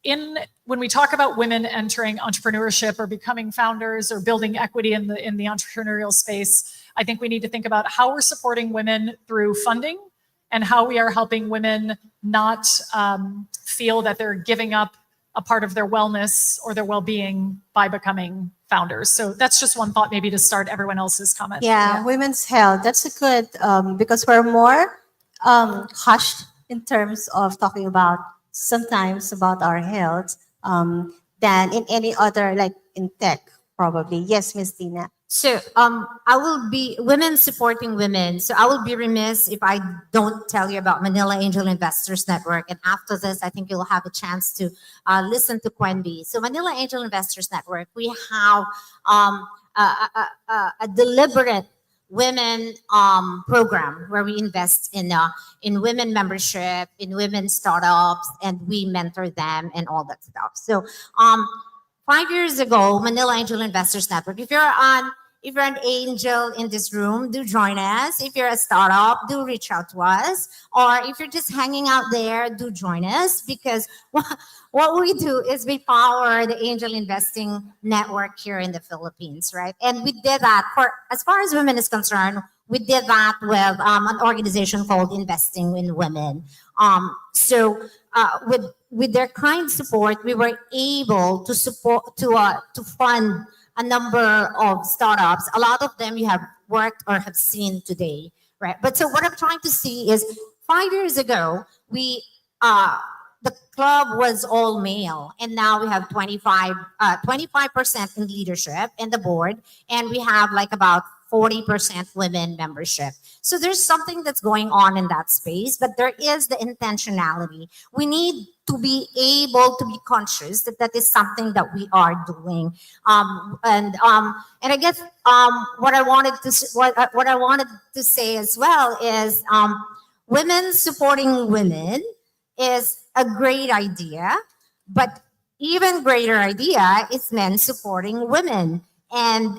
when we talk about women entering entrepreneurship or becoming founders or building equity in the entrepreneurial space, I think we need to think about how we're supporting women through funding and how we are helping women not feel that they're giving up a part of their wellness or their well-being by becoming founders. So that's just one thought maybe to start everyone else's comment. Yeah, women's health. That's a good, because we're more hushed in terms of talking about sometimes about our health than in any other, like in tech, probably. Yes, Miss Tina. So I will be women supporting women. So I will be remiss if I don't tell you about Manila Angel Investors Network. And after this, I think you'll have a chance to listen to Quenby. So Manila Angel Investors Network, we have a deliberate women program where we invest in women membership, in women startups, and we mentor them and all that stuff. So 5 years ago, Manila Angel Investors Network, if you're an angel in this room, do join us. If you're a startup, do reach out to us. Or if you're just hanging out there, do join us, because what we do is we power the angel investing network here in the Philippines, right? And we did that for, as far as women is concerned, we did that with an organization called Investing in Women. So with their kind support, we were able to support to fund a number of startups. A lot of them you have worked or have seen today, right? But so what I'm trying to see is 5 years ago, the club was all male, and now we have 25% in leadership and the board, and we have like about 40% women membership. So there's something that's going on in that space, but there is the intentionality. We need to be able to be conscious that that is something that we are doing. And I guess what I wanted to say as well is women supporting women is a great idea, but even greater idea is men supporting women. And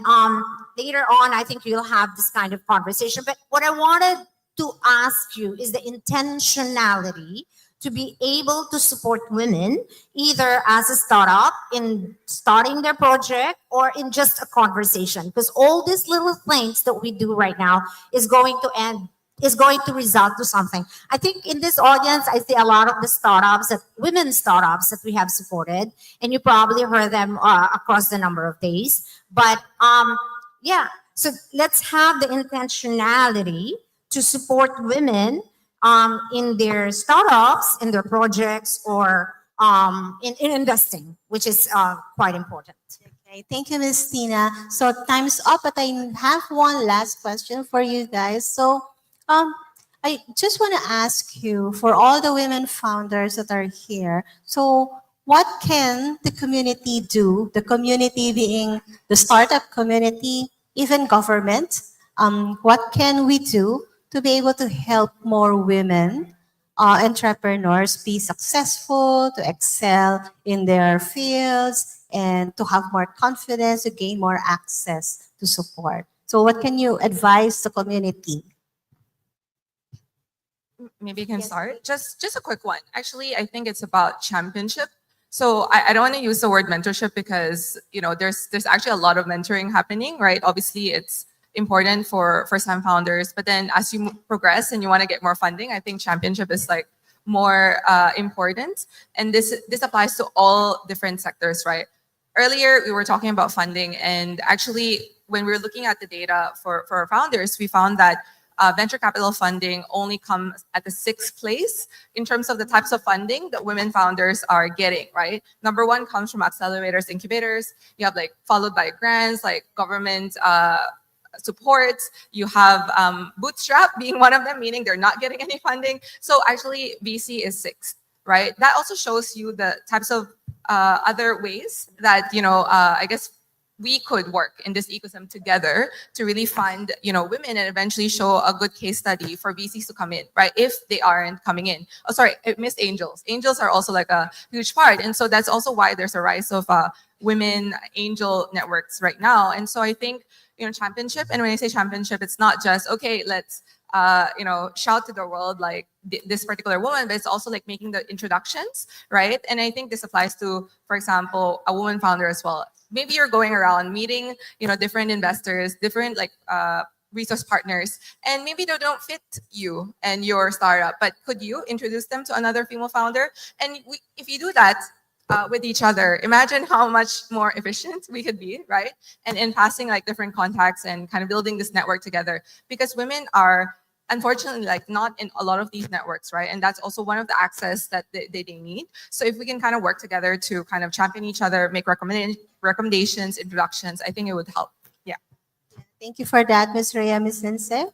later on, I think you'll have this kind of conversation. But what I wanted to ask you is the intentionality to be able to support women, either as a startup in starting their project or in just a conversation. Because all these little things that we do right now is going to result to something. I think in this audience, I see a lot of the startups, women startups that we have supported, and you probably heard them across the number of days. But yeah, so let's have the intentionality to support women in their startups, in their projects, or in investing, which is quite important. Okay, thank you, Ms. Tina. So time's up, but I have one last question for you guys. So I just want to ask you, for all the women founders that are here, so what can the community do, the community being the startup community, even government, what can we do to be able to help more women entrepreneurs be successful, to excel in their fields, and to have more confidence, to gain more access to support? So what can you advise the community? Maybe you can start. Just a quick one. Actually, I think it's about championship. So I don't want to use the word mentorship because there's actually a lot of mentoring happening, right? Obviously, it's important for first-time founders, but then as you progress and you want to get more funding, I think championship is like more important. And this applies to all different sectors, right? Earlier we were talking about funding, and actually when we were looking at the data for our founders, we found that venture capital funding only comes at the 6th place in terms of the types of funding that women founders are getting, right? Number 1 comes from accelerators, incubators. You have followed by grants, like government support. You have bootstrap being one of them, meaning they're not getting any funding. So actually VC is 6th, right? That also shows you the types of other ways that, I guess we could work in this ecosystem together to really fund, women and eventually show a good case study for VCs to come in, right? If they aren't coming in. Oh, sorry, I missed angels. Angels are also like a huge part. And so that's also why there's a rise of women angel networks right now. And so I think, championship, and when I say championship, it's not just, okay, let's, shout to the world like this particular woman, but it's also like making the introductions, right? And I think this applies to, for example, a woman founder as well. Maybe you're going around meeting, different investors, different resource partners, and maybe they don't fit you and your startup, but could you introduce them to another female founder? And if you do that with each other, imagine how much more efficient we could be, right? And in passing like different contacts and kind of building this network together, because women are unfortunately like not in a lot of these networks, right? And that's also one of the access that they need. So if we can kind of work together to kind of champion each other, make recommendations, introductions, I think it would help. Yeah. Thank you for that, Ms. Rhea. Ms. Lindsay?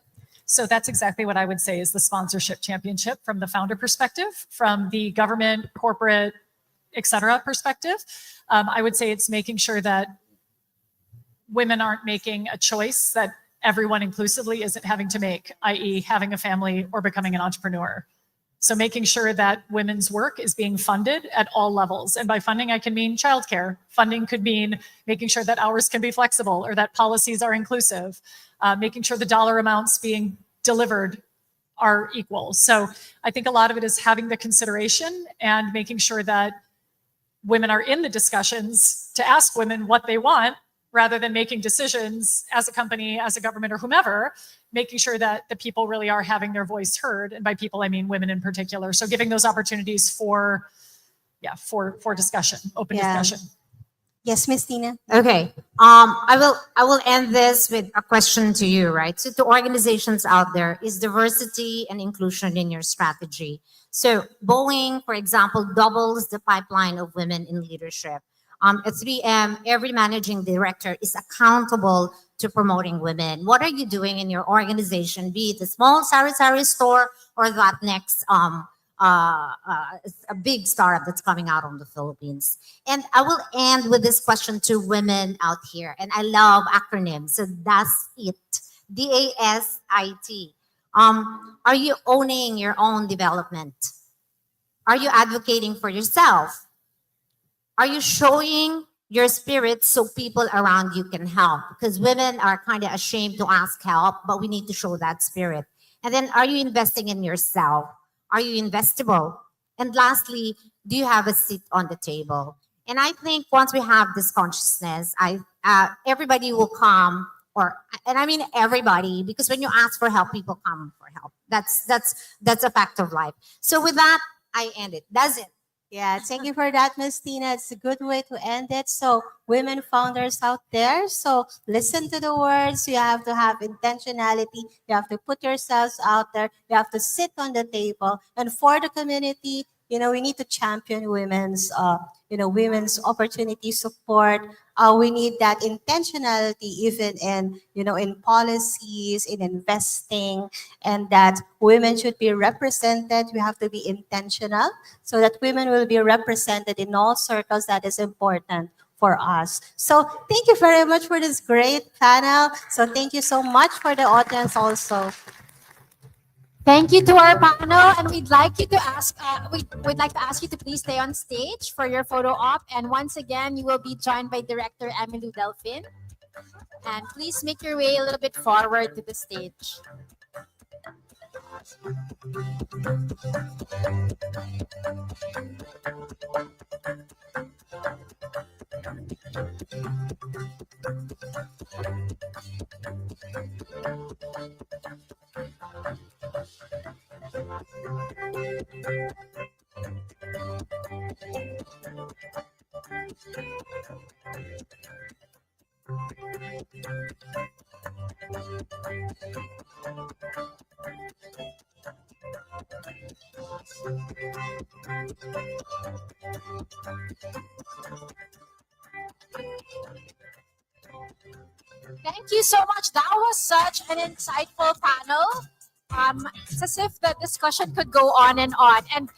So that's exactly what I would say is the sponsorship championship from the founder perspective, from the government, corporate, et cetera perspective. I would say it's making sure that women aren't making a choice that everyone inclusively isn't having to make, i.e. having a family or becoming an entrepreneur. So making sure that women's work is being funded at all levels. And by funding, I can mean childcare. Funding could mean making sure that hours can be flexible or that policies are inclusive, making sure the dollar amounts being delivered are equal. So I think a lot of it is having the consideration and making sure that women are in the discussions to ask women what they want, rather than making decisions as a company, as a government, or whomever, making sure that the people really are having their voice heard. And by people, I mean women in particular. So giving those opportunities for discussion, open discussion. Yes, Miss Tina. Okay. I will end this with a question to you, right? So to organizations out there, is diversity and inclusion in your strategy? So Boeing, for example, doubles the pipeline of women in leadership. At 3M, every managing director is accountable to promoting women. What are you doing in your organization, be it a small sari-sari store or that next a big startup that's coming out on the Philippines? And I will end with this question to women out here. And I love acronyms. So that's it. DASIT. Are you owning your own development? Are you advocating for yourself? Are you showing your spirit so people around you can help? Because women are kind of ashamed to ask help, but we need to show that spirit. And then, are you investing in yourself? Are you investable? And lastly, do you have a seat on the table? And I think once we have this consciousness, everybody will come, and I mean everybody, because when you ask for help, people come for help. That's a fact of life. So with that, I end it. That's it. Yeah, thank you for that, Miss Tina. It's a good way to end it. So, women founders out there, so listen to the words. You have to have intentionality. You have to put yourselves out there. You have to sit on the table. And for the community, we need to champion women's opportunity support. We need that intentionality, even in policies, in investing, and that women should be represented. We have to be intentional so that women will be represented in all circles. That is important for us. So thank you very much for this great panel. So thank you so much for the audience also. Thank you to our panel, and we'd like you to ask. We'd like to ask you to please stay on stage for your photo op. And once again, you will be joined by Director Emily Delphin. And please make your way a little bit forward to the stage. Thank you so much. That was such an insightful panel. It's as if the discussion could go on. And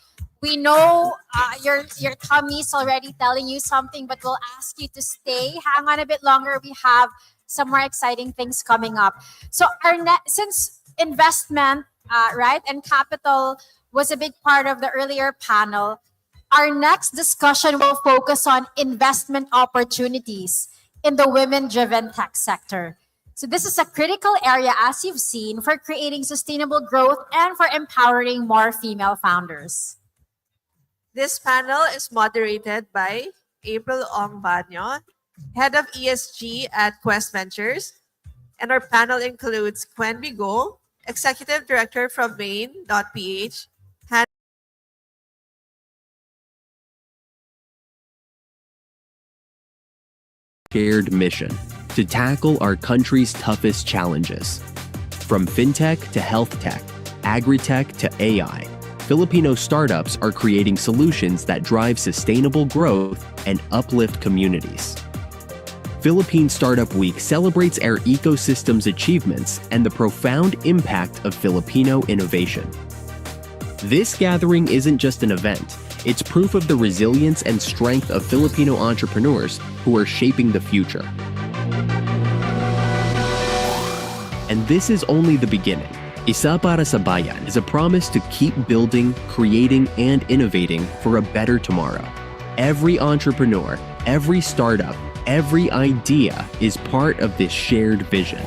we know your tummy's already telling you something, but we'll ask you to stay. Hang on a bit longer. We have some more exciting things coming up. So since investment, and capital was a big part of the earlier panel, our next discussion will focus on investment opportunities in the women-driven tech sector. So this is a critical area, as you've seen, for creating sustainable growth and for empowering more female founders. This panel is moderated by April Ong Banyo, Head of ESG at Quest Ventures, And our panel includes Quenby Go, Executive Director from Maine.ph, shared mission to tackle our country's toughest challenges. From fintech to health tech, agri-tech to AI, Filipino startups are creating solutions that drive sustainable growth and uplift communities. Philippine Startup Week celebrates our ecosystem's achievements and the profound impact of Filipino innovation. This gathering isn't just an event, it's proof of the resilience and strength of Filipino entrepreneurs who are shaping the future. And this is only the beginning. Isa para sa Bayan is a promise to keep building, creating, and innovating for a better tomorrow. Every entrepreneur, every startup, every idea is part of this shared vision.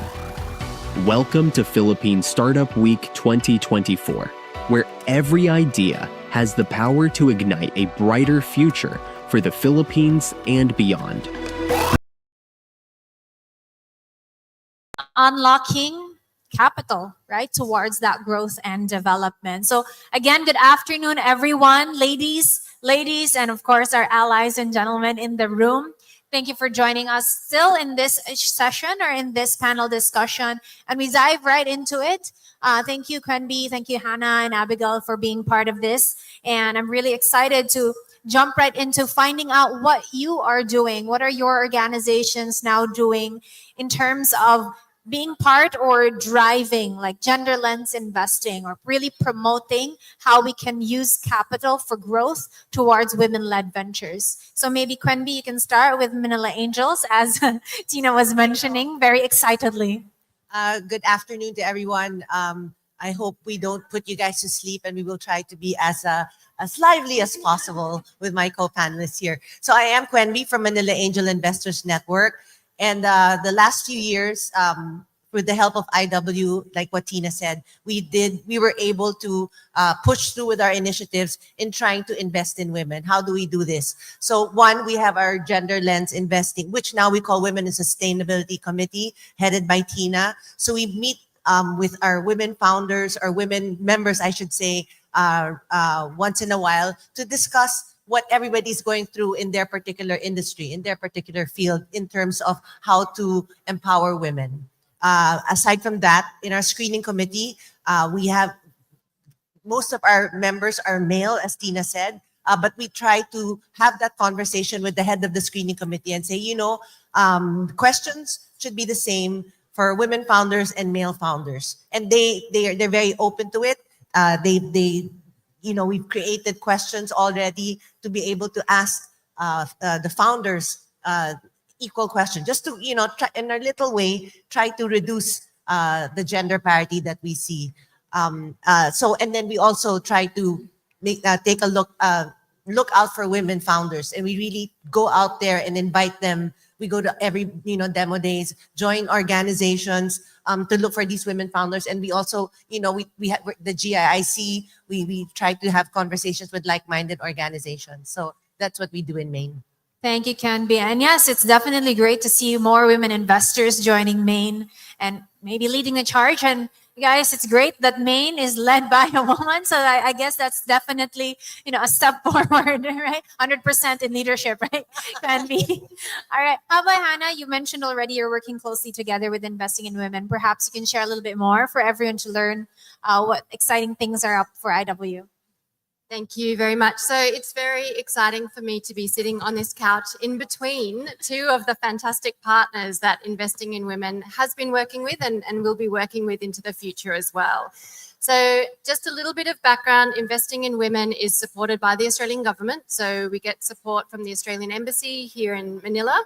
Welcome to Philippine Startup Week 2024, where every idea has the power to ignite a brighter future for the Philippines and beyond. Unlocking capital, right, towards that growth and development. So again, good afternoon, everyone, ladies, and of course, our allies and gentlemen in the room. Thank you for joining us still in this session or in this panel discussion. And we dive right into it. Thank you, Quenby. Thank you, Hannah and Abigail, for being part of this. And I'm really excited to jump right into finding out what you are doing. What are your organizations now doing in terms of being part or driving like gender lens investing or really promoting how we can use capital for growth towards women-led ventures. So maybe Quenby, you can start with Manila Angels, as Tina was mentioning very excitedly. Good afternoon to everyone. I hope we don't put you guys to sleep, and we will try to be as lively as possible with my co-panelists here. So I am Quenby from Manila Angel Investors Network. And the last few years, with the help of IW, like what Tina said, we were able to push through with our initiatives in trying to invest in women. How do we do this? So one, we have our gender lens investing, which now we call Women in Sustainability Committee, headed by Tina. So we meet with our women founders, or women members, I should say, once in a while to discuss what everybody's going through in their particular industry, in their particular field, in terms of how to empower women. Aside from that, in our screening committee, we have most of our members are male, as Tina said, but we try to have that conversation with the head of the screening committee and say, questions should be the same for women founders and male founders, and they're very open to it. We've created questions already to be able to ask the founders equal questions, just to, try, in a little way, try to reduce the gender parity that we see. And then we also try to take a look out for women founders, and we really go out there and invite them. We go to every demo days, join organizations to look for these women founders, and we also we have the GIIC. We try to have conversations with like-minded organizations. So that's what we do in Maine. Thank you, Quenby. And yes, it's definitely great to see more women investors joining Maine and maybe leading the charge. And guys, it's great that Maine is led by a woman. So I guess that's definitely, a step forward, right? 100% in leadership, right? Quenby. All right. How about Hannah? You mentioned already you're working closely together with Investing in Women. Perhaps you can share a little bit more for everyone to learn what exciting things are up for IW. Thank you very much. So it's very exciting for me to be sitting on this couch in between two of the fantastic partners that Investing in Women has been working with and will be working with into the future as well. So just a little bit of background, Investing in Women is supported by the Australian government. So we get support from the Australian Embassy here in Manila.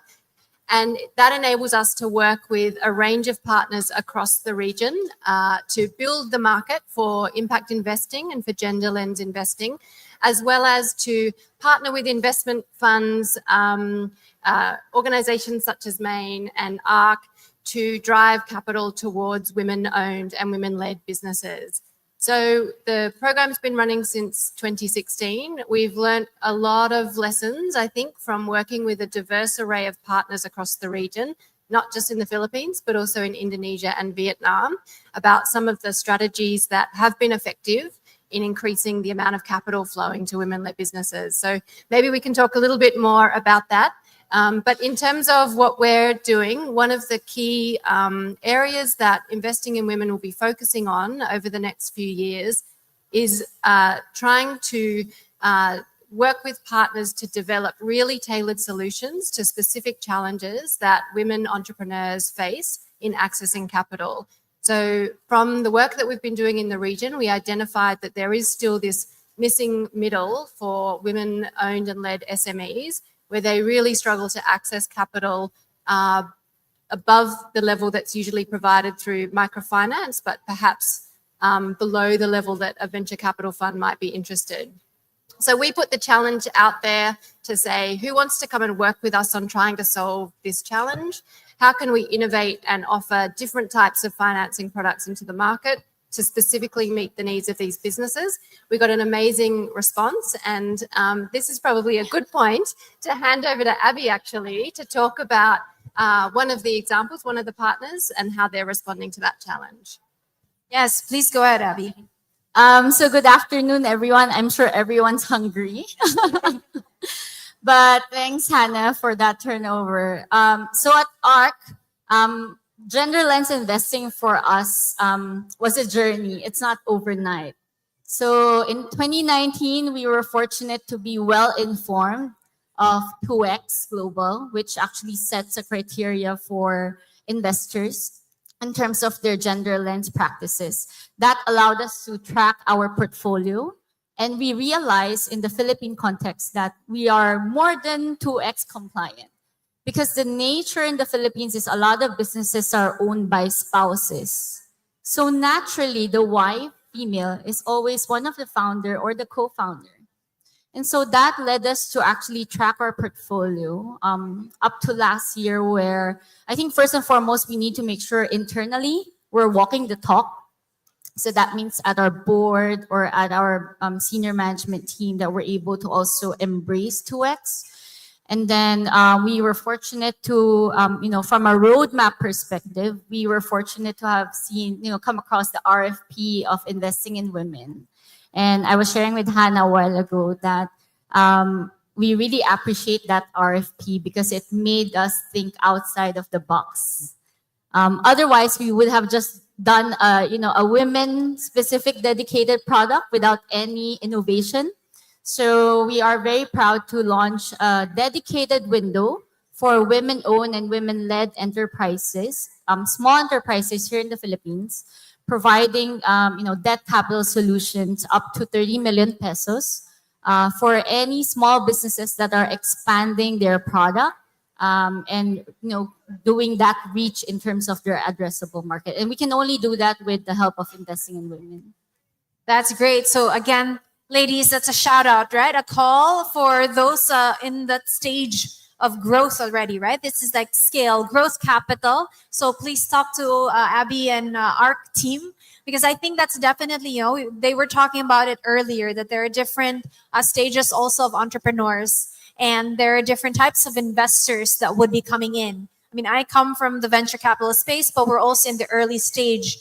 And that enables us to work with a range of partners across the region to build the market for impact investing and for gender lens investing, as well as to partner with investment funds, organizations such as Maine and ARC to drive capital towards women-owned and women-led businesses. So the program's been running since 2016. We've learned a lot of lessons, I think, from working with a diverse array of partners across the region. not just in the Philippines, but also in Indonesia and Vietnam, about some of the strategies that have been effective in increasing the amount of capital flowing to women-led businesses. So maybe we can talk a little bit more about that. But in terms of what we're doing, one of the key areas that investing in women will be focusing on over the next few years is trying to work with partners to develop really tailored solutions to specific challenges that women entrepreneurs face in accessing capital. So from the work that we've been doing in the region, we identified that there is still this missing middle for women-owned and led SMEs, where they really struggle to access capital above the level that's usually provided through microfinance, but perhaps below the level that a venture capital fund might be interested. So we put the challenge out there to say, who wants to come and work with us on trying to solve this challenge? How can we innovate and offer different types of financing products into the market to specifically meet the needs of these businesses? We got an amazing response, and this is probably a good point to hand over to Abby, actually, to talk about one of the examples, one of the partners, and how they're responding to that challenge. Yes, please go ahead, Abby. So good afternoon, everyone. I'm sure everyone's hungry. But thanks, Hannah, for that turnover. So at ARC, gender lens investing for us was a journey. It's not overnight. So in 2019, we were fortunate to be well informed of 2X Global, which actually sets a criteria for investors in terms of their gender lens practices. That allowed us to track our portfolio. And we realized in the Philippine context that we are more than 2X compliant, because the nature in the Philippines is a lot of businesses are owned by spouses. So naturally, the wife, female, is always one of the founder or the co-founder. And so that led us to actually track our portfolio up to last year, where I think first and foremost, we need to make sure internally we're walking the talk. So that means at our board or at our senior management team that we're able to also embrace 2X. And then we were fortunate to, from a roadmap perspective, we were fortunate to have seen, come across the RFP of investing in women. And I was sharing with Hannah a while ago that we really appreciate that RFP because it made us think outside of the box. Otherwise, we would have just done a women-specific dedicated product without any innovation. So we are very proud to launch a dedicated window for women-owned and women-led enterprises, small enterprises here in the Philippines, providing debt capital solutions up to 30 million pesos for any small businesses that are expanding their product and doing that reach in terms of their addressable market. And we can only do that with the help of investing in women. That's great. So again, ladies, that's a shout out, right? A call for those in that stage of growth already, right? This is like scale, growth capital. So please talk to Abby and ARC team, because I think that's definitely, they were talking about it earlier, that there are different stages also of entrepreneurs, and there are different types of investors that would be coming in. I mean, I come from the venture capital space, but we're also in the early stage,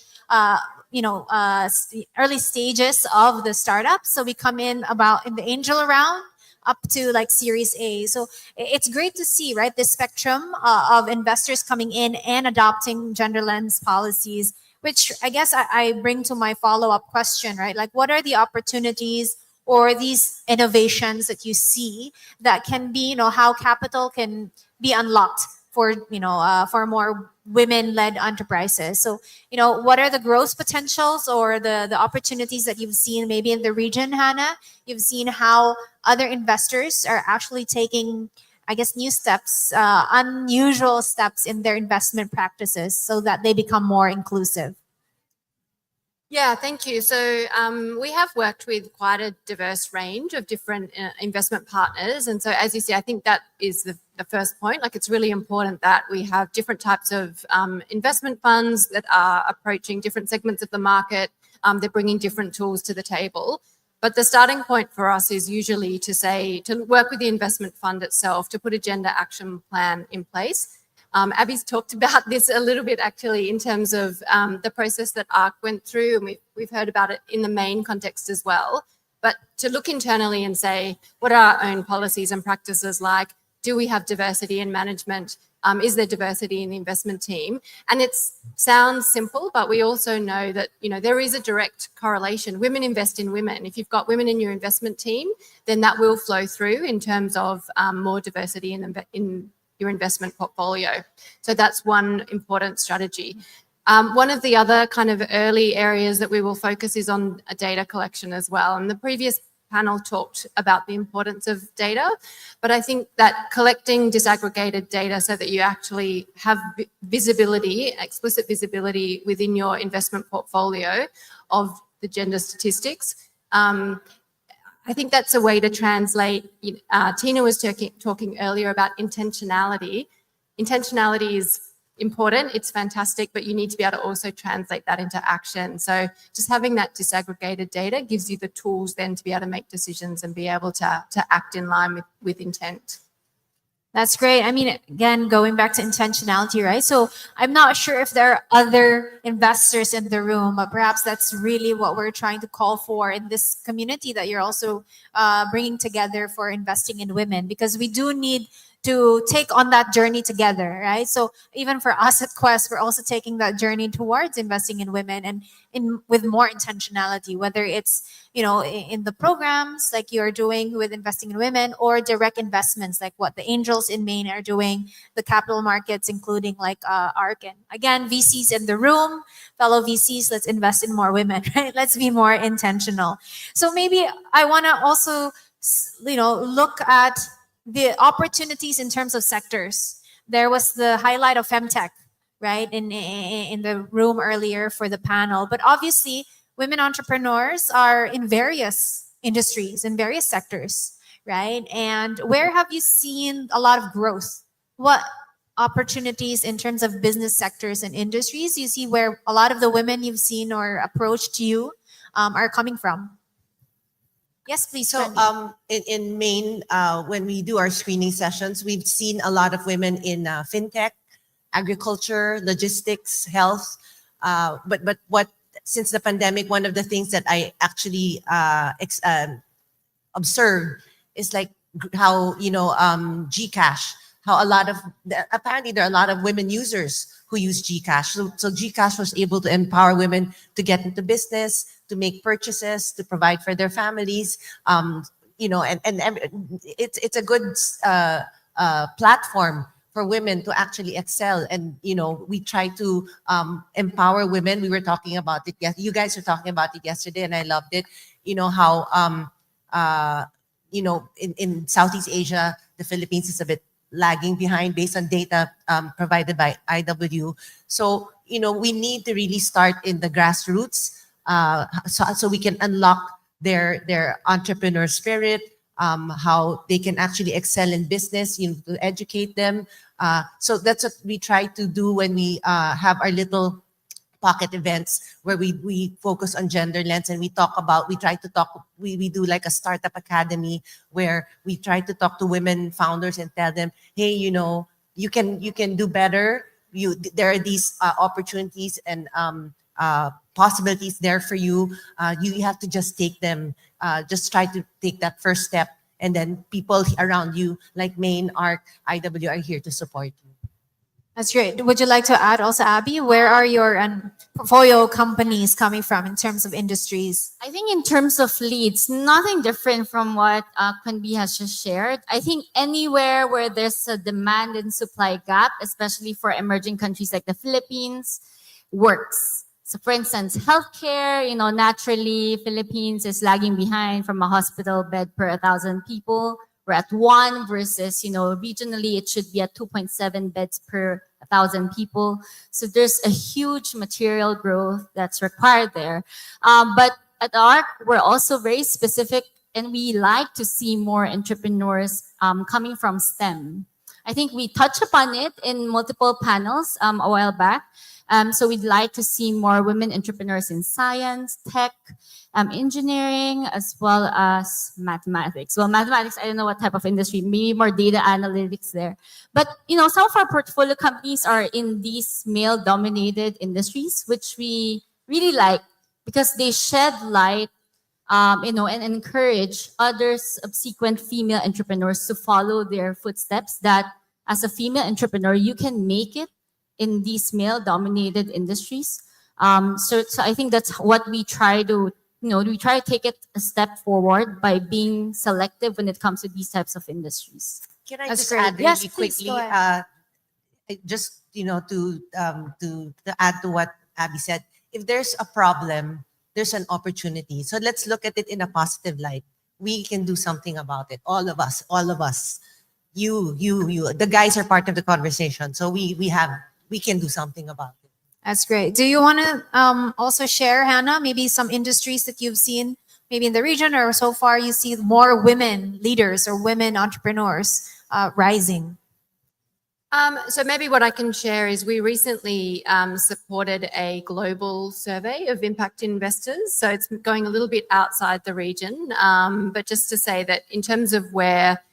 early stages of the startup. So we come in about in the angel round up to like Series A. So it's great to see, right, this spectrum of investors coming in and adopting gender lens policies, which I guess I bring to my follow-up question, right? Like, what are the opportunities or these innovations that you see that can be, how capital can be unlocked for, for more women-led enterprises? So, what are the growth potentials or the opportunities that you've seen maybe in the region, Hannah? You've seen how other investors are actually taking, I guess, new steps, unusual steps in their investment practices so that they become more inclusive. Yeah, thank you. So we have worked with quite a diverse range of different investment partners. And so as you see, I think that is the first point. Like, it's really important that we have different types of investment funds that are approaching different segments of the market. They're bringing different tools to the table. But the starting point for us is usually to work with the investment fund itself to put a gender action plan in place. Abby's talked about this a little bit actually in terms of the process that ARC went through, and we've heard about it in the main context as well. But to look internally and say, what are our own policies and practices like? Do we have diversity in management? Is there diversity in the investment team? And it sounds simple, but we also know that there is a direct correlation. Women invest in women. If you've got women in your investment team, then that will flow through in terms of more diversity in your investment portfolio. So that's one important strategy. One of the other kind of early areas that we will focus is on data collection as well. And the previous panel talked about the importance of data, but I think that collecting disaggregated data so that you actually have visibility, explicit visibility within your investment portfolio of the gender statistics, I think that's a way to translate. Tina was talking earlier about intentionality. Intentionality is important, it's fantastic, but you need to be able to also translate that into action. So just having that disaggregated data gives you the tools then to be able to make decisions and be able to act in line with intent. That's great. I mean, again, going back to intentionality, right? So I'm not sure if there are other investors in the room, but perhaps that's really what we're trying to call for in this community that you're also bringing together for investing in women, because we do need to take on that journey together, right? So even for us at Quest, we're also taking that journey towards investing in women and with more intentionality, whether it's in the programs like you're doing with investing in women, or direct investments like what the angels in Maine are doing, the capital markets, including like ARC. And again, VCs in the room, fellow VCs, let's invest in more women, right? Let's be more intentional. So maybe I want to also look at the opportunities in terms of sectors. There was the highlight of femtech, right, in the room earlier for the panel. But obviously, women entrepreneurs are in various industries, in various sectors, right? And where have you seen a lot of growth? What opportunities in terms of business sectors and industries you see where a lot of the women you've seen or approached you are coming from? Yes, please. So in Maine, when we do our screening sessions, we've seen a lot of women in fintech, agriculture, logistics, health. But since the pandemic, one of the things that I actually observed is like how Gcash, how apparently there are a lot of women users who use Gcash. So Gcash was able to empower women to get into business, to make purchases, to provide for their families. And it's a good platform for women to actually excel. And we try to empower women. We were talking about it. You guys were talking about it yesterday, and I loved it. How in Southeast Asia, the Philippines is a bit lagging behind based on data provided by IW. So we need to really start in the grassroots. So we can unlock their entrepreneur spirit, how they can actually excel in business, to educate them. So that's what we try to do when we have our little pocket events where we focus on gender lens, and we do like a startup academy where we try to talk to women founders and tell them, hey, you can do better. There are these opportunities and possibilities there for you. You have to just take them. Just try to take that first step, and then people around you, like Maine, ARC, IW, are here to support you. That's great. Would you like to add also, Abby? Where are your portfolio companies coming from in terms of industries? I think in terms of leads, nothing different from what Quenby has just shared. I think anywhere where there's a demand and supply gap, especially for emerging countries like the Philippines, works. So for instance, healthcare, naturally, Philippines is lagging behind from a hospital bed per 1,000 people. We're at 1 versus, regionally, it should be at 2.7 beds per 1,000 people. So there's a huge material growth that's required there. But at ARC, we're also very specific, and we like to see more entrepreneurs coming from STEM. I think we touched upon it in multiple panels a while back. So we'd like to see more women entrepreneurs in science, tech, engineering, as well as mathematics. Well, mathematics, I don't know what type of industry, maybe more data analytics there. But, some of our portfolio companies are in these male-dominated industries, which we really like because they shed light, and encourage other subsequent female entrepreneurs to follow their footsteps, that as a female entrepreneur, you can make it in these male-dominated industries. So I think that's what we try to, we try to take it a step forward by being selective when it comes to these types of industries. Can I That's just great. add really Yes, please, quickly? go ahead. Just to add to what Abby said, if there's a problem, there's an opportunity. So let's look at it in a positive light. We can do something about it. All of us. You. The guys are part of the conversation. So we can do something about it. That's great. Do you want to also share, Hannah, maybe some industries that you've seen, maybe in the region or so far you see more women leaders or women entrepreneurs rising? So maybe what I can share is we recently supported a global survey of impact investors. So it's going a little bit outside the region, but just to say that in terms of where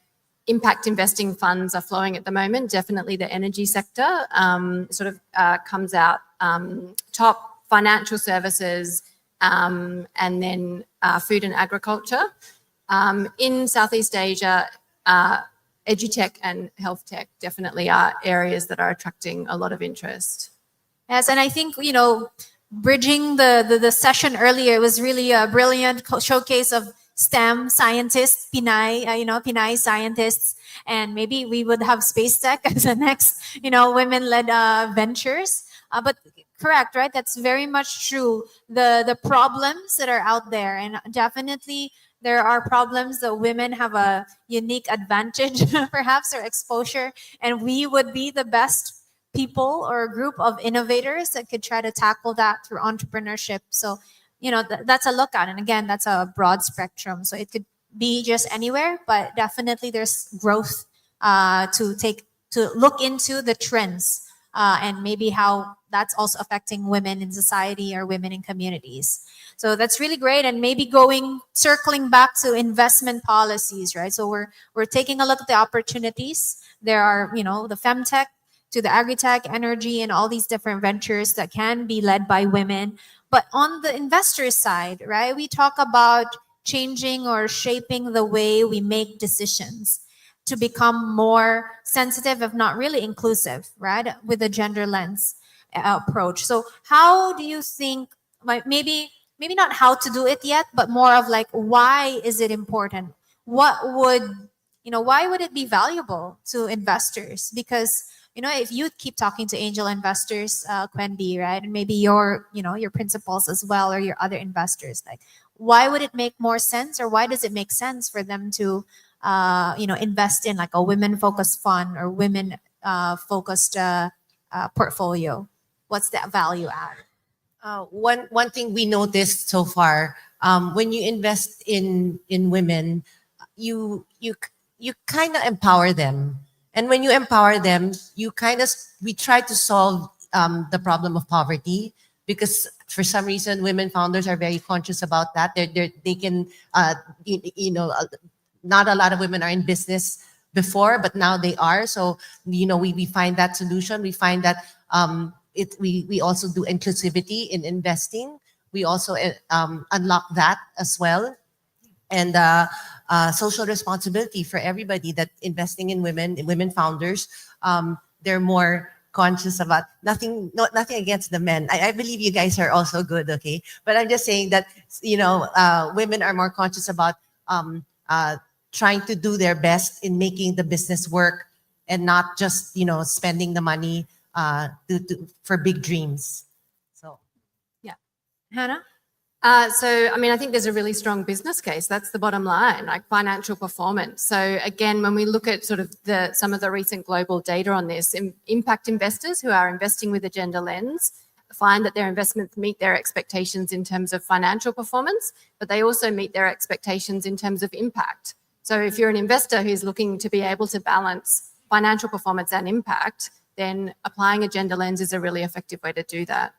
impact investing funds are flowing at the moment, definitely the energy sector comes out top, financial services, and then food and agriculture. In Southeast Asia, edutech and health tech definitely are areas that are attracting a lot of interest. Yes, and I think, bridging the session earlier, it was really a brilliant showcase of STEM scientists, Pinay, Pinay scientists, and maybe we would have space tech as the next, women-led ventures. But correct, right? That's very much true. The problems that are out there, and definitely there are problems that women have a unique advantage, perhaps, or exposure, and we would be the best people or group of innovators that could try to tackle that through entrepreneurship. So, that's a look at, and again, that's a broad spectrum. So it could be just anywhere, but definitely there's growth to look into the trends and maybe how that's also affecting women in society or women in communities. So that's really great. And maybe circling back to investment policies, right? So we're taking a look at the opportunities. There are, the femtech to the agri-tech, energy, and all these different ventures that can be led by women. But on the investor side, right, we talk about changing or shaping the way we make decisions to become more sensitive, if not really inclusive, right, with a gender lens approach. So how do you think, maybe not how to do it yet, but more of like, why is it important? Why would it be valuable to investors? Because if you keep talking to angel investors, Quendi, right, and maybe your principals as well, or your other investors, like, why would it make more sense, or why does it make sense for them to, invest in like a women-focused fund or women-focused portfolio? What's that value add? One thing we noticed so far, when you invest in women, you kind of empower them. And when you empower them, we try to solve the problem of poverty, because for some reason, women founders are very conscious about that. They can, not a lot of women are in business before, but now they are. So, we find that solution. We find that we also do inclusivity in investing. We also unlock that as well. And social responsibility for everybody, that investing in women founders, they're more conscious about nothing against the men. I believe you guys are also good, okay? But I'm just saying that, women are more conscious about trying to do their best in making the business work, and not just, spending the money for big dreams. So, yeah. Hannah? I think there's a really strong business case. That's the bottom line, like financial performance. So again, when we look at sort of some of the recent global data on this, impact investors who are investing with a gender lens find that their investments meet their expectations in terms of financial performance, but they also meet their expectations in terms of impact. So if you're an investor who's looking to be able to balance financial performance and impact, then applying a gender lens is a really effective way to do that.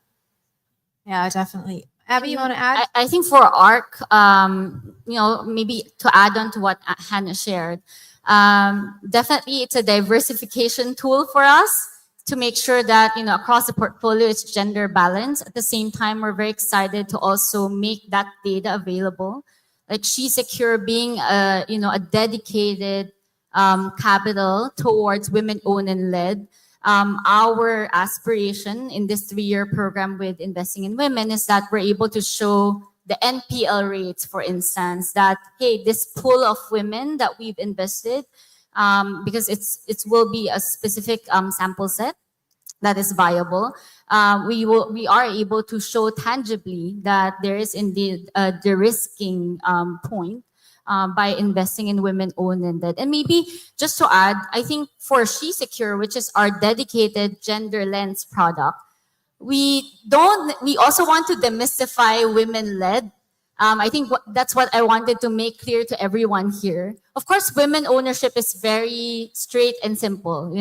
Yeah, definitely. Abby, you want to add? I think for ARC, maybe to add on to what Hannah shared, definitely it's a diversification tool for us to make sure that, across the portfolio, it's gender balanced. At the same time, we're very excited to also make that data available. Like She Secure being a dedicated capital towards women-owned and led. Our aspiration in this 3-year program with Investing in Women is that we're able to show the NPL rates, for instance, that, hey, this pool of women that we've invested, because it will be a specific sample set that is viable, we are able to show tangibly that there is indeed a de-risking point by investing in women-owned and led. And maybe just to add, I think for She Secure, which is our dedicated gender lens product, we also want to demystify women-led. I think that's what I wanted to make clear to everyone here. Of course, women ownership is very straight and simple.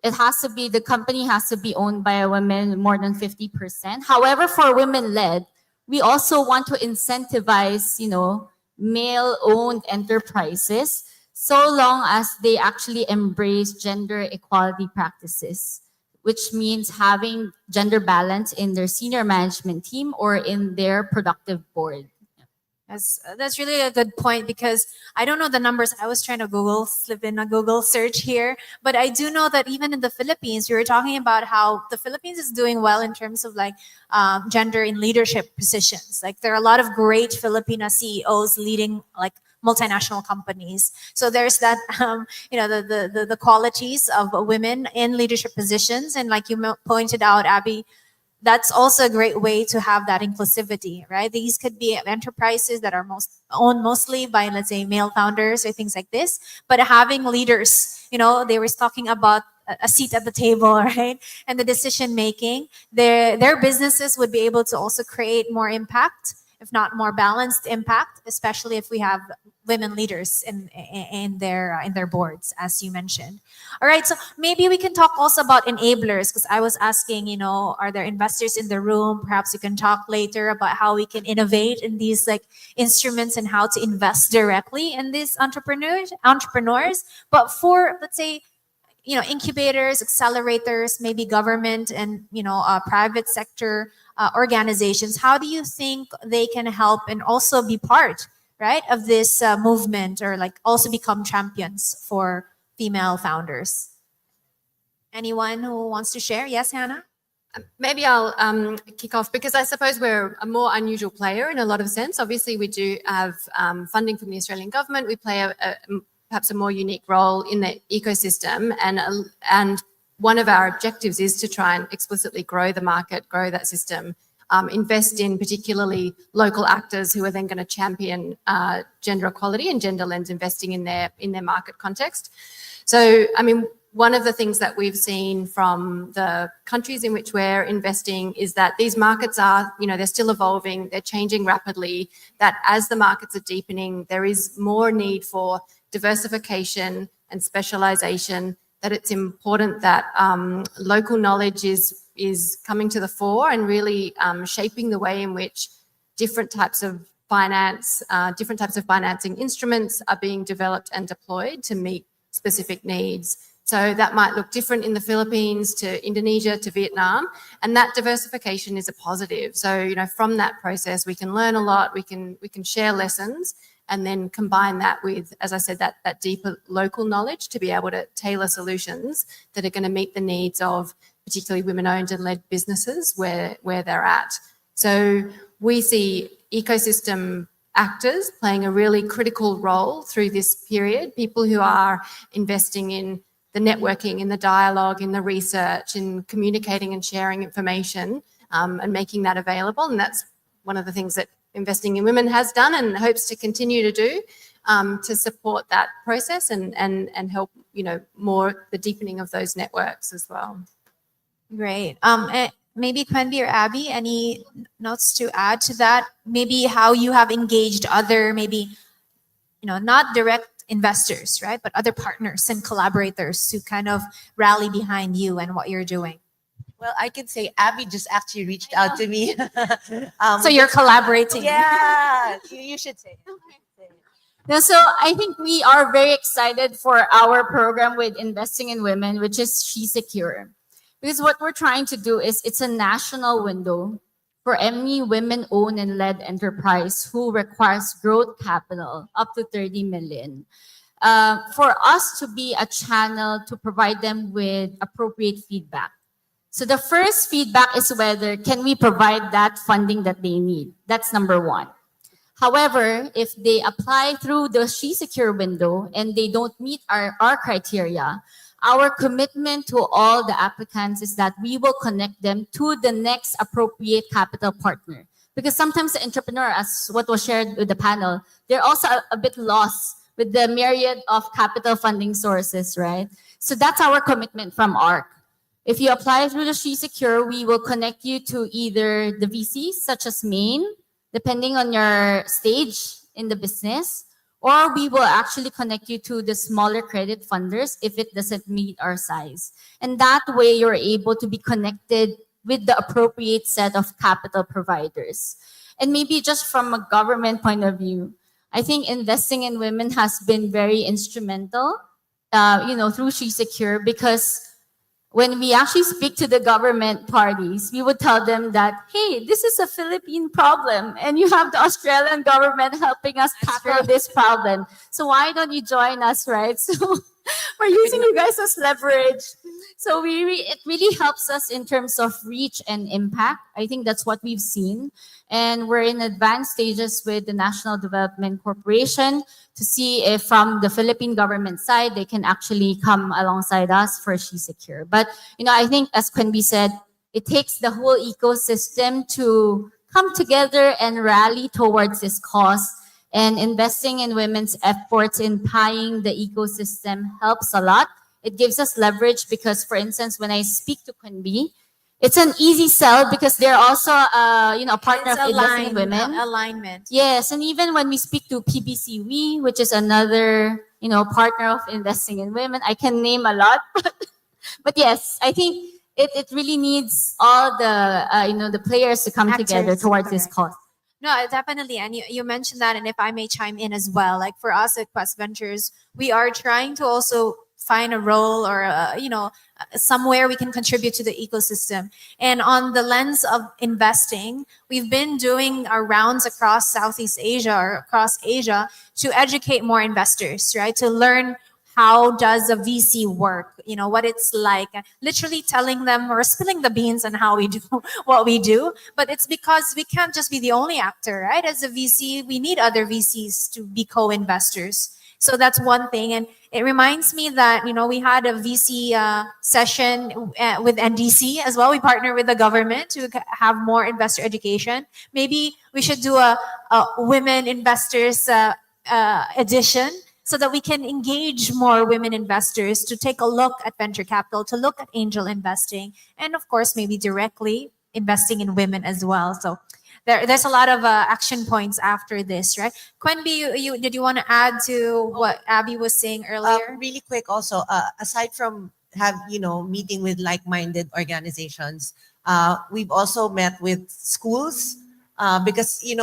It has to be, the company has to be owned by a woman more than 50%. However, for women-led, we also want to incentivize, male-owned enterprises, so long as they actually embrace gender equality practices, which means having gender balance in their senior management team or in their productive board. That's really a good point, because I don't know the numbers. I was trying to slip in a Google search here, but I do know that even in the Philippines, we were talking about how the Philippines is doing well in terms of gender in leadership positions. Like there are a lot of great Filipina CEOs leading multinational companies. So there's that, the qualities of women in leadership positions, and like you pointed out, Abby, that's also a great way to have that inclusivity, right? These could be enterprises that are owned mostly by, let's say, male founders or things like this, but having leaders, they were talking about a seat at the table, right? And the decision making, their businesses would be able to also create more impact, if not more balanced impact, especially if we have women leaders in their boards, as you mentioned. All right, so maybe we can talk also about enablers, because I was asking, are there investors in the room? Perhaps you can talk later about how we can innovate in these instruments and how to invest directly in these entrepreneurs. But for, let's say, incubators, accelerators, maybe government and private sector organizations, how do you think they can help and also be part, right, of this movement, or also become champions for female founders? Anyone who wants to share? Yes, Hannah? Maybe I'll kick off, because I suppose we're a more unusual player in a lot of sense. Obviously, we do have funding from the Australian government. We play perhaps a more unique role in the ecosystem, and one of our objectives is to try and explicitly grow the market, grow that system, invest in particularly local actors who are then going to champion gender equality and gender lens investing in their market context. So, I mean, one of the things that we've seen from the countries in which we're investing is that these markets are, they're still evolving, they're changing rapidly, that as the markets are deepening, there is more need for diversification and specialization, that it's important that local knowledge is coming to the fore and really shaping the way in which different types of financing instruments are being developed and deployed to meet specific needs. So that might look different in the Philippines to Indonesia to Vietnam, and that diversification is a positive. So, from that process, we can learn a lot, we can share lessons, and then combine that with, as I said, that deeper local knowledge to be able to tailor solutions that are going to meet the needs of particularly women-owned and led businesses where they're at. So we see ecosystem actors playing a really critical role through this period, people who are investing in the networking, in the dialogue, in the research, in communicating and sharing information, and making that available. And that's one of the things that Investing in Women has done and hopes to continue to do, to support that process and help, more the deepening of those networks as well. Great. Maybe Quenby or Abby, any notes to add to that? Maybe how you have engaged other, maybe, not direct investors, right? But other partners and collaborators to kind of rally behind you and what you're doing. Well, I can say Abby just actually reached out to me. So you're collaborating. Yeah, you should say it. No, so I think we are very excited for our program with investing in women, which is She Secure. Because what we're trying to do is it's a national window for any women-owned and led enterprise who requires growth capital up to 30 million. For us to be a channel to provide them with appropriate feedback. So the first feedback is whether can we provide that funding that they need. That's number one. However, if they apply through the She Secure window and they don't meet our criteria, our commitment to all the applicants is that we will connect them to the next appropriate capital partner. Because sometimes the entrepreneur, as what was shared with the panel, they're also a bit lost with the myriad of capital funding sources, right? So that's our commitment from ARC. If you apply through the She Secure, we will connect you to either the VCs, such as Maine, depending on your stage in the business, or we will actually connect you to the smaller credit funders if it doesn't meet our size. And that way, you're able to be connected with the appropriate set of capital providers. And maybe just from a government point of view, I think investing in women has been very instrumental, through She Secure, because when we actually speak to the government parties, we would tell them that, hey, this is a Philippine problem, and you have the Australian government helping us tackle this problem. So why don't you join us, right? So we're using you guys as leverage. So it really helps us in terms of reach and impact. I think that's what we've seen. And we're in advanced stages with the National Development Corporation to see if from the Philippine government side, they can actually come alongside us for She Secure. But, I think as Quenby said, it takes the whole ecosystem to come together and rally towards this cause. And investing in women's efforts in tying the ecosystem helps a lot. It gives us leverage because, for instance, when I speak to Quenby, it's an easy sell because they're also, a partner of investing in women. Alignment. Yes, and even when we speak to PBCW, which is another, partner of investing in women, I can name a lot, but yes, I think it really needs all the, the players to come together towards this cause. No, definitely. And you mentioned that. And if I may chime in as well, like for us at Quest Ventures, we are trying to also find a role or, somewhere we can contribute to the ecosystem. And on the lens of investing, we've been doing our rounds across Southeast Asia or across Asia to educate more investors, right? To learn how does a VC work, what it's like, literally telling them or spilling the beans on how we do what we do. But it's because we can't just be the only actor, right? As a VC, we need other VCs to be co-investors. So that's one thing. And it reminds me that, we had a VC session with NDC as well. We partner with the government to have more investor education. Maybe we should do a women investors edition, so that we can engage more women investors to take a look at venture capital, to look at angel investing, and of course, maybe directly investing in women as well. So there's a lot of action points after this, right? Quenby, did you want to add to what Abby was saying earlier? Really quick also, aside from meeting with like-minded organizations, we've also met with schools. Because you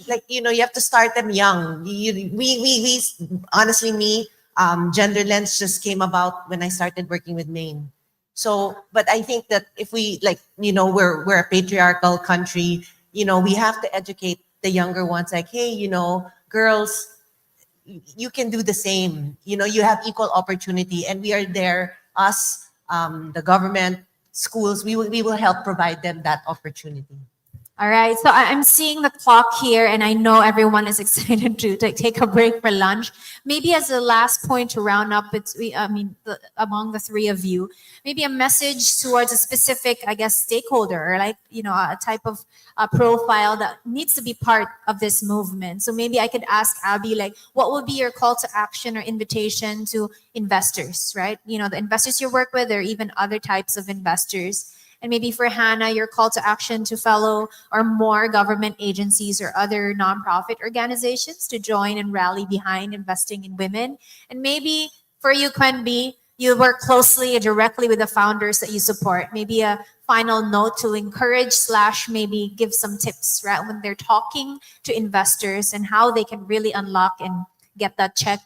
have to start them young. We honestly, Gender Lens just came about when I started working with Maine. So, but I think that if we we're a patriarchal country, we have to educate the younger ones. Like, hey, girls, you can do the same. You have equal opportunity, and we are there. Us, the government, schools, we will help provide them that opportunity. All right, so I'm seeing the clock here, and I know everyone is excited to take a break for lunch. Maybe as a last point to round up, among the three of you, maybe a message towards a specific, stakeholder, or a type of profile that needs to be part of this movement. So maybe I could ask Abby, what would be your call to action or invitation to investors, right? The investors you work with, or even other types of investors. And maybe for Hannah, your call to action to fellow or more government agencies or other nonprofit organizations to join and rally behind investing in women. And maybe for you, Quenby, you work closely and directly with the founders that you support. Maybe a final note to encourage / maybe give some tips, right, when they're talking to investors and how they can really unlock and get that check,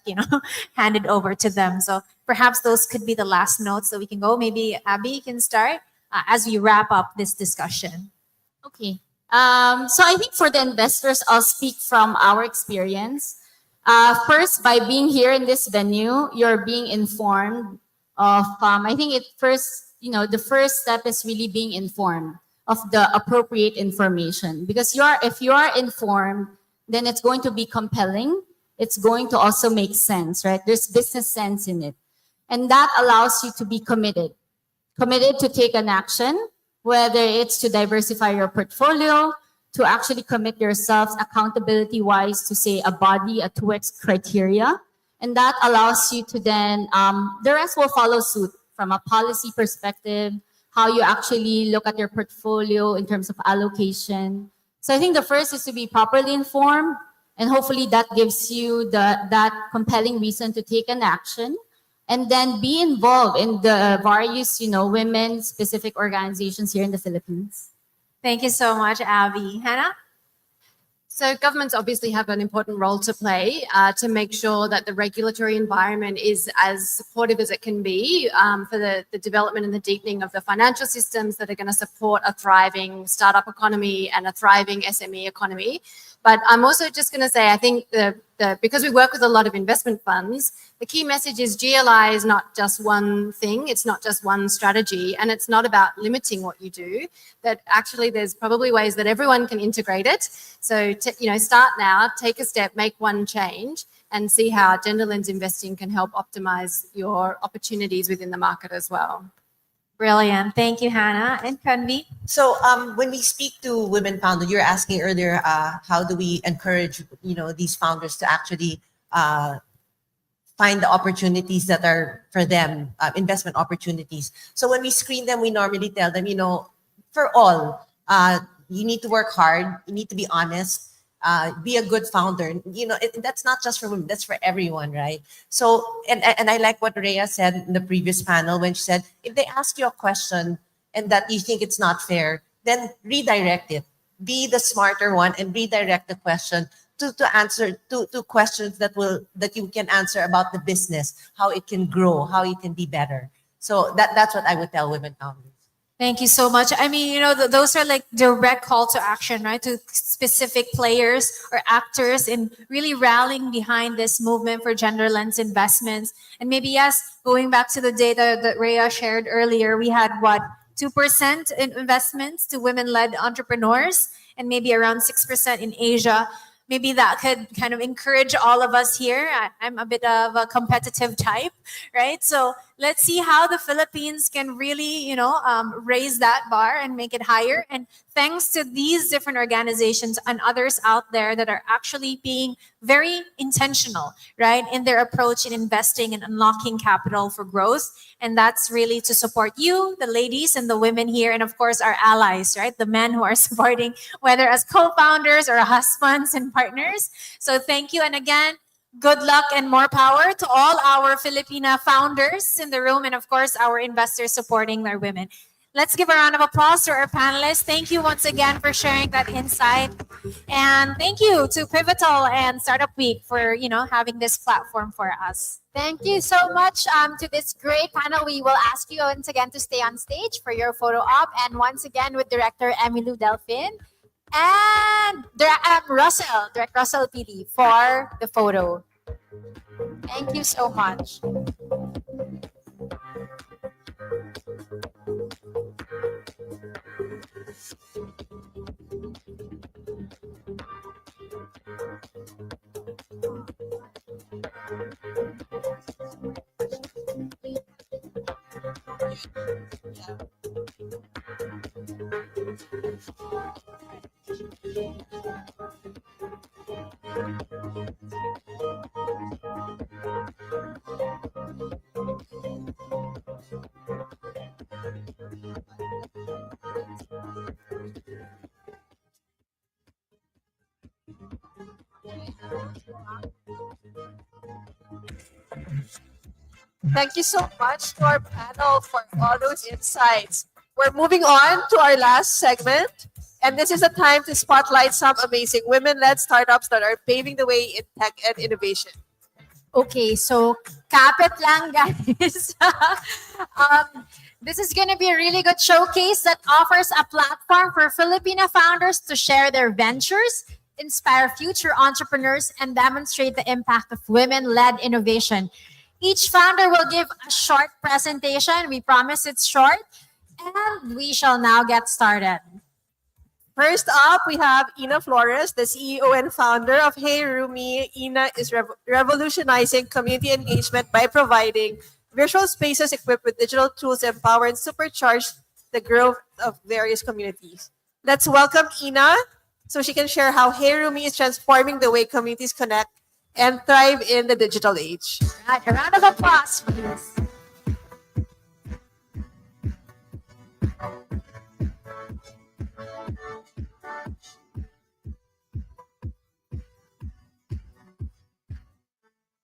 handed over to them. So perhaps those could be the last notes that we can go. Maybe Abby can start as we wrap up this discussion. Okay. So I think for the investors, I'll speak from our experience. First, by being here in this venue, you're being informed of, I think the first step is really being informed of the appropriate information. Because if you are informed, then it's going to be compelling. It's going to also make sense, right? There's business sense in it. And that allows you to be committed to take an action, whether it's to diversify your portfolio, to actually commit yourselves accountability-wise to say a 2X criteria. And that allows you to then, the rest will follow suit from a policy perspective, how you actually look at your portfolio in terms of allocation. So I think the first is to be properly informed, and hopefully that gives you that compelling reason to take an action. And then be involved in the various, women-specific organizations here in the Philippines. Thank you so much, Abby. Hannah? So governments obviously have an important role to play to make sure that the regulatory environment is as supportive as it can be for the development and the deepening of the financial systems that are going to support a thriving startup economy and a thriving SME economy. But I'm also just going to say, I think because we work with a lot of investment funds, the key message is GLI is not just one thing. It's not just one strategy, and it's not about limiting what you do. That actually there's probably ways that everyone can integrate it. So, start now, take a step, make one change, and see how gender lens investing can help optimize your opportunities within the market as well. Brilliant. Thank you, Hannah. And Kanvi? So when we speak to women founders, you're asking earlier, how do we encourage, these founders to actually find the opportunities that are for them, investment opportunities. So when we screen them, we normally tell them, for all, you need to work hard, you need to be honest, be a good founder. That's not just for women, that's for everyone, right? So, and I like what Rhea said in the previous panel when she said, if they ask you a question and that you think it's not fair, then redirect it. Be the smarter one and redirect the question to answer to questions that you can answer about the business, how it can grow, how it can be better. So that's what I would tell women founders. Thank you so much. I mean, those are like direct call to action, right? To specific players or actors in really rallying behind this movement for gender lens investments. And maybe, yes, going back to the data that Rhea shared earlier, we had 2% in investments to women-led entrepreneurs and maybe around 6% in Asia. Maybe that could kind of encourage all of us here. I'm a bit of a competitive type, right? So let's see how the Philippines can really, raise that bar and make it higher. And thanks to these different organizations and others out there that are actually being very intentional, right, in their approach in investing and unlocking capital for growth. And that's really to support you, the ladies and the women here, and of course our allies, right, the men who are supporting, whether as co-founders or husbands and partners. So thank you. And again, good luck and more power to all our Filipina founders in the room, and of course our investors supporting their women. Let's give a round of applause to our panelists. Thank you once again for sharing that insight. And thank you to Pivotal and Startup Week for, having this platform for us. Thank you so much to this great panel. We will ask you once again to stay on stage for your photo op. And once again with Director Emilu Delfin and Director Russell Pili for the photo. Thank you so much. Thank you so much to our panel for all those insights. We're moving on to our last segment, and this is a time to spotlight some amazing women-led startups that are paving the way in tech and innovation. Okay, so kapit lang guys. This is going to be a really good showcase that offers a platform for Filipino founders to share their ventures, inspire future entrepreneurs, and demonstrate the impact of women-led innovation. Each founder will give a short presentation. We promise it's short, and we shall now get started. First up, we have Ina Flores, the CEO and founder of Hey Rumi. Ina is revolutionizing community engagement by providing virtual spaces equipped with digital tools to empower and supercharge the growth of various communities. Let's welcome Ina so she can share how Hey Rumi is transforming the way communities connect and thrive in the digital age. Right, a round of applause, please.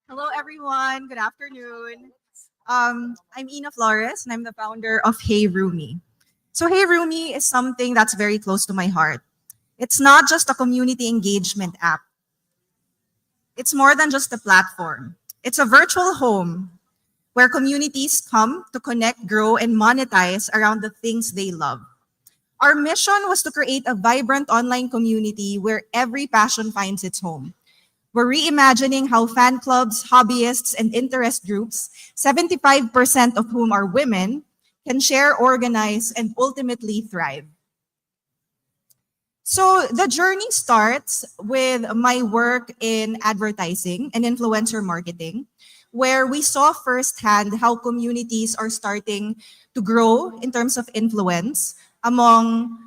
Hello, everyone. Good afternoon. I'm Ina Flores, and I'm the founder of Hey Rumi. So Hey Rumi is something that's very close to my heart. It's not just a community engagement app. It's more than just a platform. It's a virtual home where communities come to connect, grow, and monetize around the things they love. Our mission was to create a vibrant online community where every passion finds its home. We're reimagining how fan clubs, hobbyists, and interest groups, 75% of whom are women, can share, organize, and ultimately thrive. So the journey starts with my work in advertising and influencer marketing, where we saw firsthand how communities are starting to grow in terms of influence among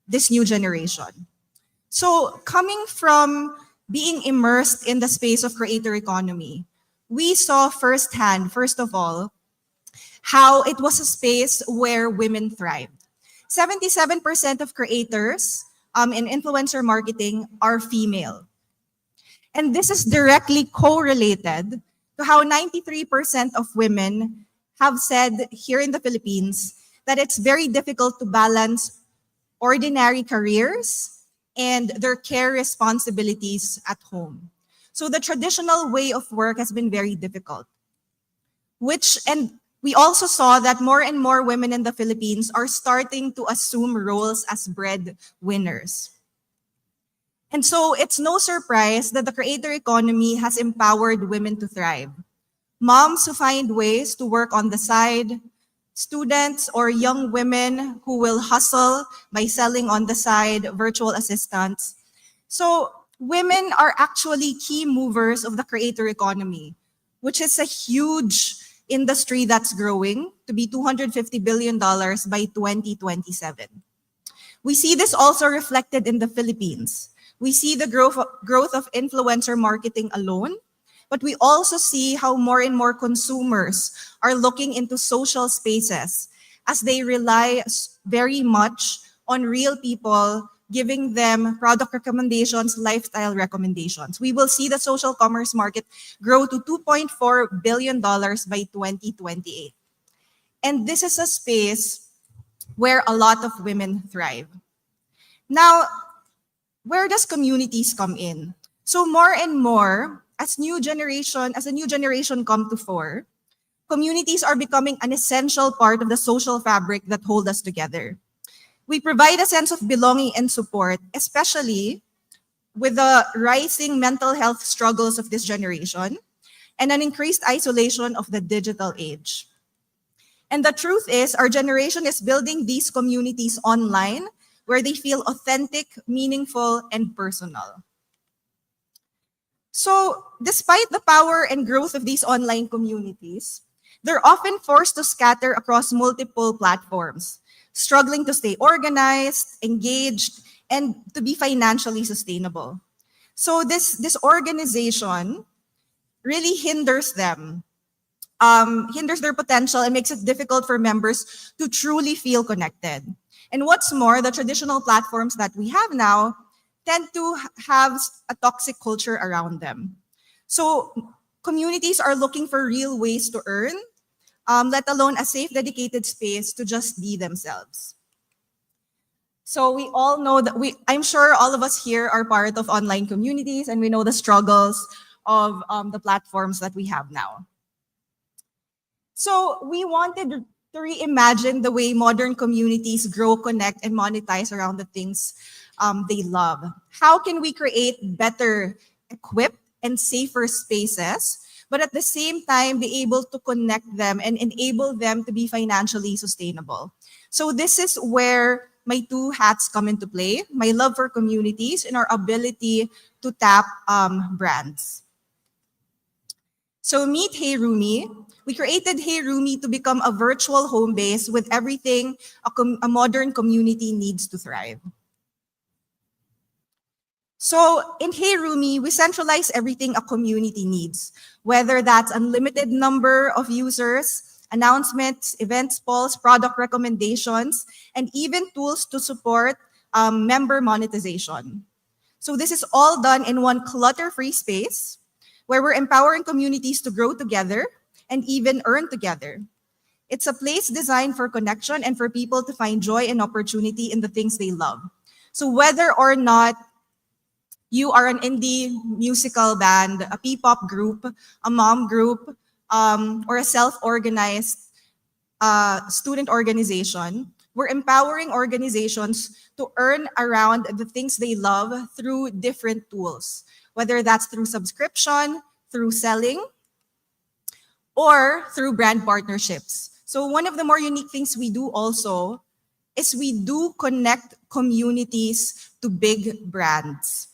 this new generation. So coming from being immersed in the space of creator economy, we saw firsthand, first of all, how it was a space where women thrived. 77% of creators in influencer marketing are female. And this is directly correlated to how 93% of women have said here in the Philippines that it's very difficult to balance ordinary careers and their care responsibilities at home. So the traditional way of work has been very difficult. And we also saw that more and more women in the Philippines are starting to assume roles as breadwinners. And so it's no surprise that the creator economy has empowered women to thrive. Moms who find ways to work on the side, students or young women who will hustle by selling on the side, virtual assistants. So women are actually key movers of the creator economy, which is a huge industry that's growing to be $250 billion by 2027. We see this also reflected in the Philippines. We see the growth of influencer marketing alone, but we also see how more and more consumers are looking into social spaces as they rely very much on real people giving them product recommendations, lifestyle recommendations. We will see the social commerce market grow to $2.4 billion by 2028. And this is a space where a lot of women thrive. Now, where does communities come in? So more and more, as a new generation come to fore, communities are becoming an essential part of the social fabric that hold us together. We provide a sense of belonging and support, especially with the rising mental health struggles of this generation and an increased isolation of the digital age. And the truth is, our generation is building these communities online where they feel authentic, meaningful, and personal. So, despite the power and growth of these online communities, they're often forced to scatter across multiple platforms, struggling to stay organized, engaged, and to be financially sustainable. So this organization really hinders them, hinders their potential and makes it difficult for members to truly feel connected. And what's more, the traditional platforms that we have now tend to have a toxic culture around them. So communities are looking for real ways to earn, let alone a safe, dedicated space to just be themselves. So we all know that I'm sure all of us here are part of online communities, and we know the struggles of the platforms that we have now. So we wanted to reimagine the way modern communities grow, connect, and monetize around the things they love. How can we create better equipped and safer spaces, but at the same time be able to connect them and enable them to be financially sustainable? So this is where my two hats come into play: my love for communities and our ability to tap brands. So meet Hey Rumi. We created Hey Rumi to become a virtual home base with everything a modern community needs to thrive. So in Hey Rumi, we centralize everything a community needs, whether that's unlimited number of users, announcements, events, polls, product recommendations, and even tools to support member monetization. So this is all done in one clutter-free space where we're empowering communities to grow together and even earn together. It's a place designed for connection and for people to find joy and opportunity in the things they love. So whether or not you are an indie musical band, a P-pop group, a mom group, or a self-organized student organization, we're empowering organizations to earn around the things they love through different tools, whether that's through subscription, through selling, or through brand partnerships. So one of the more unique things we do also is we do connect communities to big brands.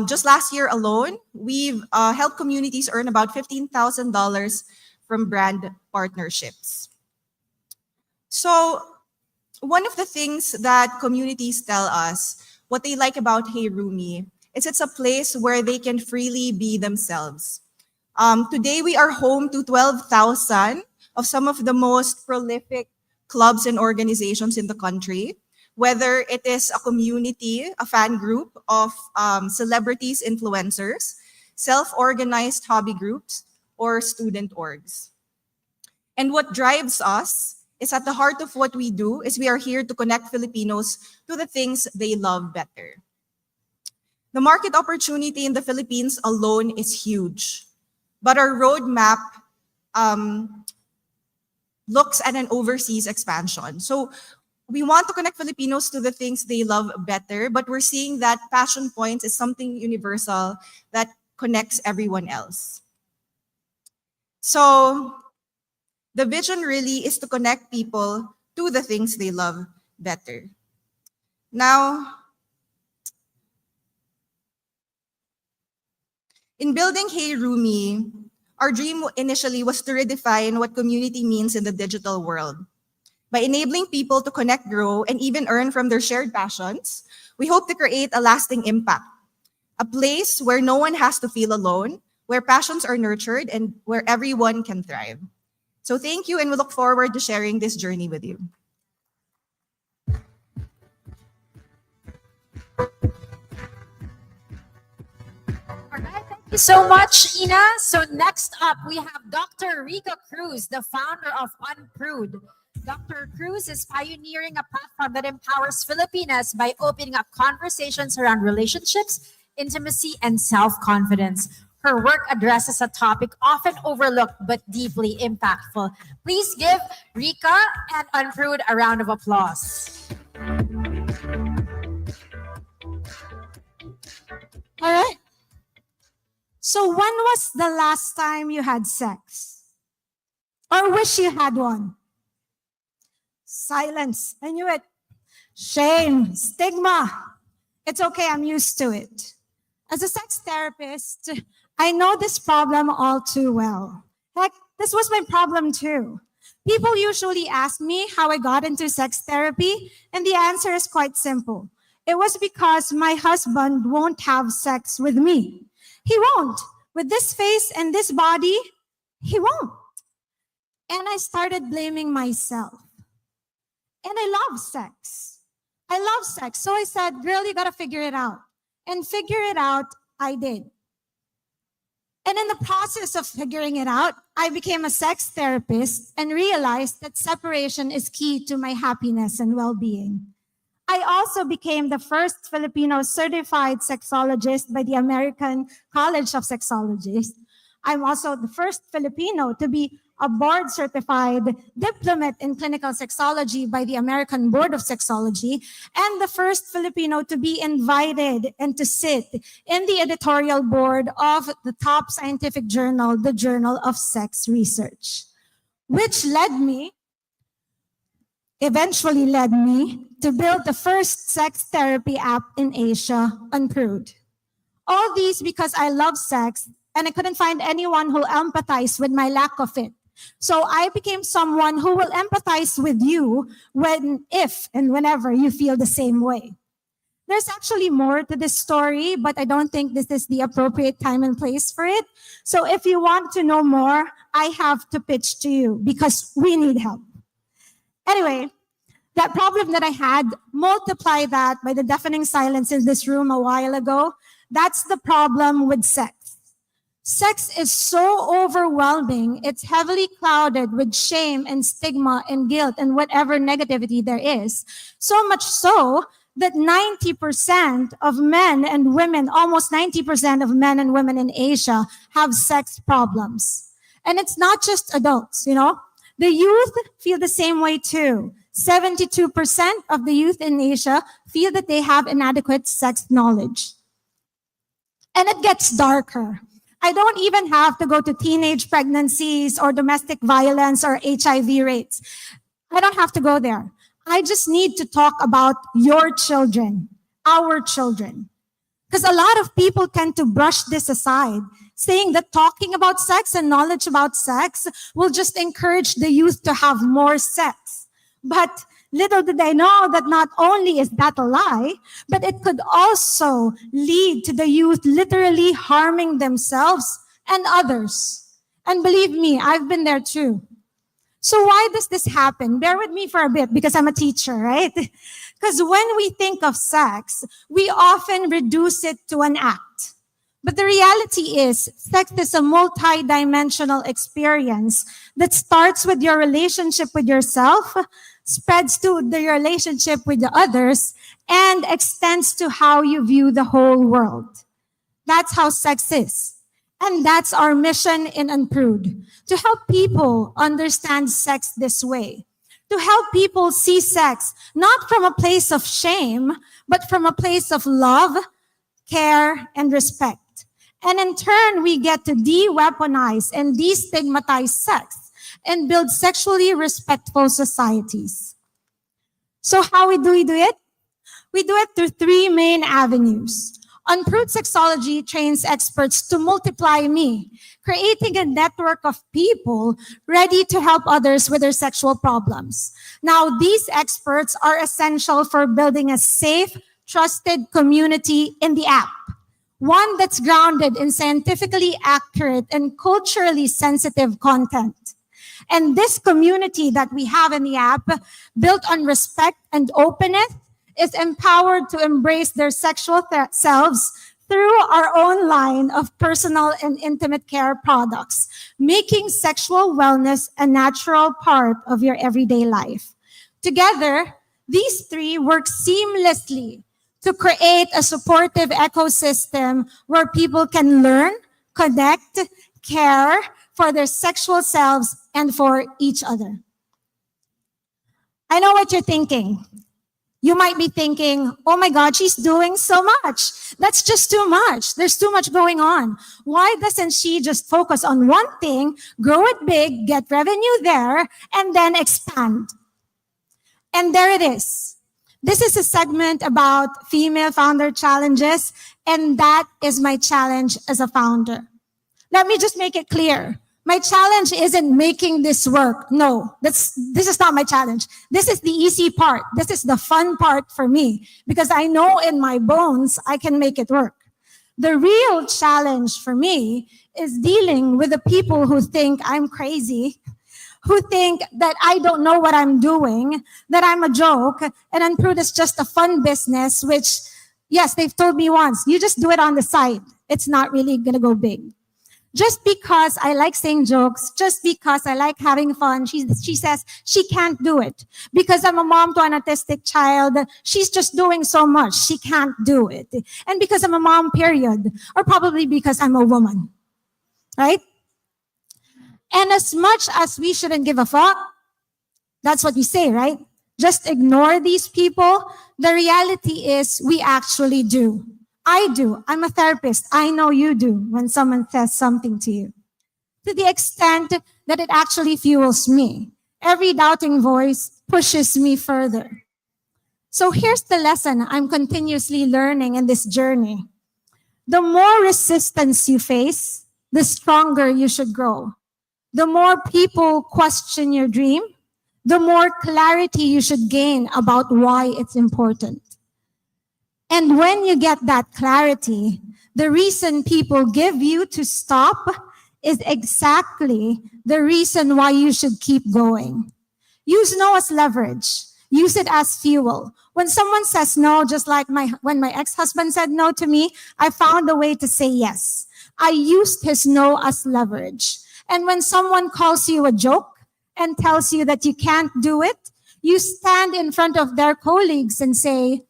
Just last year alone, we've helped communities earn about $15,000 from brand partnerships. So one of the things that communities tell us, what they like about Hey Rumi, is it's a place where they can freely be themselves. Today, we are home to 12,000 of some of the most prolific clubs and organizations in the country, whether it is a community, a fan group of celebrities, influencers, self-organized hobby groups, or student orgs. And what drives us is at the heart of what we do is we are here to connect Filipinos to the things they love better. The market opportunity in the Philippines alone is huge, but our roadmap looks at an overseas expansion. So we want to connect Filipinos to the things they love better, but we're seeing that passion points is something universal that connects everyone else. So the vision really is to connect people to the things they love better. Now, in building Hey Rumi, our dream initially was to redefine what community means in the digital world. By enabling people to connect, grow, and even earn from their shared passions, we hope to create a lasting impact. A place where no one has to feel alone, where passions are nurtured, and where everyone can thrive. So thank you, and we look forward to sharing this journey with you. All right, thank you so much, Ina. So next up, we have Dr. Rica Cruz, the founder of Unprude. Dr. Cruz is pioneering a platform that empowers Filipinas by opening up conversations around relationships, intimacy, and self-confidence. Her work addresses a topic often overlooked but deeply impactful. Please give Rica and Unprude a round of applause. All right. So when was the last time you had sex? Or wish you had one? Silence. I knew it. Shame. Stigma. It's okay. I'm used to it. As a sex therapist, I know this problem all too well. Heck, this was my problem too. People usually ask me how I got into sex therapy, and the answer is quite simple. It was because my husband won't have sex with me. He won't. With this face and this body, he won't. And I started blaming myself. And I love sex. I love sex. So I said, girl, you gotta figure it out. And figure it out, I did. And in the process of figuring it out, I became a sex therapist and realized that separation is key to my happiness and well-being. I also became the first Filipino certified sexologist by the American College of Sexologists. I'm also the first Filipino to be a board certified diplomate in clinical sexology by the American Board of Sexology, and the first Filipino to be invited and to sit in the editorial board of the top scientific journal, the Journal of Sex Research, which eventually led me to build the first sex therapy app in Asia, Unprude. All these because I love sex and I couldn't find anyone who'll empathize with my lack of it. So I became someone who will empathize with you if and whenever you feel the same way. There's actually more to this story, but I don't think this is the appropriate time and place for it. So if you want to know more, I have to pitch to you because we need help. Anyway, that problem that I had, multiply that by the deafening silence in this room a while ago. That's the problem with sex. Sex is so overwhelming. It's heavily clouded with shame and stigma and guilt and whatever negativity there is. So much so that 90% of men and women, almost 90% of men and women in Asia have sex problems. And it's not just adults, you know. The youth feel the same way too. 72% of the youth in Asia feel that they have inadequate sex knowledge. And it gets darker. I don't even have to go to teenage pregnancies or domestic violence or HIV rates. I don't have to go there. I just need to talk about your children, our children. Because a lot of people tend to brush this aside, saying that talking about sex and knowledge about sex will just encourage the youth to have more sex. But little did they know that not only is that a lie, but it could also lead to the youth literally harming themselves and others. And believe me, I've been there too. So why does this happen? Bear with me for a bit because I'm a teacher, right? Because when we think of sex, we often reduce it to an act. But the reality is, sex is a multi-dimensional experience that starts with your relationship with yourself, spreads to the relationship with the others, and extends to how you view the whole world. That's how sex is. And that's our mission in Unprude, to help people understand sex this way, to help people see sex not from a place of shame, but from a place of love, care, and respect. And in turn, we get to de-weaponize and destigmatize sex and build sexually respectful societies. So how do we do it? We do it through three main avenues. Unprude Sexology trains experts to multiply me, creating a network of people ready to help others with their sexual problems. Now, these experts are essential for building a safe, trusted community in the app. One that's grounded in scientifically accurate and culturally sensitive content. And this community that we have in the app, built on respect and openness, is empowered to embrace their sexual selves through our own line of personal and intimate care products, making sexual wellness a natural part of your everyday life. Together, these three work seamlessly to create a supportive ecosystem where people can learn, connect, care for their sexual selves and for each other. I know what you're thinking. You might be thinking, oh my God, she's doing so much. That's just too much. There's too much going on. Why doesn't she just focus on one thing, grow it big, get revenue there, and then expand? And there it is. This is a segment about female founder challenges, and that is my challenge as a founder. Let me just make it clear. My challenge isn't making this work. No, this is not my challenge. This is the easy part. This is the fun part for me because I know in my bones I can make it work. The real challenge for me is dealing with the people who think I'm crazy, who think that I don't know what I'm doing, that I'm a joke, and Unprude is just a fun business, which, Yes, they've told me once, you just do it on the side. It's not really gonna go big. Just because I like saying jokes, just because I like having fun, she says she can't do it. Because I'm a mom to an autistic child, she's just doing so much, she can't do it. And because I'm a mom, period. Or probably because I'm a woman, right? And as much as we shouldn't give a fuck, that's what we say, right? Just ignore these people. The reality is we actually do. I do. I'm a therapist. I know you do when someone says something to you. To the extent that it actually fuels me. Every doubting voice pushes me further. So here's the lesson I'm continuously learning in this journey. The more resistance you face, the stronger you should grow. The more people question your dream, the more clarity you should gain about why it's important. And when you get that clarity, the reason people give you to stop is exactly the reason why you should keep going. Use no as leverage. Use it as fuel. When someone says no, just like when my ex-husband said no to me, I found a way to say yes. I used his no as leverage. And when someone calls you a joke and tells you that you can't do it, you stand in front of their colleagues and say,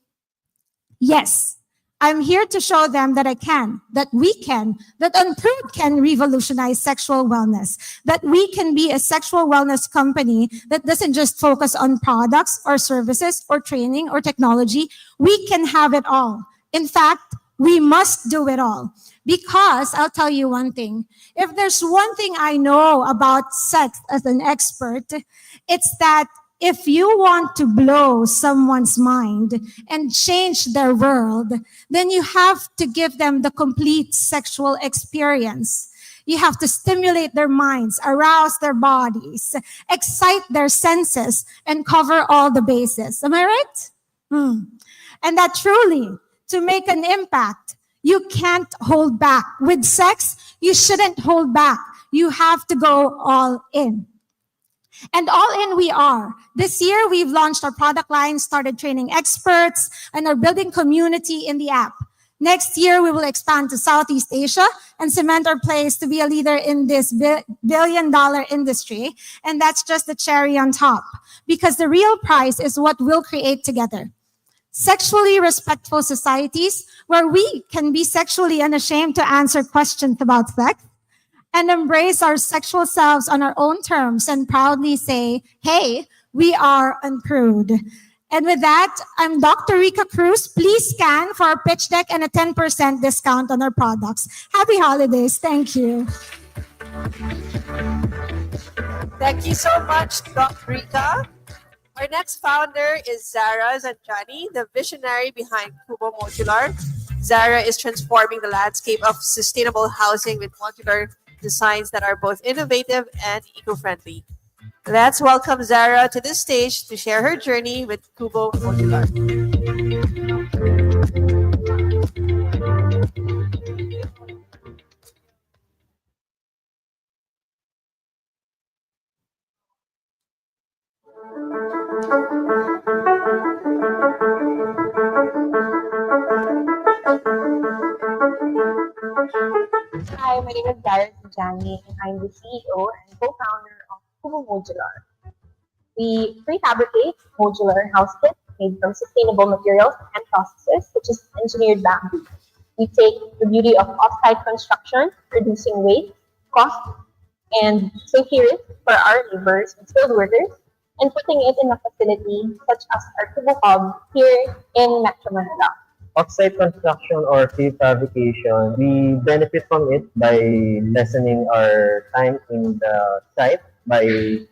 yes, I'm here to show them that I can, that we can, that Unproved can revolutionize sexual wellness, that we can be a sexual wellness company that doesn't just focus on products or services or training or technology. We can have it all. In fact, we must do it all. Because I'll tell you one thing, if there's one thing I know about sex as an expert, it's that if you want to blow someone's mind and change their world, then you have to give them the complete sexual experience. You have to stimulate their minds, arouse their bodies, excite their senses, and cover all the bases. Am I right? And that truly, to make an impact, you can't hold back. With sex, you shouldn't hold back. You have to go all in. And all in we are. This year, we've launched our product line, started training experts, and are building community in the app. Next year, we will expand to Southeast Asia and cement our place to be a leader in this billion-dollar industry. And that's just the cherry on top. Because the real prize is what we'll create together. Sexually respectful societies where we can be sexually unashamed to answer questions about sex and embrace our sexual selves on our own terms and proudly say, hey, we are Unproved. And with that, I'm Dr. Rica Cruz. Please scan for our pitch deck and a 10% discount on our products. Happy holidays. Thank you. Thank you so much, Dr. Rica. Our next founder is Zara Zanjani, the visionary behind Kubo Modular. Zara is transforming the landscape of sustainable housing with modular designs that are both innovative and eco-friendly. Let's welcome Zara to the stage to share her journey with Kubo Modular. Hi, my name is Zara Zanjani, and I'm the CEO and co-founder of Kubo Modular. We prefabricate modular house kits made from sustainable materials and processes, such as engineered bamboo. We take the beauty of off-site construction, reducing waste, cost, and safety risk for our laborers and skilled workers, and putting it in a facility such as our Kubo Hub here in Metro Manila. Offsite construction or prefabrication, we benefit from it by lessening our time in the site by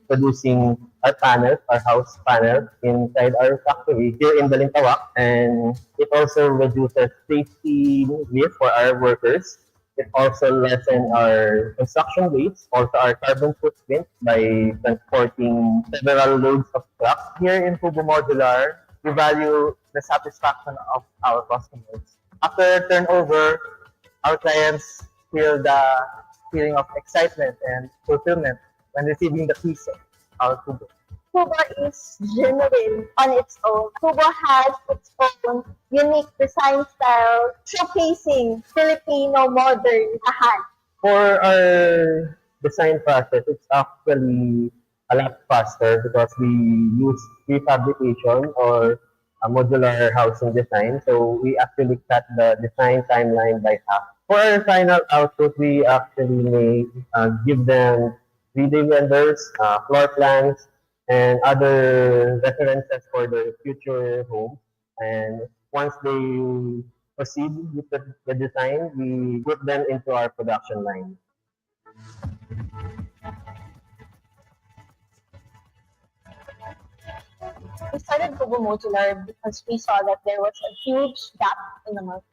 producing our panels, our house panels inside our factory here in Balintawak, and it also reduces safety risk for our workers. It also lessens our construction waste, also our carbon footprint by transporting several loads of trucks. Here in Kubo Modular, we value the satisfaction of our customers. After turnover, our clients feel the feeling of excitement and fulfillment when receiving the keys of our Kubo. Cuba is genuine on its own. Cuba has its own unique design style, showcasing Filipino modern tahan. For our design process, it's actually a lot faster because we use prefabrication or a modular housing design. So we actually cut the design timeline by half. For our final output, we actually may give them 3D renders, floor plans, and other references for their future home. And once they proceed with the design, we put them into our production line. We started Kubo Modular because we saw that there was a huge gap in the market.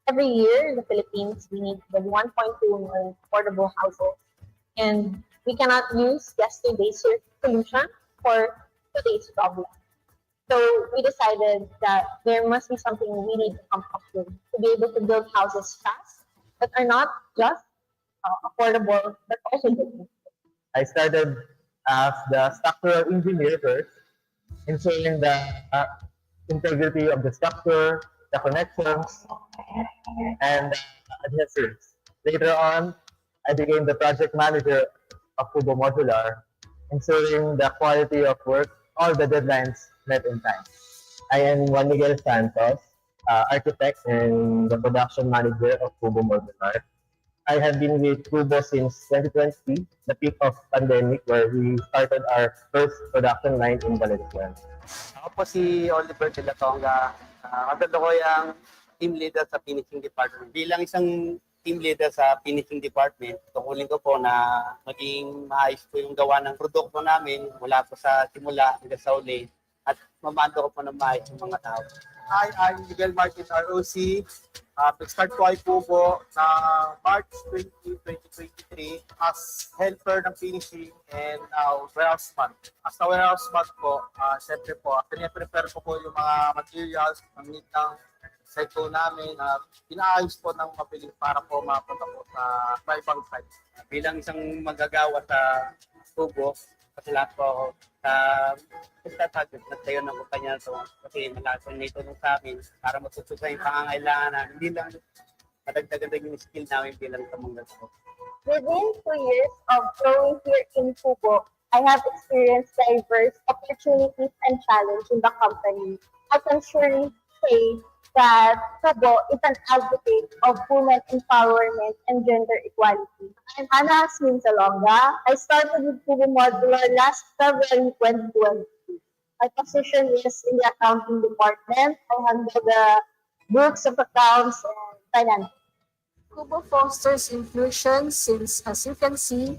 Every year in the Philippines, we need the 1.2 million affordable households. And we cannot use yesterday's solution for today's problem. So we decided that there must be something we need to come up with to be able to build houses fast that are not just affordable, but also good. I started as the structural engineer first, ensuring the integrity of the structure, the connections, and adhesives. Later on, I became the project manager of Kubo Modular, ensuring the quality of work, all the deadlines met in time. I am Juan Miguel Santos, architect and the production manager of Kubo Modular. I have been with Kubo since 2020, the peak of pandemic where we started our first production line in Valenzuela. Ako po si Oliver de la Tonga, kasalukuyang team leader sa finishing department. Bilang isang team leader sa finishing department, tungkulin ko po na maging maayos po yung gawa ng produkto namin mula po sa simula hanggang sa uli at mamando ko po ng maayos yung mga tao. Hi, I'm Miguel Martin, ROC. Nag-start po ay Kubo na March 20, 2023 as helper ng finishing and warehouse man. As a warehouse man po, syempre po, pinaprepare ko po yung mga materials, ang need ng site po namin, pinaayos po ng mabilis para po mapunta po sa ibang site. Bilang isang magagawa sa Kubo, kasi lahat po ako sa Taguig, nagtayo ng kumpanya to kasi malakas na itulong sa amin para matutusan yung pangangailangan na hindi lang madagdagan yung skill namin bilang kamanggas ko. Within 2 years of growing here in Kubo, I have experienced diverse opportunities and challenges in the company. I can surely say that Kubo is an advocate of women empowerment and gender equality. I'm Ana Salonga. I started with Kubo Modular last February 2020. My position is in the accounting department. I handle the books of accounts and finance. Kubo fosters inclusion since, as you can see,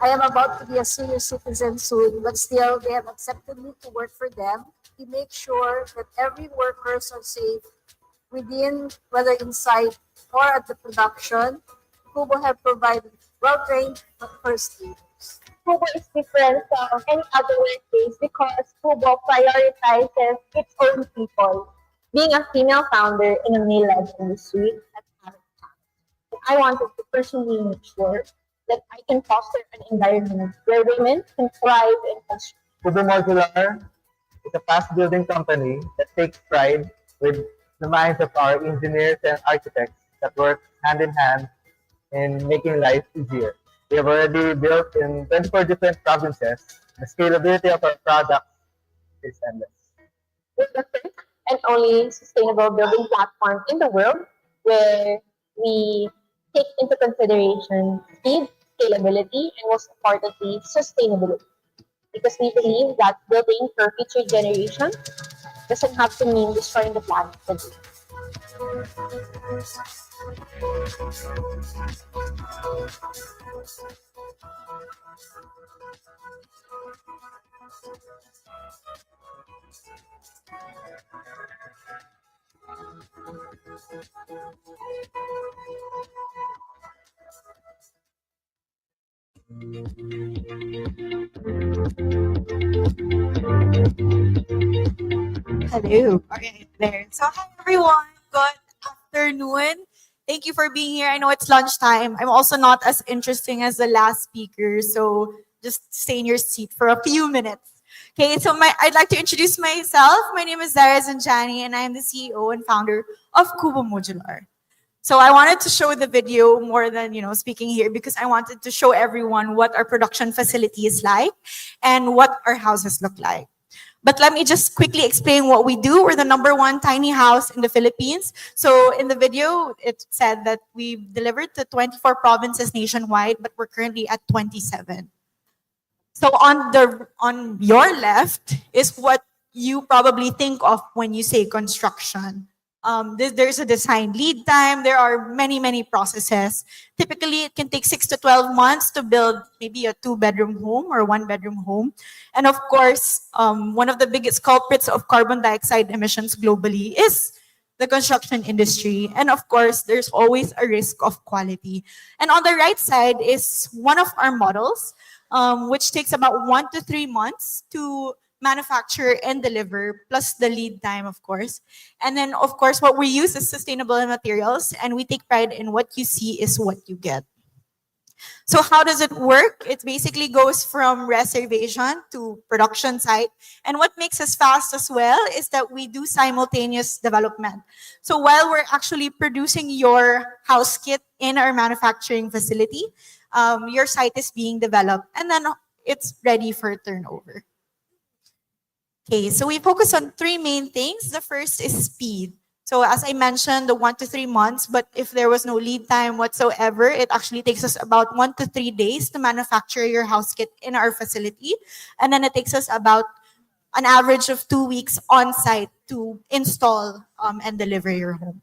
I am about to be a senior citizen soon, but still they have accepted me to work for them to make sure that every workers are safe within, whether inside or at the production. Kubo have provided well-trained first aiders. Kubo is different from any other workplace because Kubo prioritizes its own people. Being a female founder in a male-led industry, I wanted to personally make sure that I can foster an environment where women can thrive and prosper. Kubo Modular is a fast-building company that takes pride with the minds of our engineers and architects that work hand in hand in making life easier. We have already built in 24 different provinces. The scalability of our product is endless. We're the first and only sustainable building platform in the world where we take into consideration speed, scalability, and most importantly, sustainability. Because we believe that building for future generations doesn't have to mean destroying the planet today. Hello. Okay, there. So, hi everyone. Good afternoon. Thank you for being here. I know it's lunchtime. I'm also not as interesting as the last speaker, so just stay in your seat for a few minutes. Okay, so I'd like to introduce myself. My name is Zara Zanjani, and I am the CEO and founder of Kubo Modular. So I wanted to show the video more than speaking here because I wanted to show everyone what our production facility is like and what our houses look like. But let me just quickly explain what we do. We're the #1 tiny house in the Philippines. So in the video, it said that we've delivered to 24 provinces nationwide, but we're currently at 27. So on your left is what you probably think of when you say construction. There's a design lead time. There are many processes. Typically, it can take 6 to 12 months to build maybe a 2-bedroom home or 1-bedroom home. And of course, one of the biggest culprits of carbon dioxide emissions globally is the construction industry. And of course, there's always a risk of quality. And on the right side is one of our models, which takes about 1 to 3 months to manufacture and deliver, plus the lead time, of course. And then, of course, what we use is sustainable materials, and we take pride in what you see is what you get. So how does it work? It basically goes from reservation to production site. And what makes us fast as well is that we do simultaneous development. So while we're actually producing your house kit in our manufacturing facility, your site is being developed, and then it's ready for turnover. Okay, so we focus on 3 main things. The first is speed. So as I mentioned, the 1 to 3 months, but if there was no lead time whatsoever, it actually takes us about 1 to 3 days to manufacture your house kit in our facility. And then it takes us about an average of 2 weeks on site to install and deliver your home.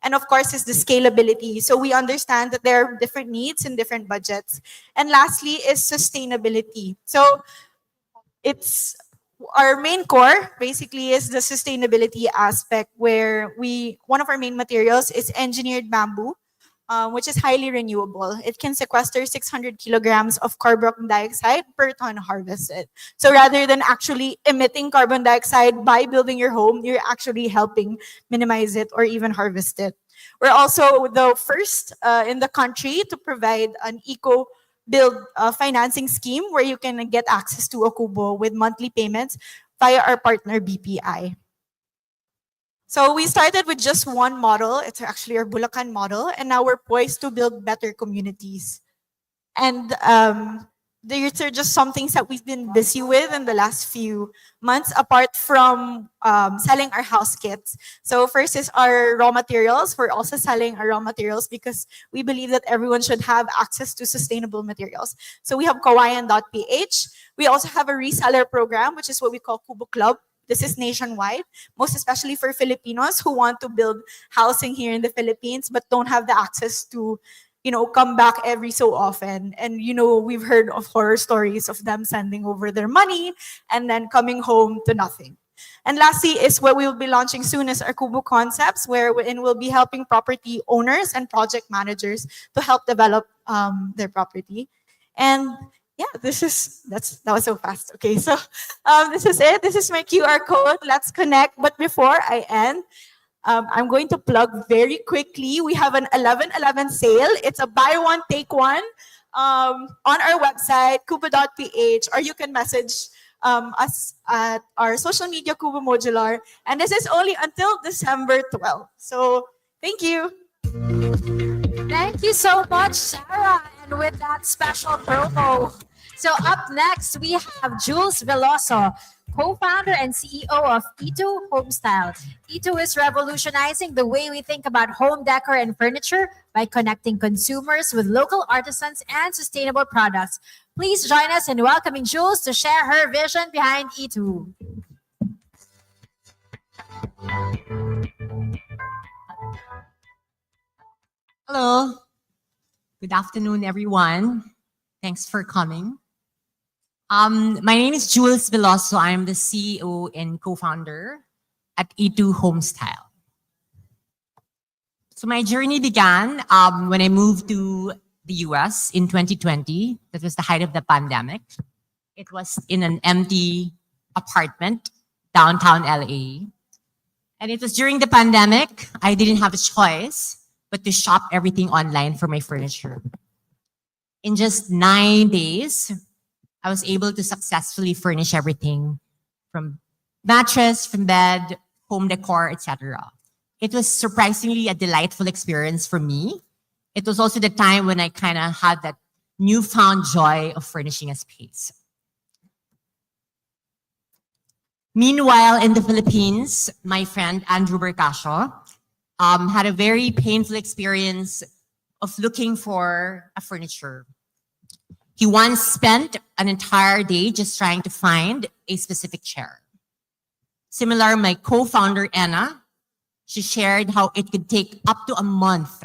And of course, is the scalability. So we understand that there are different needs and different budgets. And lastly is sustainability. So it's our main core basically is the sustainability aspect, where one of our main materials is engineered bamboo, which is highly renewable. It can sequester 600 kilograms of carbon dioxide per ton harvested. So rather than actually emitting carbon dioxide by building your home, you're actually helping minimize it or even harvest it. We're also the first in the country to provide an eco-build financing scheme where you can get access to a kubo with monthly payments via our partner BPI. So we started with just one model. It's actually our Bulacan model, and now we're poised to build better communities. And these are just some things that we've been busy with in the last few months, apart from selling our house kits. So first is our raw materials. We're also selling our raw materials because we believe that everyone should have access to sustainable materials. So we have kawayan.ph. We also have a reseller program, which is what we call Kubo Club. This is nationwide, most especially for Filipinos who want to build housing here in the Philippines but don't have the access to come back every so often. And, we've heard of horror stories of them sending over their money and then coming home to nothing. And lastly is what we'll be launching soon is our Kubo Concepts, wherein we'll be helping property owners and project managers to help develop their property. And yeah, that was so fast. Okay, so this is it. This is my QR code. Let's connect. But before I end, I'm going to plug very quickly. We have an 11/11 sale. It's a buy one, take one on our website, kubo.ph, or you can message us at our social media, Kubo Modular. And this is only until December 12th. So thank you. Thank you so much, Sarah. And with that special promo. So up next, we have Jules Veloso, co-founder and CEO of E2 Homestyle. E2 is revolutionizing the way we think about home decor and furniture by connecting consumers with local artisans and sustainable products. Please join us in welcoming Jules to share her vision behind E2. Hello. Good afternoon, everyone. Thanks for coming. My name is Jules Veloso. I'm the CEO and co-founder at E2 Homestyle. So my journey began when I moved to the US in 2020. That was the height of the pandemic. It was in an empty apartment, downtown LA. And it was during the pandemic, I didn't have a choice but to shop everything online for my furniture. In just 9 days, I was able to successfully furnish everything from mattress, from bed, home decor, etc. It was surprisingly a delightful experience for me. It was also the time when I kind of had that newfound joy of furnishing a space. Meanwhile, in the Philippines, my friend Andrew Bercasio had a very painful experience of looking for a furniture. He once spent an entire day just trying to find a specific chair. Similar, my co-founder, Anna, she shared how it could take up to a month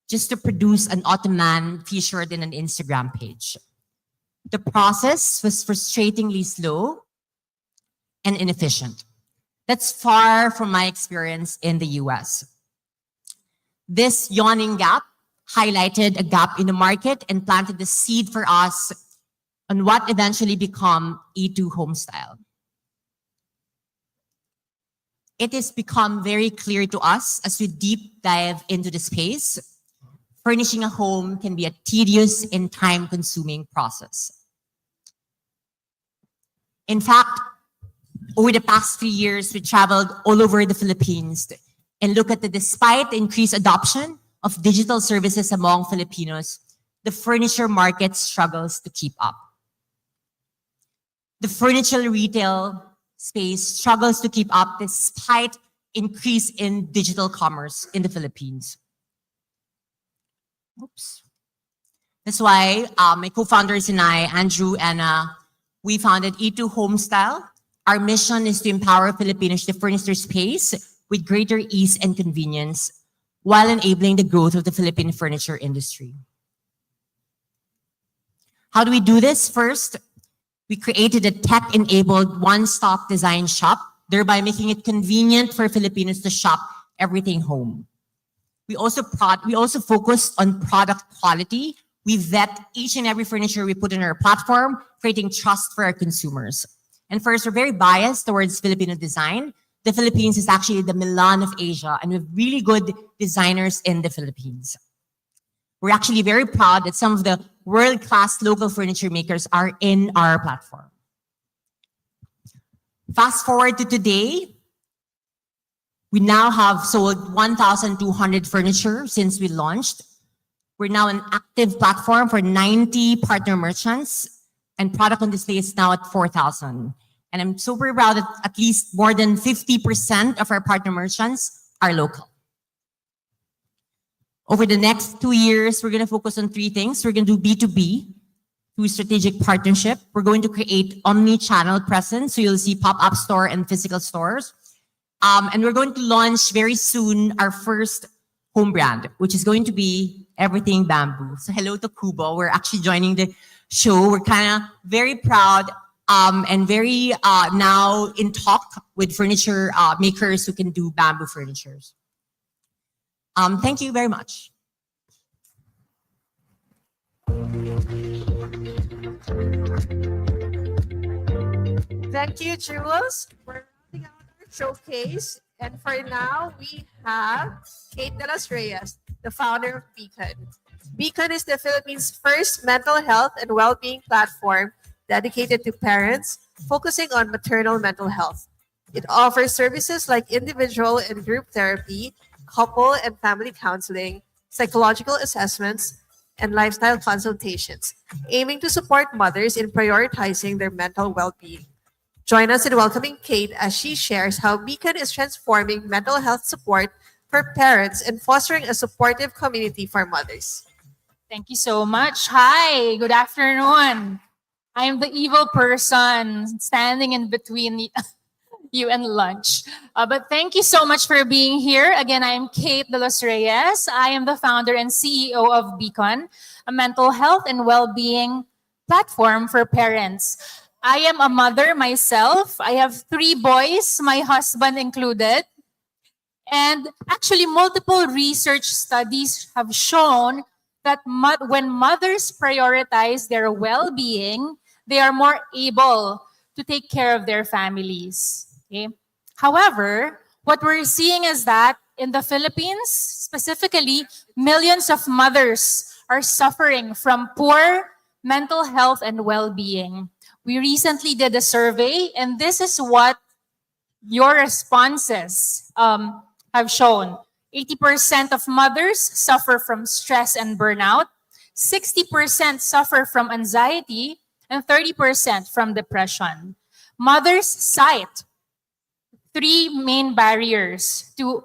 just to produce an ottoman featured in an Instagram page. The process was frustratingly slow and inefficient. That's far from my experience in the US. This yawning gap highlighted a gap in the market and planted the seed for us on what eventually became E2 Homestyle. It has become very clear to us as we deep dive into the space, furnishing a home can be a tedious and time-consuming process. In fact, over the past 3 years, we traveled all over the Philippines and look at despite the increased adoption of digital services among Filipinos, the furniture market struggles to keep up. The furniture retail space struggles to keep up despite increase in digital commerce in the Philippines. Oops. That's why my co-founders and I, Andrew and we founded E2 Homestyle. Our mission is to empower Filipinos to furnish their space with greater ease and convenience while enabling the growth of the Philippine furniture industry. How do we do this? First, we created a tech-enabled one-stop design shop, thereby making it convenient for Filipinos to shop everything home. We also focused on product quality. We vet each and every furniture we put on our platform, creating trust for our consumers. And first, we're very biased towards Filipino design. The Philippines is actually the Milan of Asia, and we have really good designers in the Philippines. We're actually very proud that some of the world-class local furniture makers are in our platform. Fast forward to today, we now have sold 1,200 furniture since we launched. We're now an active platform for 90 partner merchants, and product on display is now at 4,000. And I'm super proud that at least more than 50% of our partner merchants are local. Over the next 2 years, we're going to focus on 3 things. We're going to do B2B through strategic partnership. We're going to create omni-channel presence, so you'll see pop-up store and physical stores. And we're going to launch very soon our first home brand, which is going to be Everything Bamboo. So hello to Kubo. We're actually joining the show. We're kind of very proud and very now in talk with furniture makers who can do bamboo furnitures. Thank you very much. Thank you, Jules. We're rounding out our showcase. And for now, we have Kate de los Reyes, the founder of Beacon. Beacon is the Philippines' first mental health and well-being platform dedicated to parents, focusing on maternal mental health. It offers services like individual and group therapy, couple and family counseling, psychological assessments, and lifestyle consultations, aiming to support mothers in prioritizing their mental well-being. Join us in welcoming Kate as she shares how Beacon is transforming mental health support for parents and fostering a supportive community for mothers. Thank you so much. Hi, good afternoon. I am the evil person standing in between you and lunch. But thank you so much for being here. Again, I am Kate de los Reyes. I am the founder and CEO of Beacon, a mental health and well-being platform for parents. I am a mother myself. I have 3 boys, my husband included. And actually, multiple research studies have shown that when mothers prioritize their well-being, they are more able to take care of their families. Okay? However, what we're seeing is that in the Philippines, specifically, millions of mothers are suffering from poor mental health and well-being. We recently did a survey, and this is what your responses have shown. 80% of mothers suffer from stress and burnout, 60% suffer from anxiety, and 30% from depression. Mothers cite three main barriers to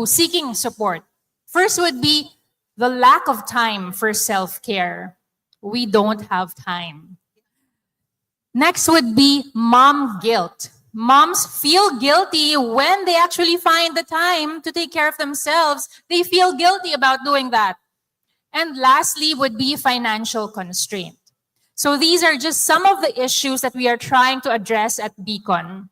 seeking support. First would be the lack of time for self-care. We don't have time. Next would be mom guilt. Moms feel guilty when they actually find the time to take care of themselves. They feel guilty about doing that. And lastly would be financial constraint. So these are just some of the issues that we are trying to address at Beacon.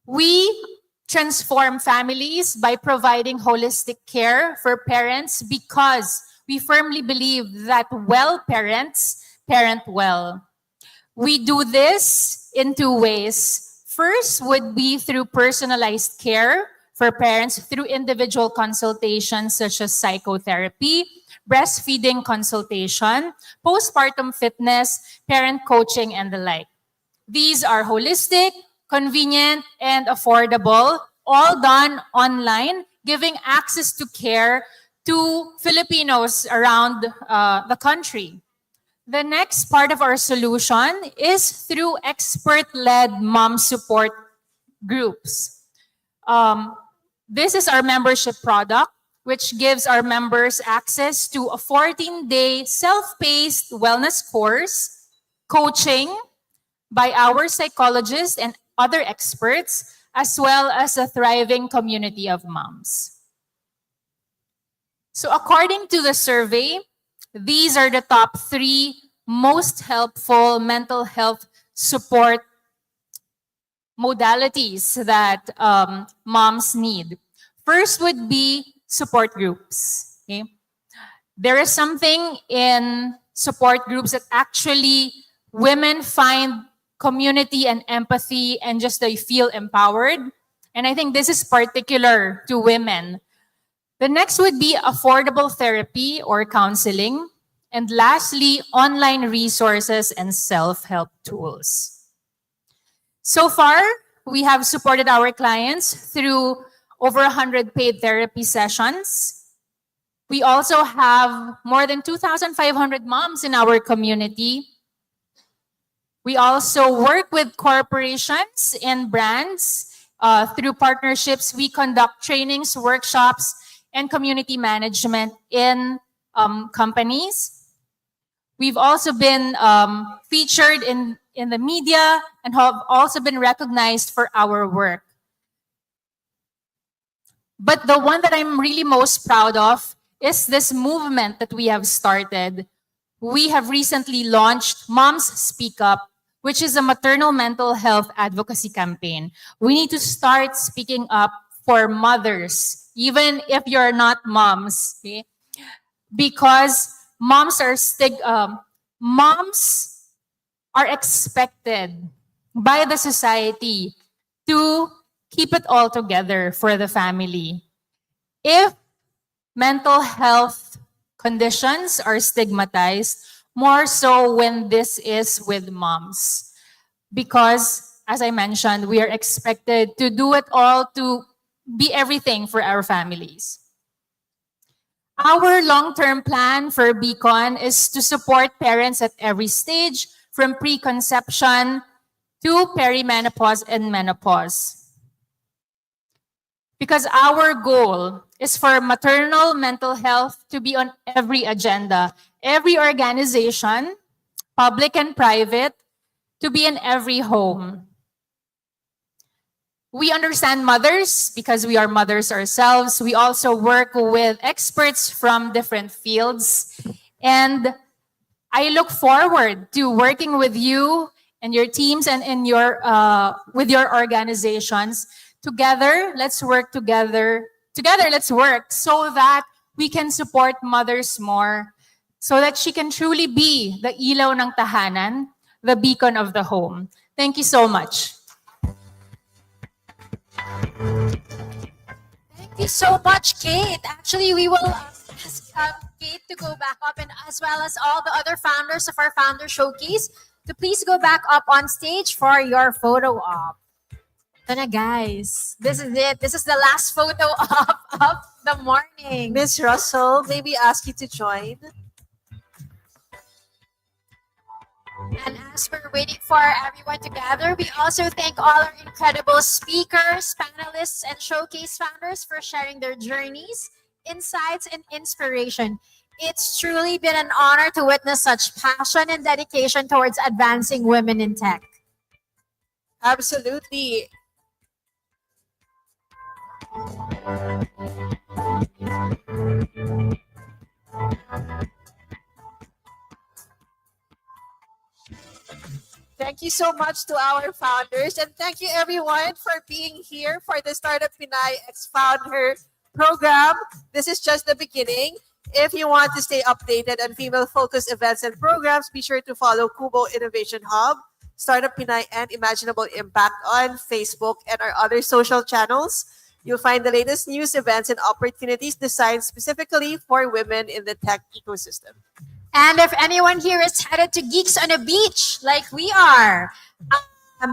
We transform families by providing holistic care for parents because we firmly believe that well parents parent well. We do this in two ways. First would be through personalized care for parents through individual consultations such as psychotherapy, breastfeeding consultation, postpartum fitness, parent coaching, and the like. These are holistic, convenient, and affordable, all done online, giving access to care to Filipinos around the country. The next part of our solution is through expert-led mom support groups. This is our membership product, which gives our members access to a 14-day self-paced wellness course, coaching by our psychologists and other experts, as well as a thriving community of moms. So according to the survey, these are the top 3 most helpful mental health support modalities that moms need. First would be support groups. Okay? There is something in support groups that actually women find community and empathy and just they feel empowered. And I think this is particular to women. The next would be affordable therapy or counseling. And lastly, online resources and self-help tools. So far, we have supported our clients through over 100 paid therapy sessions. We also have more than 2,500 moms in our community. We also work with corporations and brands. Through partnerships, we conduct trainings, workshops, and community management in companies. We've also been featured in the media and have also been recognized for our work. But the one that I'm really most proud of is this movement that we have started. We have recently launched Moms Speak Up, which is a maternal mental health advocacy campaign. We need to start speaking up for mothers, even if you're not moms, okay? Because moms are expected by the society to keep it all together for the family. If mental health conditions are stigmatized, more so when this is with moms. Because, as I mentioned, we are expected to do it all, to be everything for our families. Our long-term plan for Beacon is to support parents at every stage, from preconception to perimenopause and menopause. Because our goal is for maternal mental health to be on every agenda, every organization, public and private, to be in every home. We understand mothers because we are mothers ourselves. We also work with experts from different fields. And I look forward to working with you and your teams and with your organizations. Together, let's work together. Together, let's work so that we can support mothers more, so that she can truly be the ilaw ng tahanan, the beacon of the home. Thank you so much. Thank you so much, Kate. Actually, we will ask Kate to go back up, and as well as all the other founders of our Founder Showcase to please go back up on stage for your photo op. Ito na, guys. This is it. This is the last photo op of the morning. Miss Russell, may we ask you to join? And as we're waiting for everyone to gather, we also thank all our incredible speakers, panelists, and showcase founders for sharing their journeys, insights, and inspiration. It's truly been an honor to witness such passion and dedication towards advancing women in tech. Absolutely. Thank you so much to our founders, and thank you everyone for being here for the Startup Pinay X Founder program. This is just the beginning. If you want to stay updated on female-focused events and programs, be sure to follow Kubo Innovation Hub, Startup Pinay, and Imaginable Impact on Facebook and our other social channels. You'll find the latest news, events, and opportunities designed specifically for women in the tech ecosystem. And if anyone here is headed to Geeks on a Beach like we are,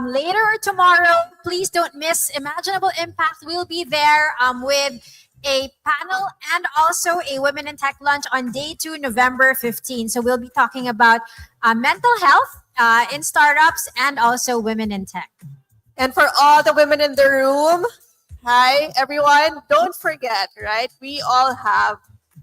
later or tomorrow, please don't miss Imaginable Impact. We'll be there with a panel and also a Women in Tech lunch on day 2, November 15. So we'll be talking about mental health in startups and also women in tech. And for all the women in the room, hi everyone, don't forget, right? We all have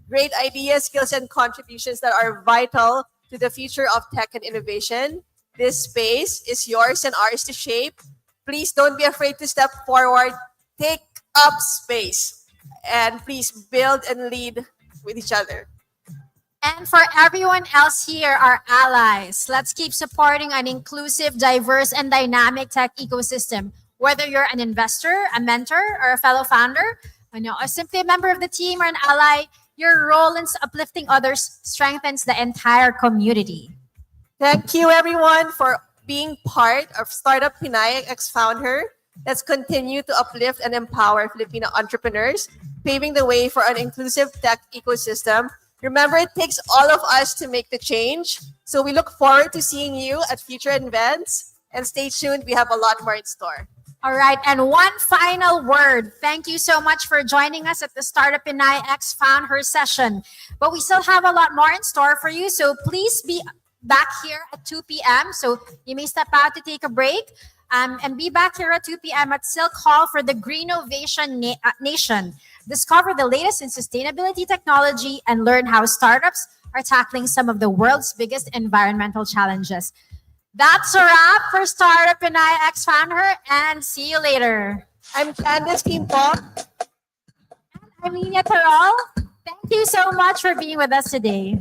great ideas, skills, and contributions that are vital to the future of tech and innovation. This space is yours and ours to shape. Please don't be afraid to step forward, take up space, and please build and lead with each other. And for everyone else here, our allies, let's keep supporting an inclusive, diverse, and dynamic tech ecosystem. Whether you're an investor, a mentor, or a fellow founder, or simply a member of the team or an ally, your role in uplifting others strengthens the entire community. Thank you, everyone, for being part of Startup Pinay X Founder. Let's continue to uplift and empower Filipino entrepreneurs, paving the way for an inclusive tech ecosystem. Remember, it takes all of us to make the change. So we look forward to seeing you at future events. And stay tuned, we have a lot more in store. All right, and one final word. Thank you so much for joining us at the Startup Pinay X Founder session. But we still have a lot more in store for you, so please be back here at 2 p.m. So you may step out to take a break and be back here at 2 p.m. at Silk Hall for the Green Innovation Nation. Discover the latest in sustainability technology and learn how startups are tackling some of the world's biggest environmental challenges. That's a wrap for Startup Pinay X Founder, and see you later. I'm Candice Kimpo. I'm Nina Terol. Thank you so much for being with us today.